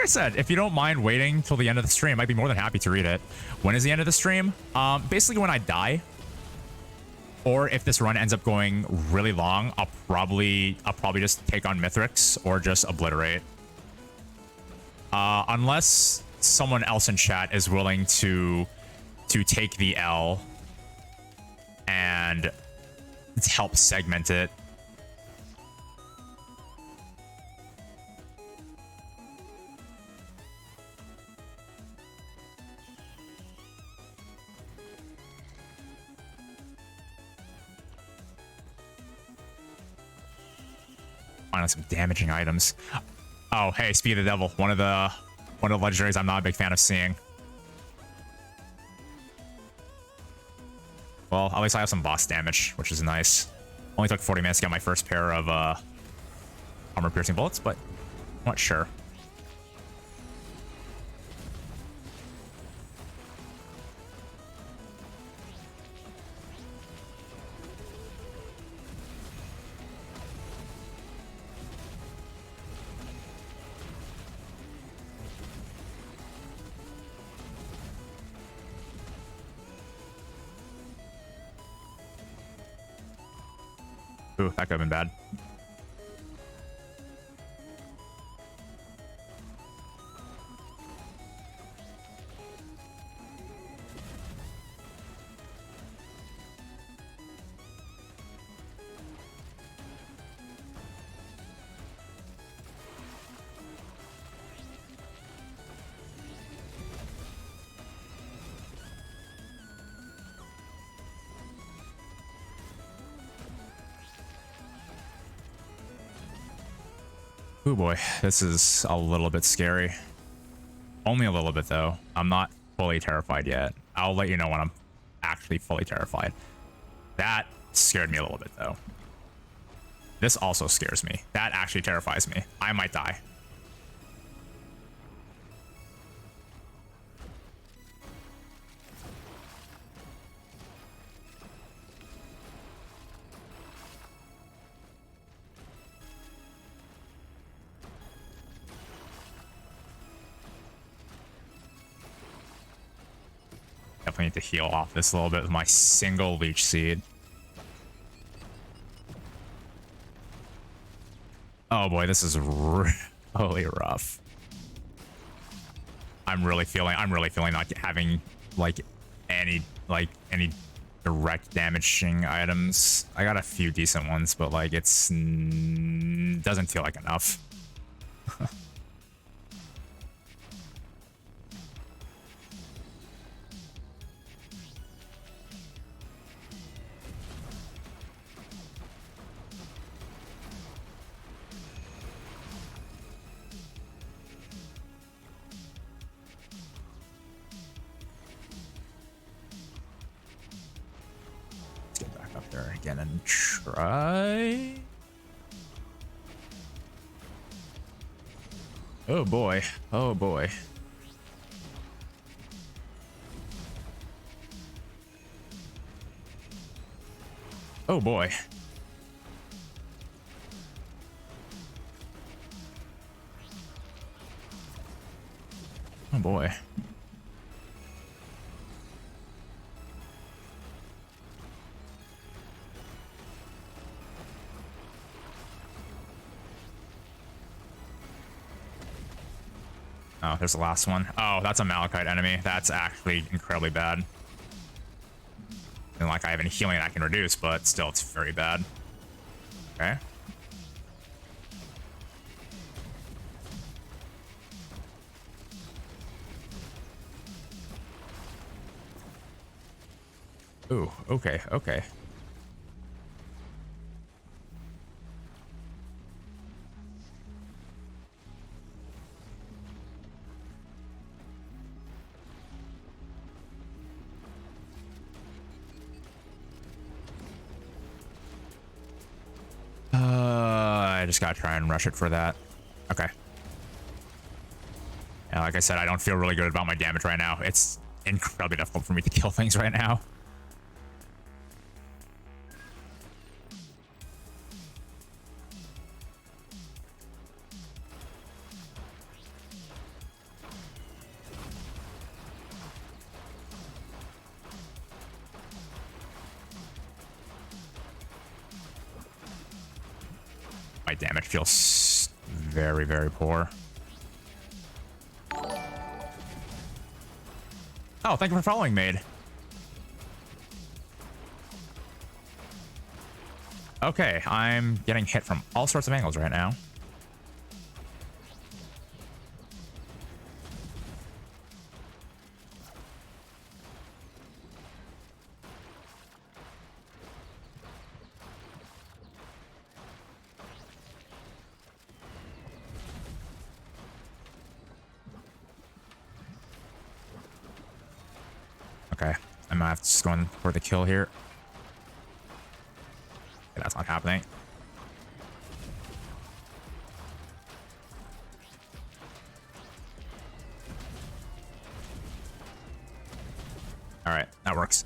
I said, if you don't mind waiting till the end of the stream, I'd be more than happy to read it. When is the end of the stream? Basically when I die. Or if this run ends up going really long, I'll probably just take on Mithrix or just obliterate. Unless someone else in chat is willing to take the L and help segment it. Finding some damaging items. Oh, hey, Speed of the Devil, one of the legendaries I'm not a big fan of seeing. Well, at least I have some boss damage, which is nice. Only took 40 minutes to get my first pair of armor-piercing bullets, but I'm not sure. Ooh, that could have been bad. Oh boy, this is a little bit scary. Only a little bit though. I'm not fully terrified yet. I'll let you know when I'm actually fully terrified. That scared me a little bit though. This also scares me. That actually terrifies me. I might die. Definitely need to heal off this a little bit with my single leech seed. Oh boy, this is really rough. I'm really feeling not having any direct damaging items. I got a few decent ones, but it's doesn't feel like enough. Again and try. Oh boy. Oh boy. Oh boy. Oh boy. Oh, there's the last one. Oh, that's a Malachite enemy. That's actually incredibly bad. And like I have any healing I can reduce, but still it's very bad. Okay. Ooh, okay, okay. I just gotta try and rush it for that. Okay. Yeah, like I said, I don't feel really good about my damage right now. It's incredibly difficult for me to kill things right now. My damage feels very, very poor. Oh, thank you for following, Maid. Okay, I'm getting hit from all sorts of angles right now. Okay, I might have to just go in for the kill here. Okay, that's not happening. All right, that works.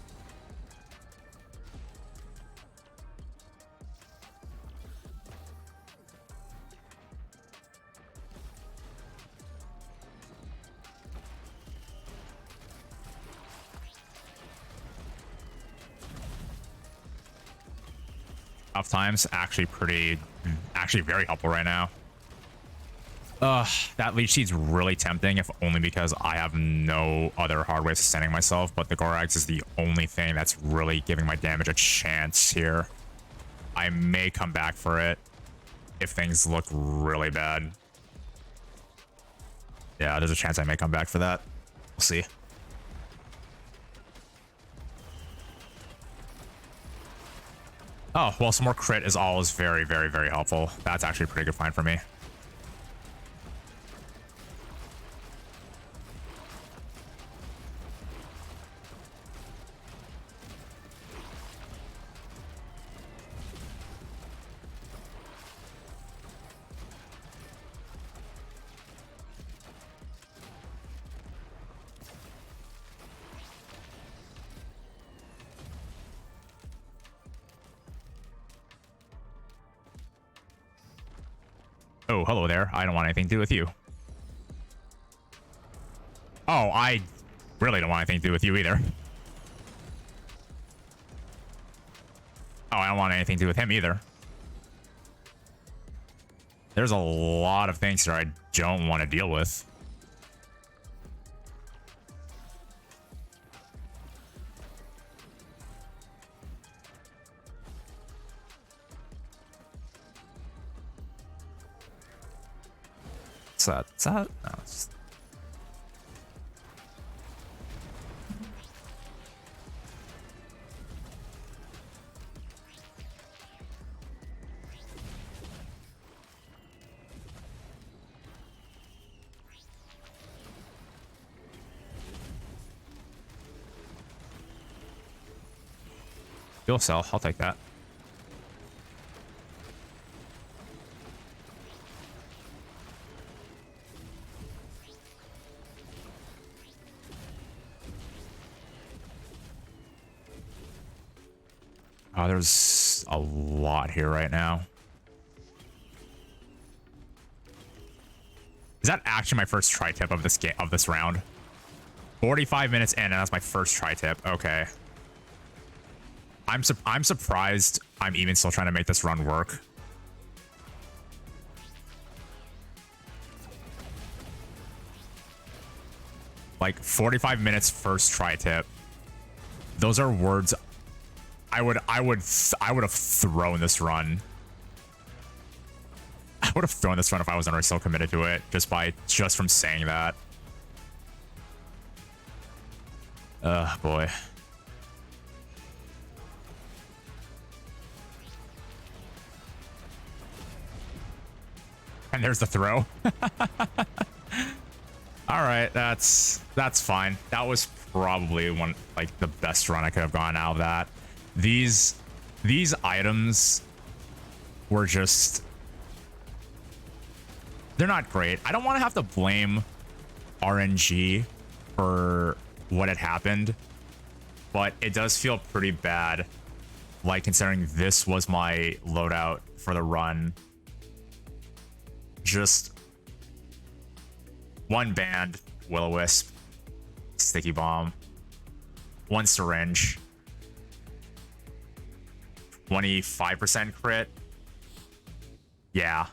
Off times actually very helpful right now. That leech seed's really tempting, if only because I have no other hard way of sustaining myself, but the Gorax is the only thing that's really giving my damage a chance here. I may come back for it if things look really bad. Yeah, there's a chance I may come back for that. We'll see. Oh, well, some more crit is always very, very, very helpful. That's actually a pretty good find for me. Oh, hello there. I don't want anything to do with you. Oh, I really don't want anything to do with you either. Oh, I don't want anything to do with him either. There's a lot of things here I don't want to deal with. What's that? What's that? No, it's... Fuel cell, I'll take that. Oh, there's a lot here right now. Is that actually my first tri-tip of this game, of this round? 45 minutes in, and that's my first tri-tip. Okay. I'm surprised I'm even still trying to make this run work. Like 45 minutes first tri-tip. Those are words I would have thrown this run. I would have thrown this run if I wasn't already so committed to it just from saying that. Boy. And there's the throw. All right, that's fine. That was probably the best run I could have gotten out of that. These items were just, they're not great. I don't want to have to blame RNG for what had happened, but it does feel pretty bad, like considering this was my loadout for the run. Just one band, Will-O-Wisp, Sticky Bomb, one syringe, 25% crit. Yeah,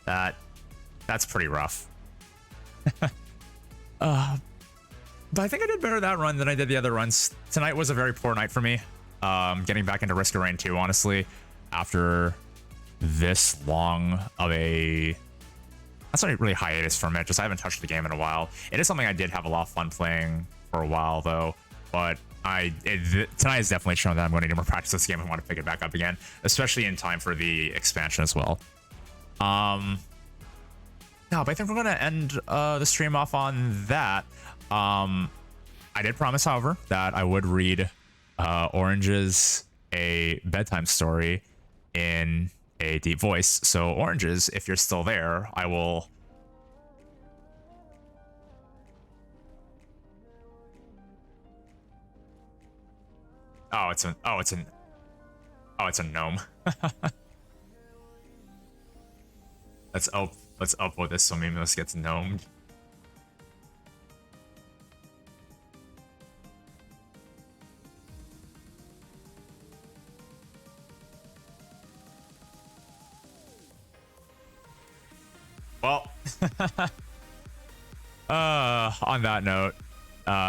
that's pretty rough. But I think I did better that run than I did the other runs. Tonight was a very poor night for me. Getting back into Risk of Rain 2, honestly, after this long of a, that's not really hiatus from it, just I haven't touched the game in a while. It is something I did have a lot of fun playing for a while though, but tonight has definitely shown that I'm going to need more practice this game and want to pick it back up again, especially in time for the expansion as well. No, but I think we're going to end the stream off on that. I did promise, however, that I would read Orange's A Bedtime Story in a deep voice. So Oranges, if you're still there, I will... it's a gnome. Let's upvote this so Mimos gets gnomed. Well, on that note,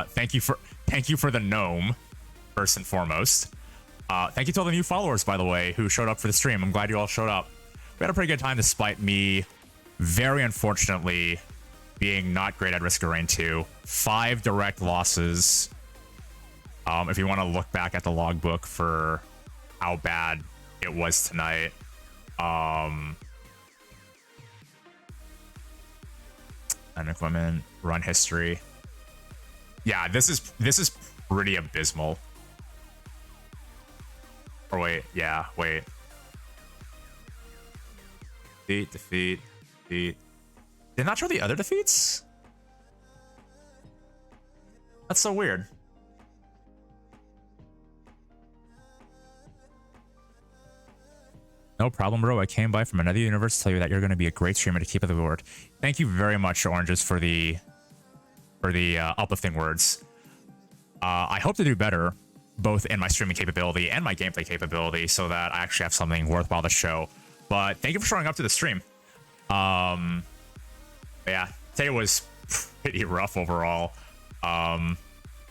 thank you for the gnome, first and foremost. Thank you to all the new followers, by the way, who showed up for the stream. I'm glad you all showed up. We had a pretty good time despite me, very unfortunately, being not great at Risk of Rain 2. 5 direct losses. If you want to look back at the logbook for how bad it was tonight. And equipment, run history. Yeah, this is pretty abysmal. Or wait, yeah, wait. Defeat. Did not show the other defeats? That's so weird. No problem, bro. I came by from another universe to tell you that you're going to be a great streamer to keep up the word. Thank you very much, Oranges, for the uplifting words. I hope to do better, both in my streaming capability and my gameplay capability, so that I actually have something worthwhile to show. But thank you for showing up to the stream. Yeah, today was pretty rough overall.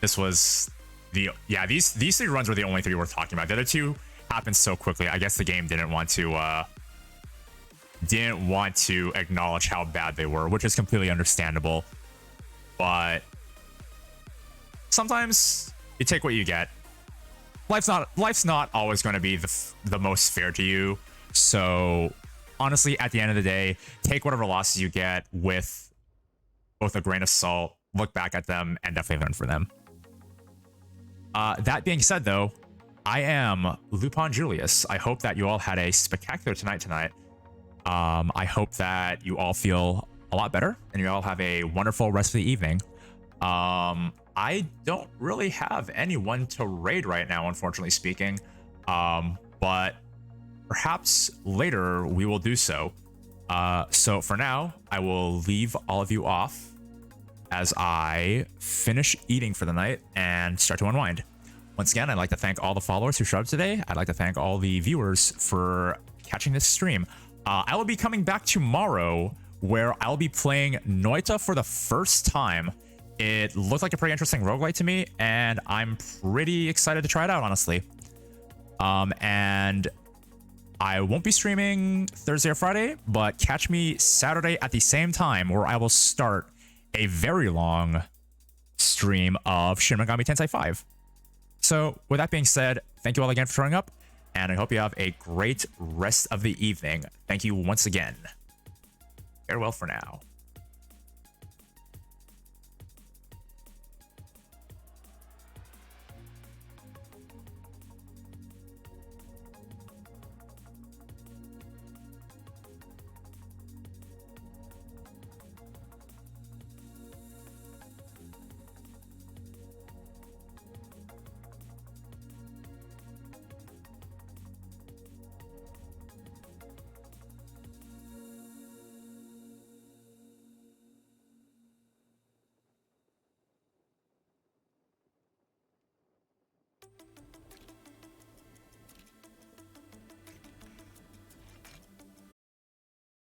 This was these 3 runs were the only 3 worth talking about. The other 2 happened so quickly. I guess the game didn't want to acknowledge how bad they were, which is completely understandable. But sometimes you take what you get. Life's not always going to be the most fair to you. So honestly, at the end of the day, take whatever losses you get with both a grain of salt, look back at them, and definitely learn from them. That being said, though, I am Lupin Julius. I hope that you all had a spectacular tonight. I hope that you all feel a lot better and you all have a wonderful rest of the evening. I don't really have anyone to raid right now, unfortunately speaking. But perhaps later we will do so. So for now, I will leave all of you off as I finish eating for the night and start to unwind. Once again, I'd like to thank all the followers who showed up today. I'd like to thank all the viewers for catching this stream. I will be coming back tomorrow where I'll be playing Noita for the first time. It looked like a pretty interesting roguelite to me, and I'm pretty excited to try it out, honestly. And I won't be streaming Thursday or Friday, but catch me Saturday at the same time where I will start a very long stream of Shin Megami Tensei 5. So with that being said, thank you all again for showing up, and I hope you have a great rest of the evening. Thank you once again. Farewell for now.